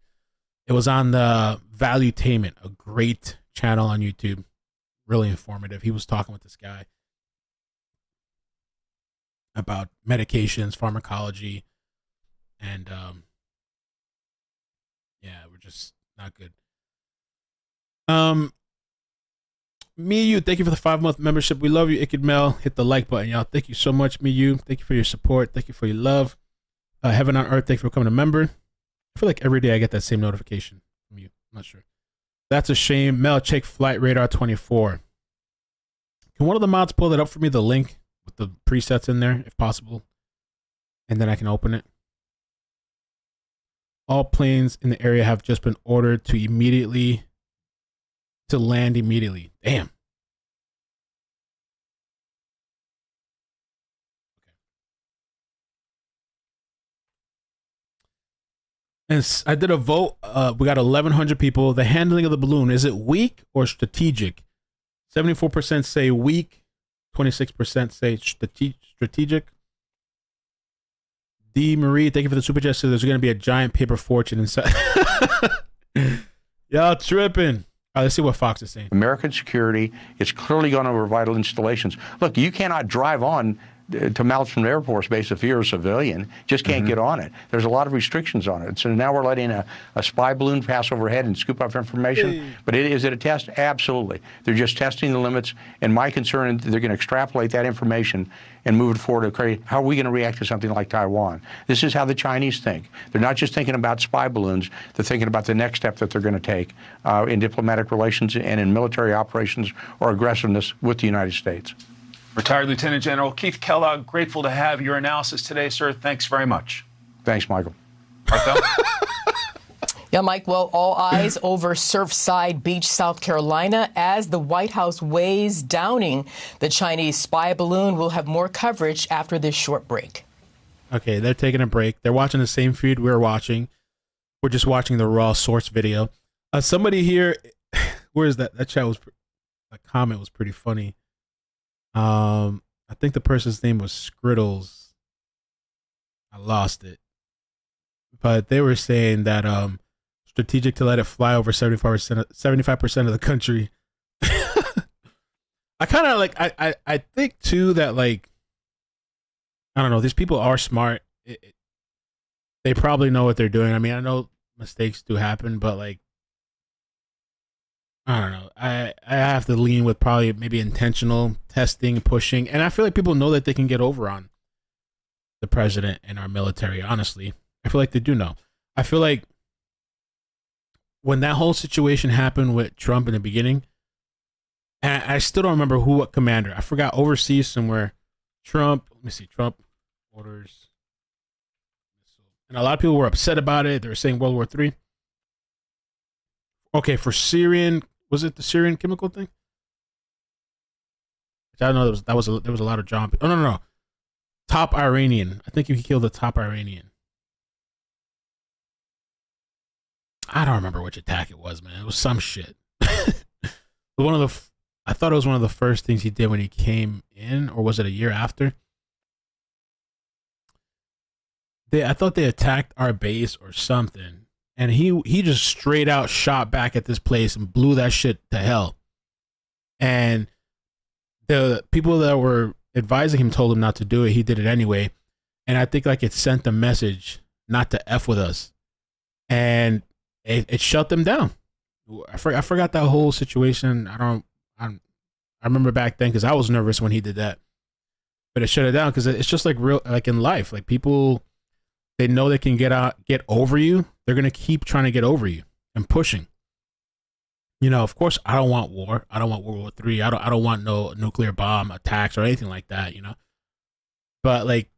It was on the Valuetainment, a great channel on YouTube, really informative. He was talking with this guy about medications, pharmacology, and yeah, we're just not good. Miyu, thank you for the 5-month membership. We love you, Ikid Mel. Hit the like button, y'all. Thank you so much, Miyu. Thank you for your support. Thank you for your love. Heaven on Earth, thank you for becoming a member. I feel like every day I get that same notification from you. I'm not sure. That's a shame. Mel, check Flight Radar 24. Can one of the mods pull that up for me, the link with the presets in there, if possible? And then I can open it. All planes in the area have just been ordered to land immediately. Damn. And I did a vote. We got 1,100 people. The handling of the balloon, is it weak or strategic? 74% say weak. 26% say strategic. D. Marie, thank you for the super chat. So there's going to be a giant paper fortune inside. Y'all tripping. All right, let's see what Fox is saying. American security, it's clearly gone over vital installations. Look, you cannot drive on to Malmstrom Air Force Base if you're a civilian. Just can't get on it. There's a lot of restrictions on it. So now we're letting a spy balloon pass overhead and scoop up information. Hey. But is it a test? Absolutely. They're just testing the limits. And my concern, they're going to extrapolate that information and move it forward to create, how are we going to react to something like Taiwan? This is how the Chinese think. They're not just thinking about spy balloons. They're thinking about the next step that they're going to take in diplomatic relations and in military operations or aggressiveness with the United States. Retired Lieutenant General Keith Kellogg, grateful to have your analysis today, sir. Thanks very much. Thanks, Michael. Martha? Yeah, Mike, well, all eyes over Surfside Beach, South Carolina, as the White House weighs downing the Chinese spy balloon. We'll have more coverage after this short break. Okay, they're taking a break. They're watching the same feed we're watching. We're just watching the raw source video. Somebody here, where is that? That comment was pretty funny. I think the person's name was Skriddles. I lost it. But they were saying that strategic to let it fly over 75% of the country. I kind of like I think too that, like, I don't know, these people are smart. They probably know what they're doing. I mean, I know mistakes do happen, but like, I don't know. I have to lean with probably maybe intentional testing, pushing. And I feel like people know that they can get over on the president and our military, honestly. I feel like they do know. I feel like when that whole situation happened with Trump in the beginning, and I still don't remember what commander. I forgot, overseas somewhere. Trump orders. And a lot of people were upset about it. They were saying World War III. Okay, for Syrian, was it the Syrian chemical thing? I don't know. There was a lot of jump. Oh no. Top Iranian. I think he killed the top Iranian. I don't remember which attack it was, man. It was some shit. I thought it was one of the first things he did when he came in, or was it a year after? I thought they attacked our base or something, and he just straight out shot back at this place and blew that shit to hell. And the people that were advising him told him not to do it. He did it anyway, and I think like it sent the message not to F with us, and it shut them down. I forgot that whole situation. I remember back then because I was nervous when he did that, but it shut it down because it's just like real, like in life, like people, they know they can get over you. They're gonna keep trying to get over you and pushing. You know, of course, I don't want war. I don't want World War III. I don't want no nuclear bomb attacks or anything like that. You know, but like,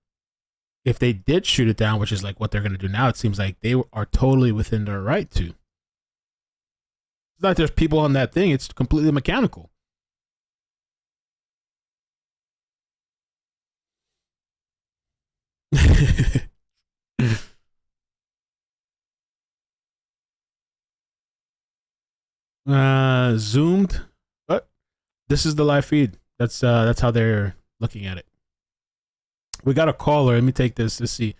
if they did shoot it down, which is like what they're gonna do now, it seems like they are totally within their right to. It's not like there's people on that thing. It's completely mechanical. Zoomed. What? This is the live feed. That's how they're looking at it. We got a caller. Let me take this. Let's see.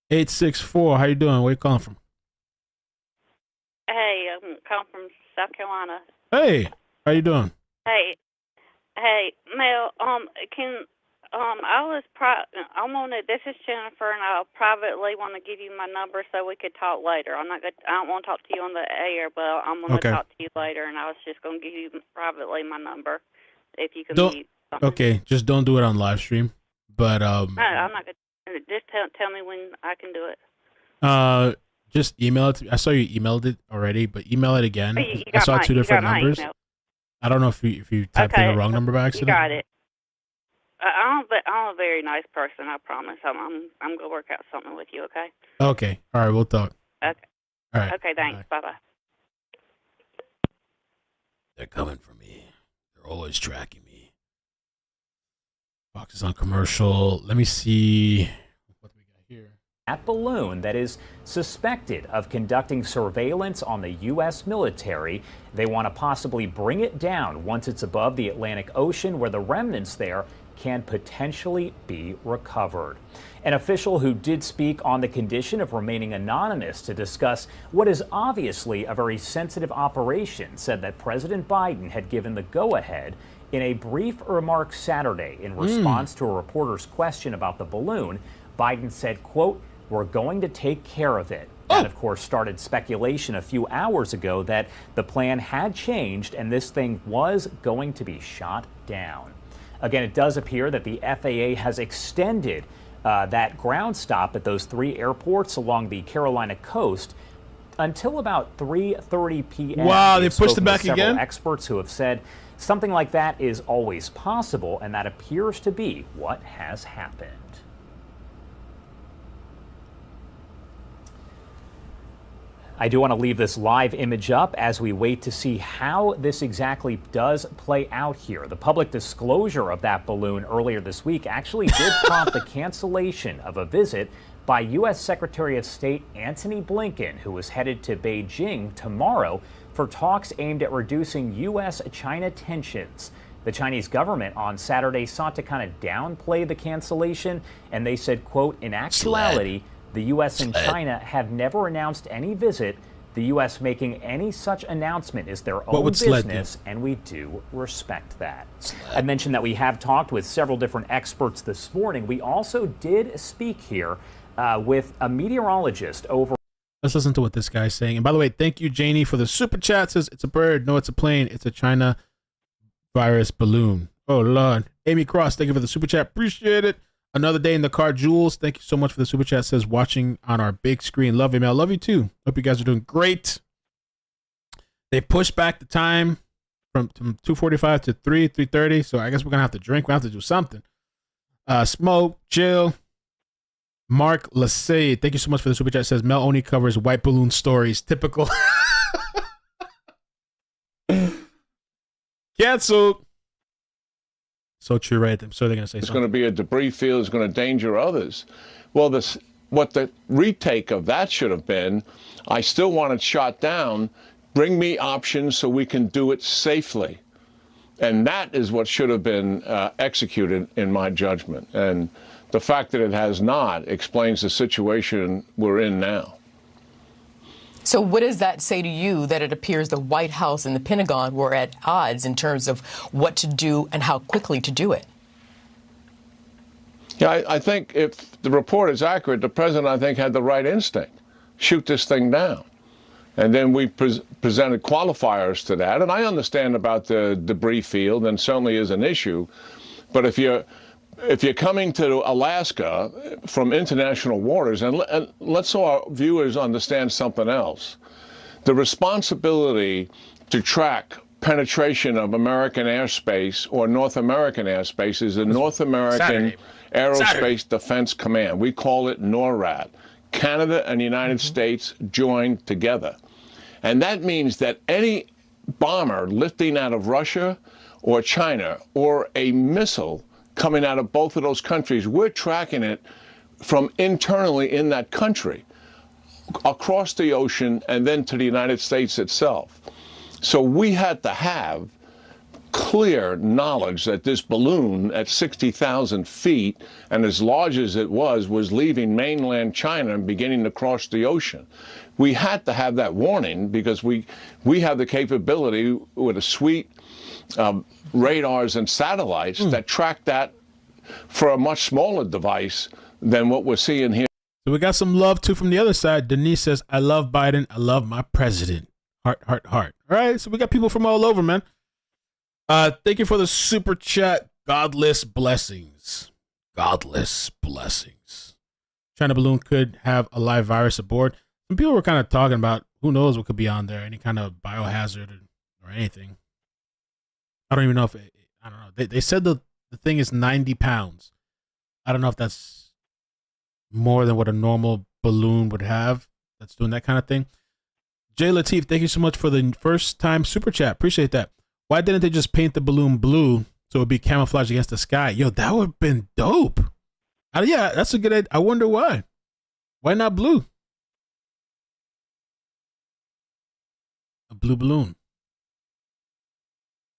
864. How you doing? Where you calling from? Hey, I'm calling from South Carolina. Hey, how you doing? Hey, Mel. This is Jennifer, and I'll privately want to give you my number so we could talk later. I don't want to talk to you on the air, but I'm going to talk to you later, and I was just going to give you privately my number if you can mute something. Okay, just don't do it on live stream. But No, I'm not going to. Just tell me when I can do it. Just email it. I saw you emailed it already, but email it again. I saw two different numbers. I don't know if you typed in the wrong number by accident. You got it. I'm a very nice person. I promise. I'm gonna work out something with you. Okay. Okay. All right. We'll talk. Okay. All right. Okay, thanks. Bye-bye. They're coming for me. They're always tracking me. Fox is on commercial. Let me see what we got here. That balloon that is suspected of conducting surveillance on the U.S. military. They want to possibly bring it down once it's above the Atlantic Ocean, where the remnants there can potentially be recovered. An official who did speak on the condition of remaining anonymous to discuss what is obviously a very sensitive operation said that President Biden had given the go-ahead in a brief remark Saturday in response to a reporter's question about the balloon. Biden said, quote, "We're going to take care of it." That, of course, started speculation a few hours ago that the plan had changed and this thing was going to be shot down. Again, it does appear that the FAA has extended that ground stop at those 3 airports along the Carolina coast until about 3:30 p.m. Wow, they We've pushed it spoken back to several again? experts who have said something like that is always possible, and that appears to be what has happened. I do want to leave this live image up as we wait to see how this exactly does play out here. The public disclosure of that balloon earlier this week actually did prompt the cancellation of a visit by U.S. Secretary of State Antony Blinken, who was headed to Beijing tomorrow for talks aimed at reducing U.S.-China tensions. The Chinese government on Saturday sought to kind of downplay the cancellation, and they said, quote, "In actuality, the U.S. and China have never announced any visit. The U.S. making any such announcement is their own business, and we do respect that." I mentioned that we have talked with several different experts this morning. We also did speak here with a meteorologist over. Let's listen to what this guy's saying. And by the way, thank you, Janie, for the super chat. Says it's a bird. No, it's a plane. It's a China virus balloon. Oh, Lord. Amy Cross, thank you for the super chat. Appreciate it. Another day in the car. Jules, thank you so much for the super chat. Says watching on our big screen. Love you, Mel. Love you too. Hope you guys are doing great. They pushed back the time from 2:45 to 3:30. So I guess we're gonna have to drink. We have to do something. Smoke, chill. Mark Lassay, thank you so much for the super chat. Says Mel only covers white balloon stories. Typical. Canceled. So true, right? I'm sure they're going to say It's something. going to be a debris field. It's going to endanger others. Well, what the retake of that should have been, I still want it shot down. Bring me options so we can do it safely. And that is what should have been executed in my judgment. And the fact that it has not explains the situation we're in now. So what does that say to you that it appears the White House and the Pentagon were at odds in terms of what to do and how quickly to do it? Yeah, I think if the report is accurate, the president, I think, had the right instinct. Shoot this thing down. And then we presented qualifiers to that. And I understand about the debris field, and certainly is an issue. But if you're coming to Alaska from international waters, and let's so our viewers understand something else, the responsibility to track penetration of American airspace or North American airspace is the North American Aerospace Defense Command. We call it NORAD. Canada and the United States joined together. And that means that any bomber lifting out of Russia or China or a missile coming out of both of those countries, we're tracking it from internally in that country, across the ocean, and then to the United States itself. So we had to have clear knowledge that this balloon at 60,000 feet and as large as it was leaving mainland China and beginning to cross the ocean. We had to have that warning because we have the capability with a suite of radars and satellites that track that for a much smaller device than what we're seeing here. So we got some love too from the other side. Denise says, I love Biden. I love my president. Heart, heart, heart. All right. So we got people from all over, man. Thank you for the super chat. Godless blessings. Godless blessings. China balloon could have a live virus aboard. Some people were kind of talking about who knows what could be on there, any kind of biohazard or anything. I don't even know if I don't know. They said the thing is 90 pounds. I don't know if that's more than what a normal balloon would have. that's doing that kind of thing. Jay Latif, thank you so much for the first time super chat. Appreciate that. Why didn't they just paint the balloon blue so it would be camouflaged against the sky? Yo, that would have been dope. Yeah, that's a good idea. I wonder why. Why not blue? A blue balloon.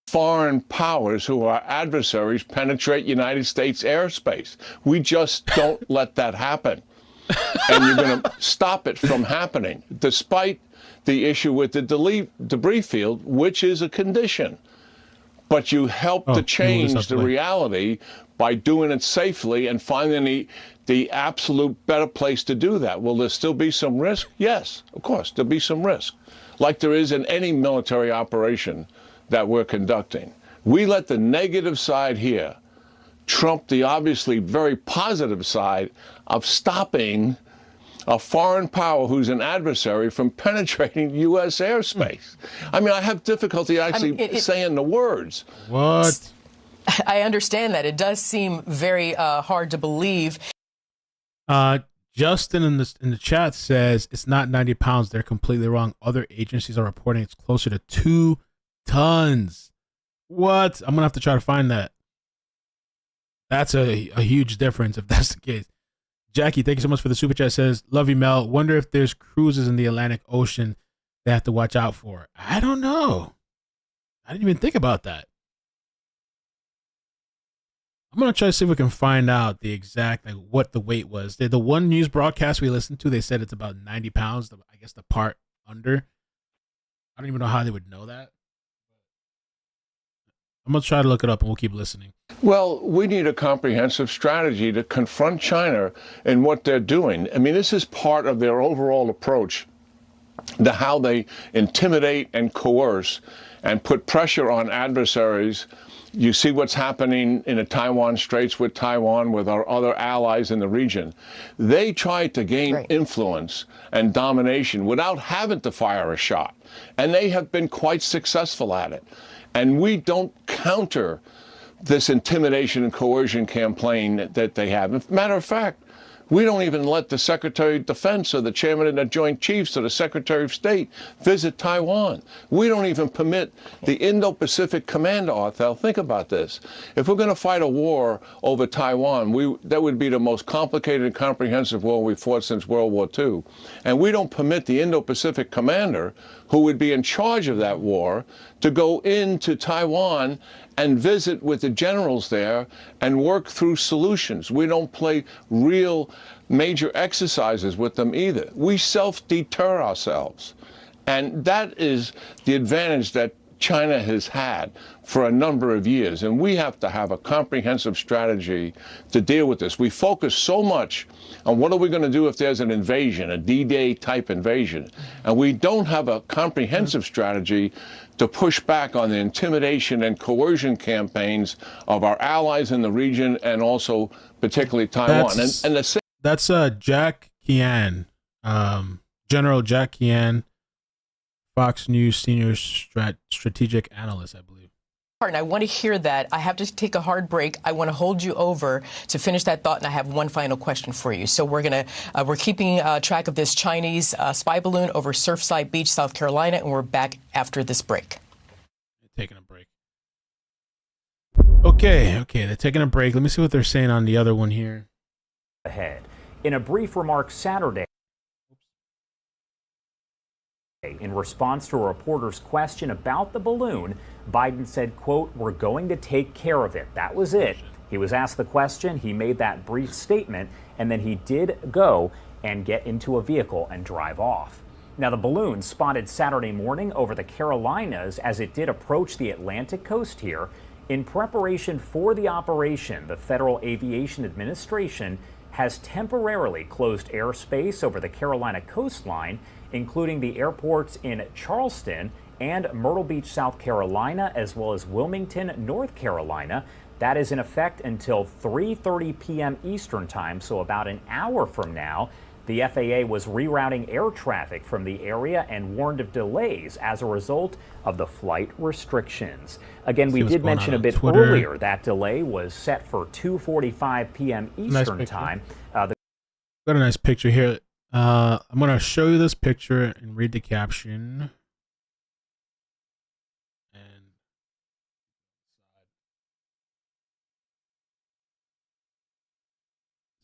Foreign powers who are adversaries penetrate United States airspace. We just don't let that happen. And you're going to stop it from happening, despite the issue with the debris field, which is a condition. But you help to change the reality by doing it safely and finding the absolute better place to do that. Will there still be some risk? Yes, of course, there'll be some risk, like there is in any military operation that we're conducting. We let the negative side here trump the obviously very positive side of stopping a foreign power who's an adversary from penetrating U.S. airspace. I mean, I have difficulty actually saying the words. What? I understand that. It does seem very hard to believe. Justin in the chat says it's not 90 pounds. They're completely wrong. Other agencies are reporting it's closer to 2 tons. What? I'm gonna have to try to find that. That's a huge difference if that's the case. Jackie, thank you so much for the super chat. Says, love you, Mel. Wonder if there's cruises in the Atlantic Ocean they have to watch out for. I don't know. I didn't even think about that. I'm going to try to see if we can find out the exact, like, what the weight was. The one news broadcast we listened to, they said it's about 90 pounds. I guess the part under. I don't even know how they would know that. I'm going to try to look it up and we'll keep listening. Well, we need a comprehensive strategy to confront China and what they're doing. I mean, this is part of their overall approach to how they intimidate and coerce and put pressure on adversaries. You see what's happening in the Taiwan Straits with Taiwan, with our other allies in the region. They try to gain influence and domination without having to fire a shot. And they have been quite successful at it. And we don't counter this intimidation and coercion campaign that they have. As a matter of fact, we don't even let the Secretary of Defense or the Chairman of the Joint Chiefs or the Secretary of State visit Taiwan. We don't even permit the Indo-Pacific Commander, Arthel. Think about this. If we're going to fight a war over Taiwan, that would be the most complicated and comprehensive war we've fought since World War II. And we don't permit the Indo-Pacific Commander, who would be in charge of that war, to go into Taiwan and visit with the generals there and work through solutions. We don't play real major exercises with them either. We self-deter ourselves. And that is the advantage that China has had for a number of years. And we have to have a comprehensive strategy to deal with this. We focus so much on what are we going to do if there's an invasion, a D-Day type invasion. And we don't have a comprehensive strategy to push back on the intimidation and coercion campaigns of our allies in the region and also particularly Taiwan. That's Jack Kian, General Jack Kian, Fox News senior strategic analyst, I believe. And I want to hear that. I have to take a hard break. I want to hold you over to finish that thought, and I have one final question for you. So we're keeping track of this Chinese spy balloon over Surfside Beach, South Carolina, and we're back after this break. Taking a break. Okay, they're taking a break. Let me see what they're saying on the other one here. Ahead. In a brief remark Saturday, in response to a reporter's question about the balloon, Biden said, quote, "We're going to take care of it." That was it. He was asked the question, he made that brief statement, and then he did go and get into a vehicle and drive off. Now, the balloon spotted Saturday morning over the Carolinas as it did approach the Atlantic coast here. In preparation for the operation, the Federal Aviation Administration has temporarily closed airspace over the Carolina coastline, including the airports in Charleston and Myrtle Beach, South Carolina, as well as Wilmington, North Carolina. That is in effect until 3:30 p.m. Eastern Time, so about an hour from now. The FAA was rerouting air traffic from the area and warned of delays as a result of the flight restrictions. Again, we did mention a bit earlier that delay was set for 2:45 p.m. Eastern Time. Got a nice picture here. I'm gonna show you this picture and read the caption.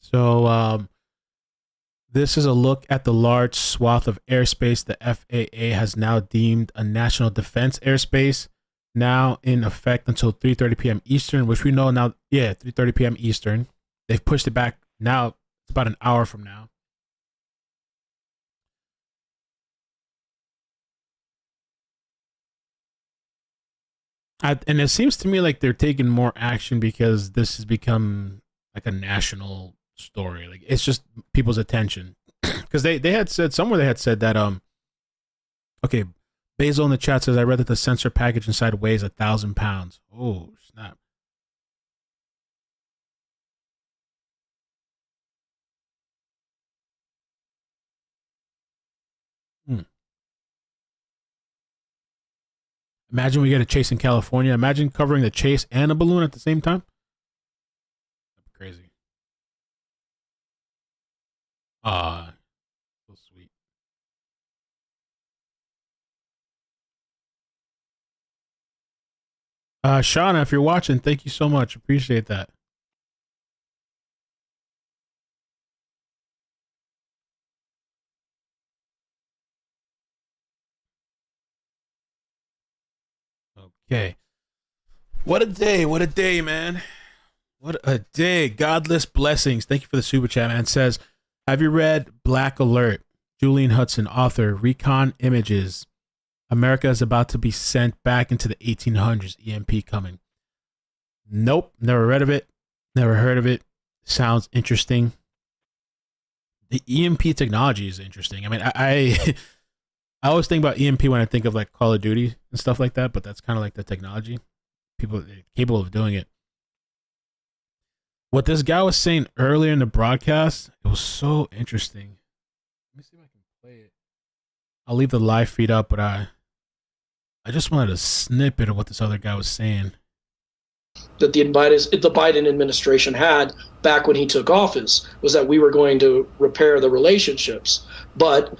So this is a look at the large swath of airspace the FAA has now deemed a national defense airspace, now in effect until 3:30 p.m. Eastern, which we know now. Yeah, 3:30 p.m. Eastern. They've pushed it back. Now it's about an hour from now. And it seems to me like they're taking more action because this has become like a national story. Like it's just people's attention. Because they had said somewhere, they had said that okay, Basil in the chat says, I read that the sensor package inside weighs 1,000 pounds. Oh snap. Imagine we get a chase in California. Imagine covering the chase and a balloon at the same time. That'd be crazy. So sweet. Shauna, if you're watching, thank you so much. Appreciate that. Okay. What a day. What a day, man. What a day. Godless blessings. Thank you for the super chat, man. It says, have you read Black Alert? Julian Hudson, author, Recon Images. America is about to be sent back into the 1800s. EMP coming. Nope. Never read of it. Never heard of it. Sounds interesting. The EMP technology is interesting. I mean, I always think about EMP when I think of like Call of Duty and stuff like that, but that's kind of like the technology. People are capable of doing it. What this guy was saying earlier in the broadcast, it was so interesting. Let me see if I can play it. I'll leave the live feed up, but I just wanted a snippet of what this other guy was saying. That the Biden administration had back when he took office was that we were going to repair the relationships, but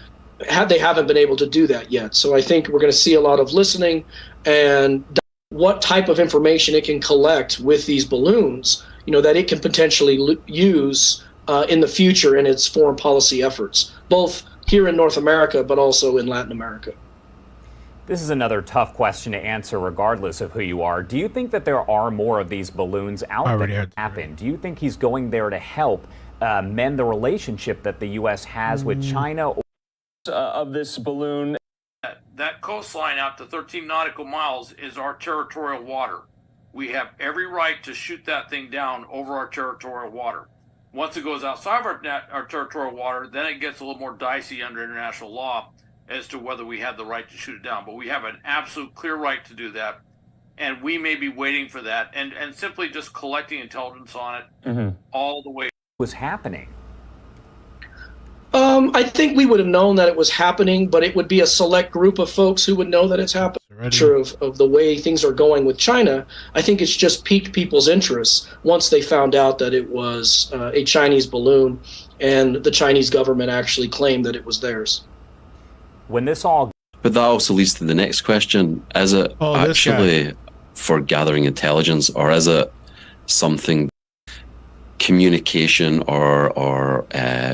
they haven't been able to do that yet. So I think we're going to see a lot of listening and what type of information it can collect with these balloons, that it can potentially use in the future in its foreign policy efforts, both here in North America, but also in Latin America. This is another tough question to answer regardless of who you are. Do you think that there are more of these balloons out there that happen? Do you think he's going there to help mend the relationship that the U.S. has with China? Of this balloon. That coastline out to 13 nautical miles is our territorial water. We have every right to shoot that thing down over our territorial water. Once it goes outside of our territorial water, then it gets a little more dicey under international law as to whether we have the right to shoot it down. But we have an absolute clear right to do that. And we may be waiting for that and simply just collecting intelligence on it all the way. Was happening. I think we would have known that it was happening, but it would be a select group of folks who would know that it's happening. Of the way things are going with China, I think it's just piqued people's interest once they found out that it was a Chinese balloon and the Chinese government actually claimed that it was theirs. When this all... But that also leads to the next question. Is it actually for gathering intelligence, or is it something... communication or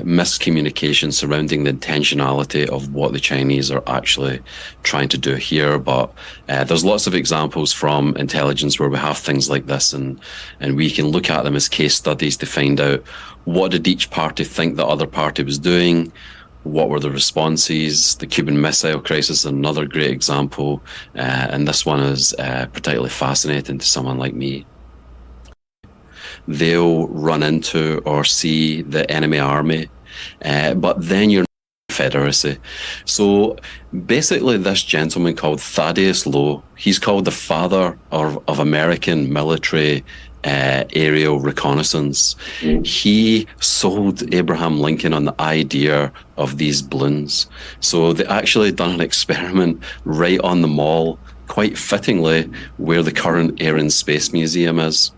miscommunication surrounding the intentionality of what the Chinese are actually trying to do here? But there's lots of examples from intelligence where we have things like this, and we can look at them as case studies to find out what did each party think the other party was doing, what were the responses. The Cuban Missile Crisis is another great example, and this one is particularly fascinating to someone like me. They'll run into or see the enemy army, but then you're Confederacy. So basically this gentleman called Thaddeus Lowe, he's called the father of American military aerial reconnaissance. He sold Abraham Lincoln on the idea of these balloons. So they actually done an experiment right on the mall, quite fittingly, where the current Air and Space Museum is.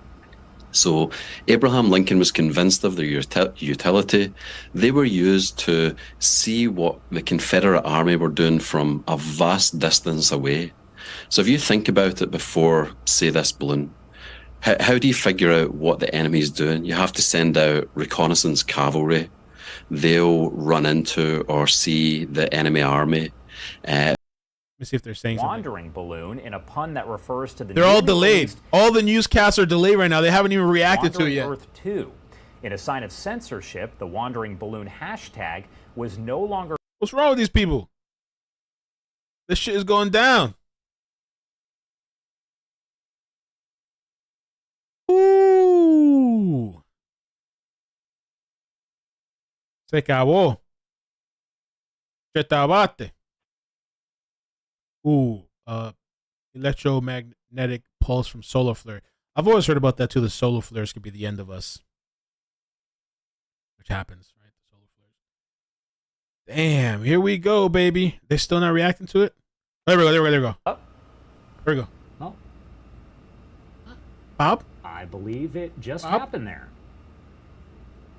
So Abraham Lincoln was convinced of their utility. They were used to see what the Confederate Army were doing from a vast distance away. So if you think about it before, say, this balloon, how do you figure out what the enemy's doing? You have to send out reconnaissance cavalry. They'll run into or see the enemy army. Let me see if they're saying wandering something. balloon in a pun that refers to the They're all delayed. All the newscasts are delayed right now. They haven't even reacted to it yet. Earth 2. In a sign of censorship, the wandering balloon hashtag was no longer. What's wrong with these people? This shit is going down. Ooh. Se acabó. Chetabate. Ooh, electromagnetic pulse from solar flare. I've always heard about that too. The solar flares could be the end of us, which happens, right? The solar flares. Damn, here we go, baby. They still not reacting to it. There we go. There we go. Oh. There we go. Oh. Bob? I believe it just happened there.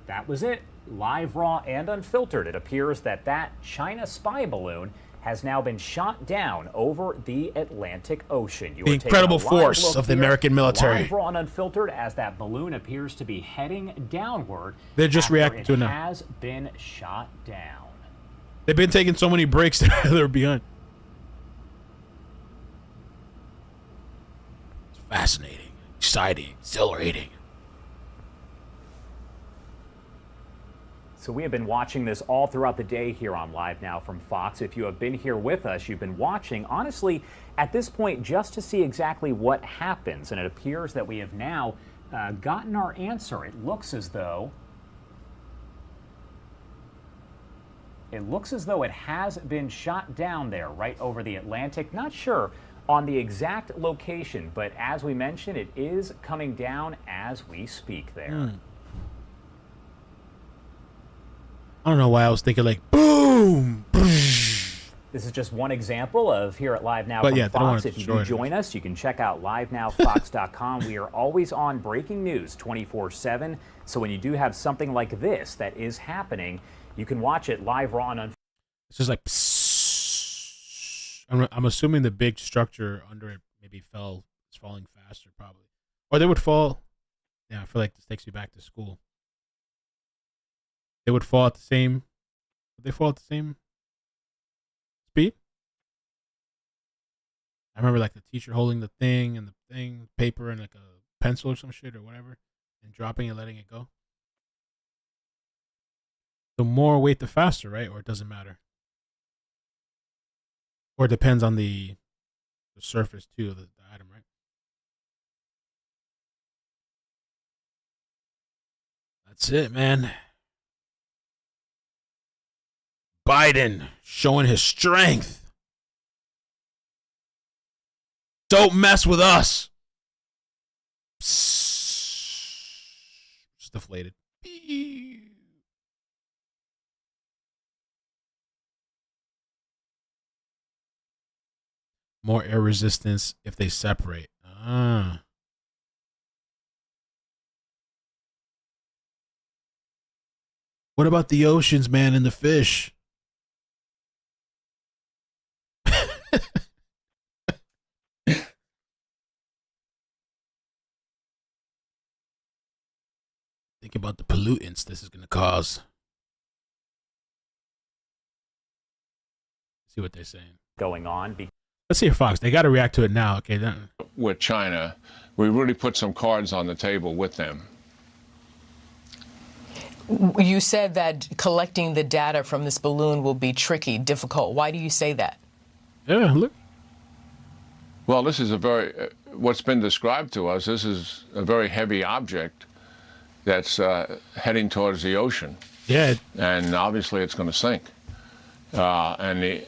That was it. Live, raw, and unfiltered. It appears that China spy balloon has now been shot down over the Atlantic Ocean. The incredible force of the American military. Live, raw, and unfiltered as that balloon appears to be heading downward. They're just reacting to it now. It has been shot down. They've been taking so many breaks that they're behind. It's fascinating, exciting, exhilarating. So we have been watching this all throughout the day here on Live Now from Fox. If you have been here with us, you've been watching, honestly, at this point, just to see exactly what happens. And it appears that we have now gotten our answer. It looks as though it has been shot down there right over the Atlantic. Not sure on the exact location, but as we mentioned, it is coming down as we speak there. I don't know why I was thinking like boom. This is just one example of here at Live Now from Fox. If you do join us, you can check out livenowfox.com. We are always on breaking news 24/7. So when you do have something like this that is happening, you can watch it live, raw, and unfiltered. It's just like I'm assuming the big structure under it maybe it's falling faster probably. Or they would fall. Yeah, I feel like this takes me back to school. They would fall at the same. Would they fall at the same speed? I remember like the teacher holding the thing and paper and like a pencil or some shit or whatever, and dropping and letting it go. The more weight, the faster, right? Or it doesn't matter. Or it depends on the surface too of the item, right? That's it, man. Biden showing his strength. Don't mess with us. Just deflated. More air resistance if they separate. What about the oceans, man, and the fish? Think about the pollutants this is going to cause. See what they're saying. Going on. Let's see, Fox. They got to react to it now. Okay. With China, we really put some cards on the table with them. You said that collecting the data from this balloon will be tricky, difficult. Why do you say that? Yeah, look. Well, this is what's been described to us, this is a very heavy object that's heading towards the ocean. Yeah. And obviously it's going to sink. And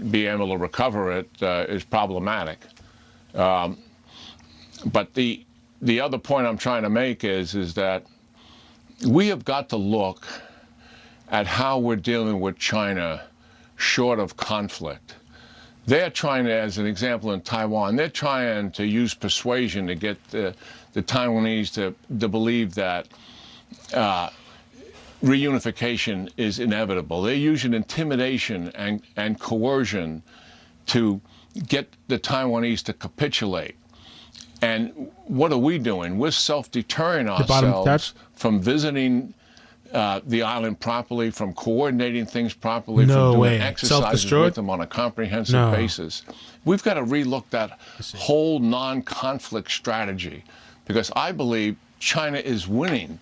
being able to recover it is problematic. But the other point I'm trying to make is that we have got to look at how we're dealing with China short of conflict. They're trying to, as an example in Taiwan, they're trying to use persuasion to get the Taiwanese to believe that reunification is inevitable. They're using intimidation and coercion to get the Taiwanese to capitulate. And what are we doing? We're self-deterring ourselves from visiting the island properly, from coordinating things properly, from doing exercises with them on a comprehensive basis. We've got to relook that whole non-conflict strategy, because I believe China is winning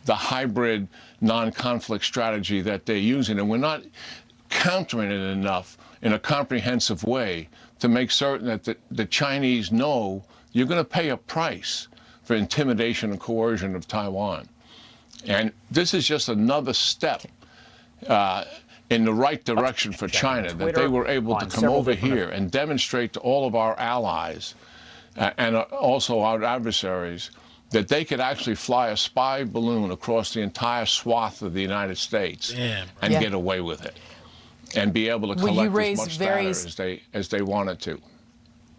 the hybrid non-conflict strategy that they're using, and we're not countering it enough in a comprehensive way to make certain that the Chinese know you're going to pay a price for intimidation and coercion of Taiwan. And this is just another step in the right direction for China, that they were able to come over here and demonstrate to all of our allies and also our adversaries that they could actually fly a spy balloon across the entire swath of the United States and get away with it and be able to collect as much data as they wanted to.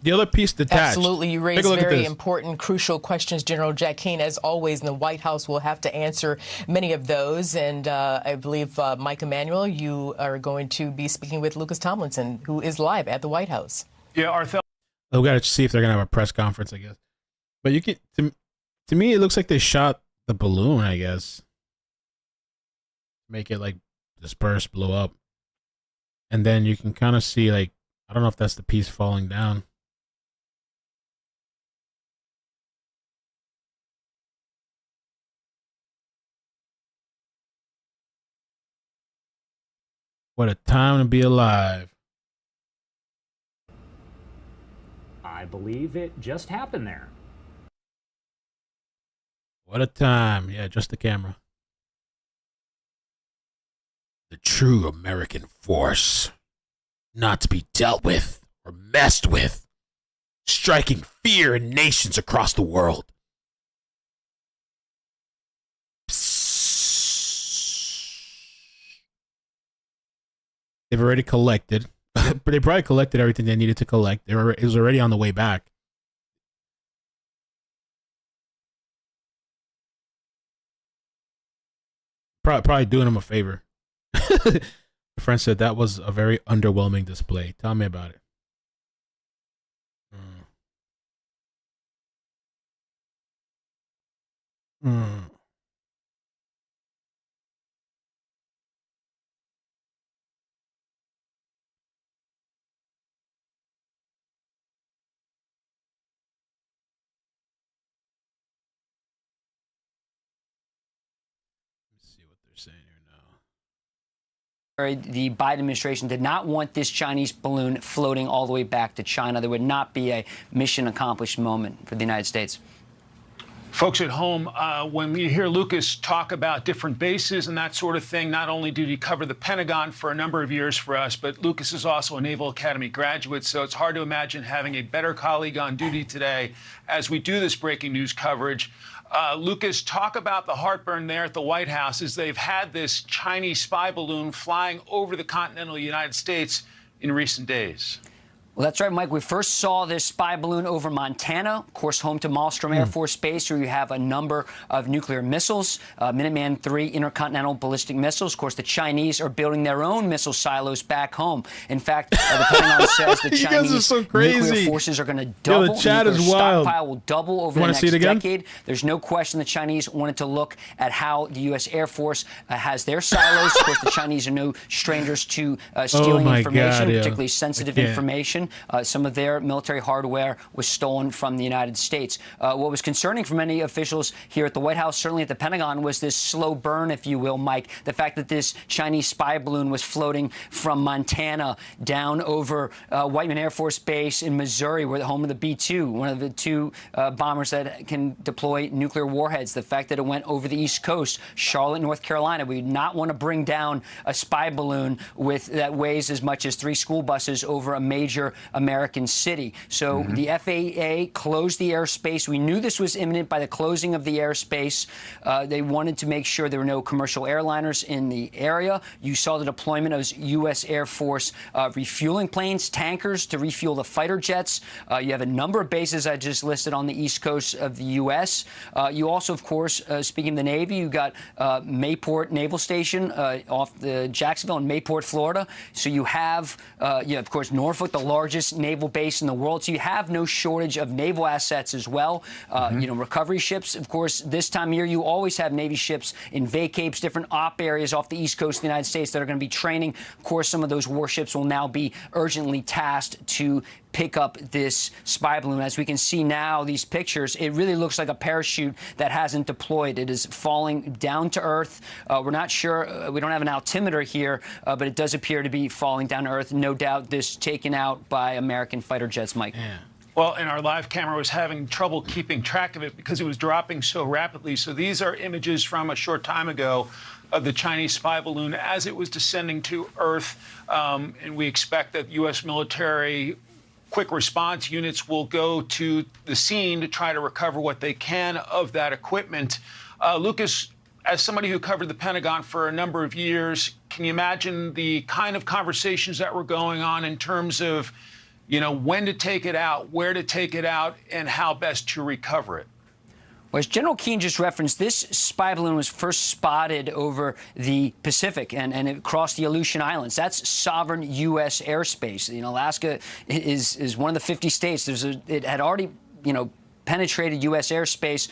The other piece detached. Absolutely. You raise very important, crucial questions, General Jack Keane. As always, in the White House will have to answer many of those. And I believe, Mike Emanuel, you are going to be speaking with Lucas Tomlinson, who is live at the White House. Yeah, Arthur. We got to see if they're going to have a press conference, I guess. But you can, to me, it looks like they shot the balloon, I guess. Make it like disperse, blow up. And then you can kind of see, like, I don't know if that's the piece falling down. What a time to be alive. I believe it just happened there. What a time. Yeah, just the camera. The true American force. Not to be dealt with or messed with. Striking fear in nations across the world. They've already collected. But they probably collected everything they needed to collect. It was already on the way back. Probably doing them a favor. My friend said that was a very underwhelming display. Tell me about it. The Biden administration did not want this Chinese balloon floating all the way back to China. There would not be a mission accomplished moment for the United States. Folks at home, when we hear Lucas talk about different bases and that sort of thing, not only did he cover the Pentagon for a number of years for us, but Lucas is also a Naval Academy graduate, so it's hard to imagine having a better colleague on duty today as we do this breaking news coverage. Lucas, talk about the heartburn there at the White House as they've had this Chinese spy balloon flying over the continental United States in recent days. Well, that's right, Mike. We first saw this spy balloon over Montana, of course, home to Malmstrom Air Force Base, where you have a number of nuclear missiles, Minuteman III intercontinental ballistic missiles. Of course, the Chinese are building their own missile silos back home. In fact, the Pentagon says the Chinese nuclear forces are going to double. The chat is wild. Stockpile will double over the next decade. There's no question the Chinese wanted to look at how the U.S. Air Force has their silos. Of course, the Chinese are no strangers to stealing information, particularly sensitive information. Some of their military hardware was stolen from the United States. What was concerning for many officials here at the White House, certainly at the Pentagon, was this slow burn, if you will, Mike. The fact that this Chinese spy balloon was floating from Montana down over Whiteman Air Force Base in Missouri, where the home of the B-2, one of the two bombers that can deploy nuclear warheads. The fact that it went over the East Coast, Charlotte, North Carolina. We would not want to bring down a spy balloon that weighs as much as 3 school buses over a major American city. So the FAA closed the airspace. We knew this was imminent by the closing of the airspace. They wanted to make sure there were no commercial airliners in the area. You saw the deployment of U.S. Air Force refueling planes, tankers to refuel the fighter jets. You have a number of bases I just listed on the east coast of the U.S. You also, of course, speaking of the Navy, you got Mayport Naval Station off the Jacksonville in Mayport, Florida. So you have, of course, Norfolk, the largest naval base in the world. So you have no shortage of naval assets as well. Recovery ships, of course, this time of year, you always have Navy ships in vacapes, different op areas off the east coast of the United States that are going to be training. Of course, some of those warships will now be urgently tasked to pick up this spy balloon. As we can see now, these pictures, it really looks like a parachute that hasn't deployed. It is falling down to earth. We're not sure. We don't have an altimeter here, but it does appear to be falling down to earth. No doubt this taken out by American fighter jets, Mike. Yeah. Well, and our live camera was having trouble keeping track of it because it was dropping so rapidly. So these are images from a short time ago of the Chinese spy balloon as it was descending to Earth. And we expect that U.S. military quick response units will go to the scene to try to recover what they can of that equipment. Lucas, as somebody who covered the Pentagon for a number of years, can you imagine the kind of conversations that were going on in terms of, when to take it out, where to take it out, and how best to recover it? Well, as General Keane just referenced, this spy balloon was first spotted over the Pacific and it crossed the Aleutian Islands. That's sovereign U.S. airspace. Alaska is one of the 50 states. It had already, penetrated U.S. airspace.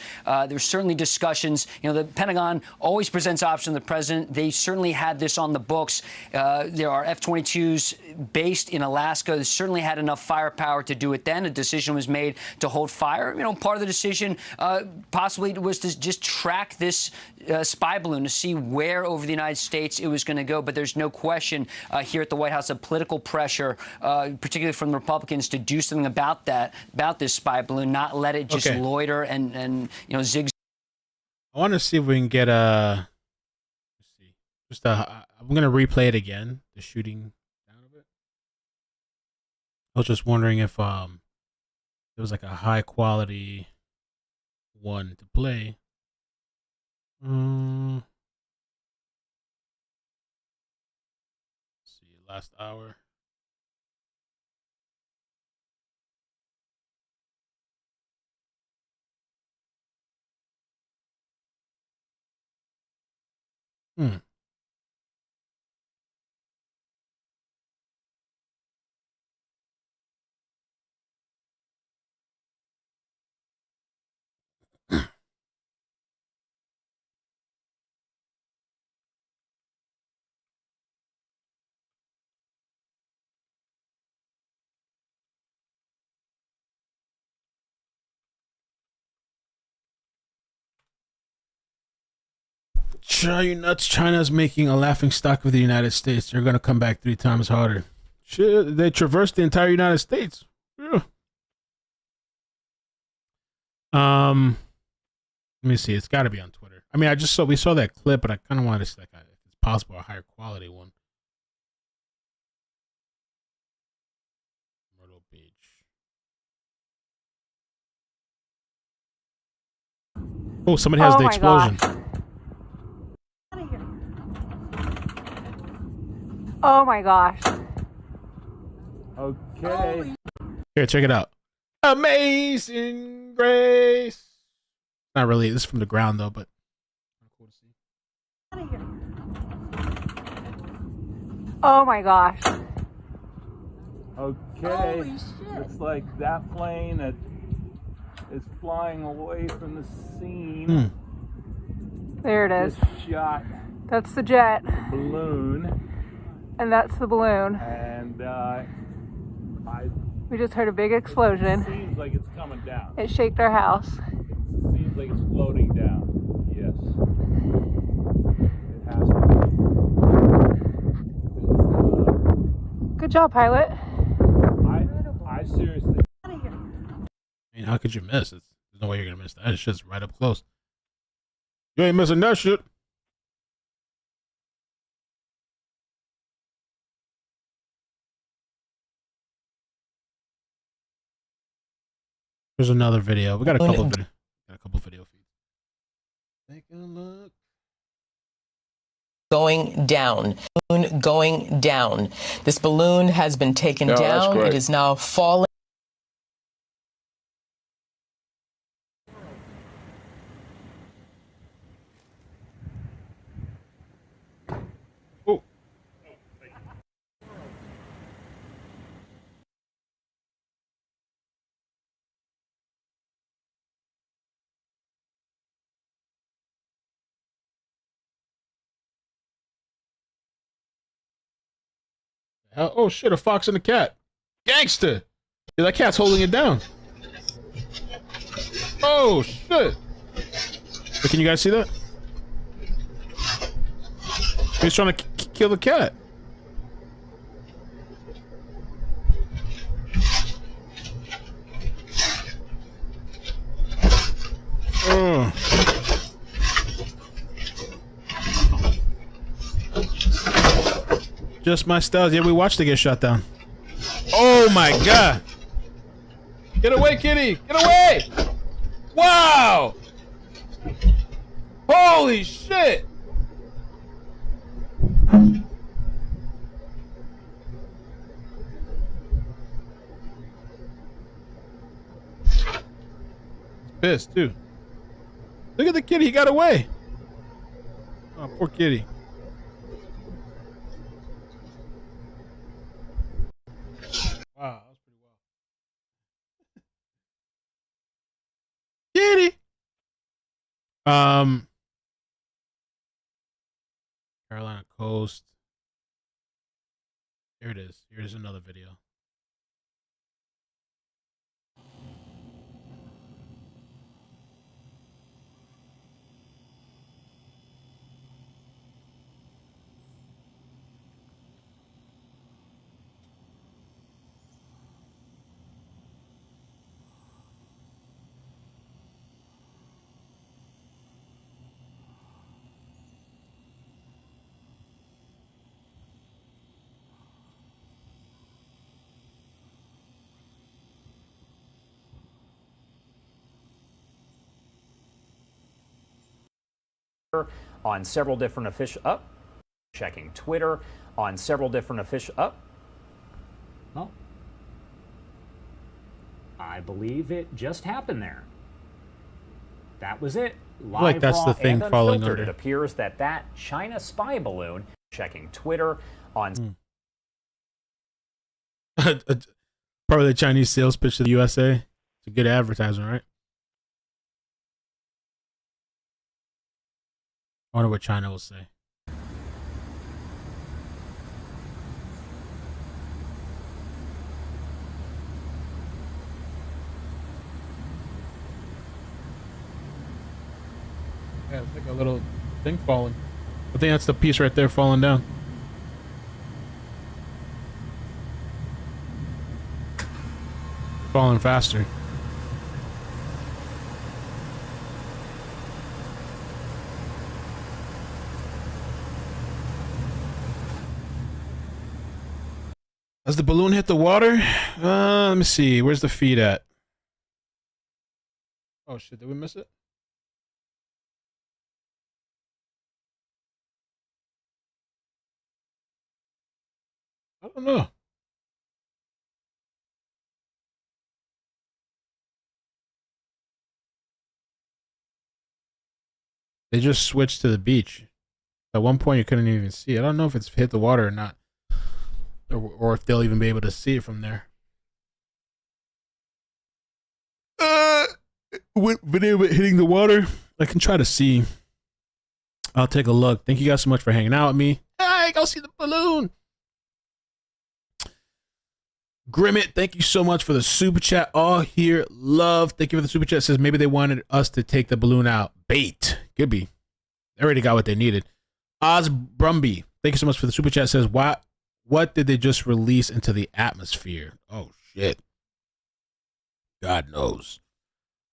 There's certainly discussions. The Pentagon always presents options to the president. They certainly had this on the books. There are F-22s based in Alaska. They certainly had enough firepower to do it then. A decision was made to hold fire. Part of the decision possibly was to just track this spy balloon to see where over the United States it was going to go. But there's no question here at the White House of political pressure, particularly from the Republicans, to do something about this spy balloon, not let it just loiter and zigzag. I want to see if we can get I'm going to replay it again, the shooting down of it. I was just wondering if there was like a high quality one to play. Let's see, last hour. You nuts. China's making a laughing stock of the United States. They're going to come back 3 times harder. Shit, they traversed the entire United States. Yeah. Let me see. It's got to be on Twitter. I mean, we saw that clip, but I kind of wanted to see, if it's possible, a higher quality one. Myrtle Beach. Oh, somebody has the explosion. Gosh. Oh my gosh. Okay. Here, check it out. Amazing Grace. Not really. This is from the ground though, but cool to see. Oh my gosh. Okay. Looks like that plane that is flying away from the scene. There it is. Shot. That's the jet. Balloon. And that's the balloon. And we just heard a big explosion. It seems like it's coming down. It shaked our house. It seems like it's floating down. Yes. It has to be. Good job, pilot. I seriously. I mean, how could you miss? There's no way you're gonna miss that. It's just right up close. You ain't missing that shit. Here's another video. We got a couple video feeds. Take a look. Going down. Going down. This balloon has been taken down. It is now falling. Oh shit, a fox and a cat. Gangster! Yeah, that cat's holding it down. Oh shit! Wait, can you guys see that? He's trying to kill the cat. Oh. Just my styles. Yeah, we watched it get shot down. Oh my god! Get away, kitty! Get away! Wow! Holy shit! He's pissed too. Look at the kitty, he got away. Oh, poor kitty. Wow, that was pretty wild. Kitty. Carolina Coast. Here it is. Here's another video. On several different official checking Twitter on several different official well, I believe it just happened there. That was it. Live, like that's raw, the thing and falling unfiltered. under. It appears that China spy balloon checking Twitter on Probably the Chinese sales pitch to the USA. It's a good advertisement, right? I wonder what China will say. Yeah, it's like a little thing falling. I think that's the piece right there falling down. Falling faster. Has the balloon hit the water? Let me see. Where's the feed at? Oh shit, did we miss it? I don't know. They just switched to the beach. At one point you couldn't even see it. I don't know if it's hit the water or not. Or if they'll even be able to see it from there. Video of it hitting the water. I can try to see. I'll take a look. Thank you guys so much for hanging out with me. Hey, go see the balloon. Grimmett, thank you so much for the super chat. All here, love. Thank you for the super chat. It says maybe they wanted us to take the balloon out. Bait. Could be. They already got what they needed. Oz Brumby, thank you so much for the super chat. It says what did they just release into the atmosphere? Oh shit. God knows.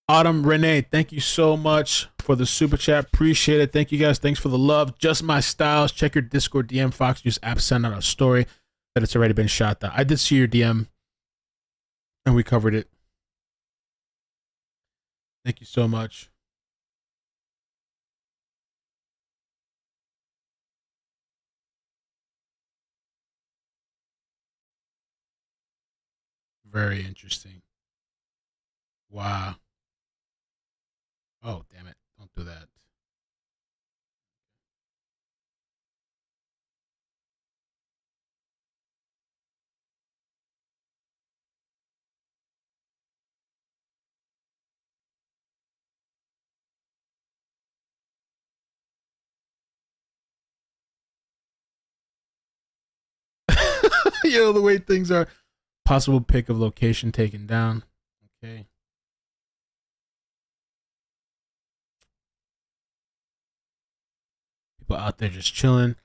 Autumn Renee, thank you so much for the super chat. Appreciate it. Thank you guys. Thanks for the love. Just my styles. Check your Discord DM. Fox News app sent out a story that it's already been shot down. I did see your DM and we covered it. Thank you so much. Very interesting. Wow. Oh, damn it. Don't do that. Yo, the way things are. Possible pick of location taken down. Okay. People out there just chilling.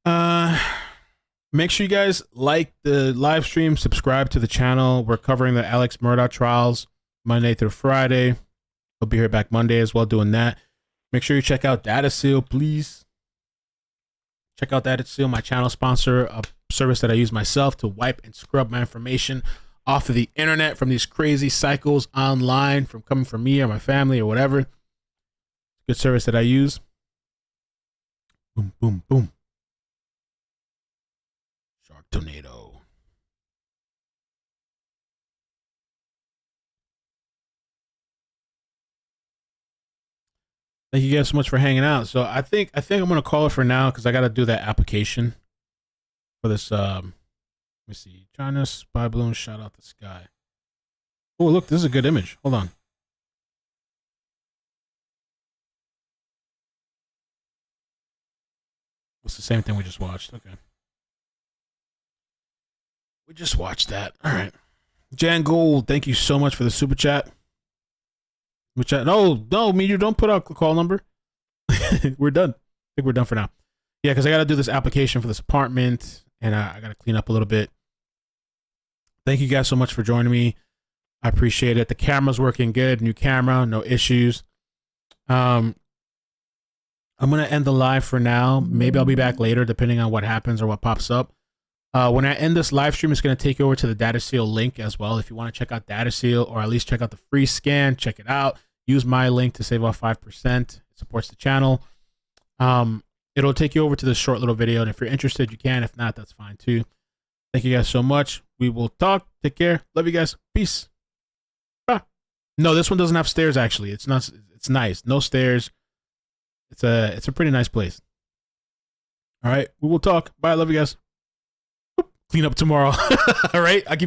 Make sure you guys like the live stream, subscribe to the channel. We're covering the Alex Murdaugh trials Monday through Friday. I'll be here back Monday as well doing that. Make sure you check out Data Seal, please. Check out Data Seal, my channel sponsor, a service that I use myself to wipe and scrub my information off of the internet from these crazy cycles online, from coming from me or my family or whatever. Good service that I use. Boom, boom, boom. Shark tornado. Thank you guys so much for hanging out. So I think I'm gonna call it for now because I gotta do that application for this. Let me see. China spy balloon shot out the sky. Oh, look, this is a good image. Hold on. It's the same thing we just watched. Okay. We just watched that. All right. Jan Gold, thank you so much for the super chat. No, me, you don't put out the call number. We're done. I think we're done for now. Yeah, because I got to do this application for this apartment, and I got to clean up a little bit. Thank you guys so much for joining me. I appreciate it. The camera's working good. New camera, no issues. I'm going to end the live for now. Maybe I'll be back later, depending on what happens or what pops up. When I end this live stream, it's going to take you over to the Data Seal link as well. If you want to check out Data Seal or at least check out the free scan, check it out. Use my link to save off 5%. It supports the channel. It'll take you over to this short little video. And if you're interested, you can. If not, that's fine too. Thank you guys so much. We will talk. Take care. Love you guys. Peace. Bye. No, this one doesn't have stairs, actually. It's not. It's nice. No stairs. It's a pretty nice place. All right. We will talk. Bye. Love you guys. Clean up tomorrow. All right. I keep saying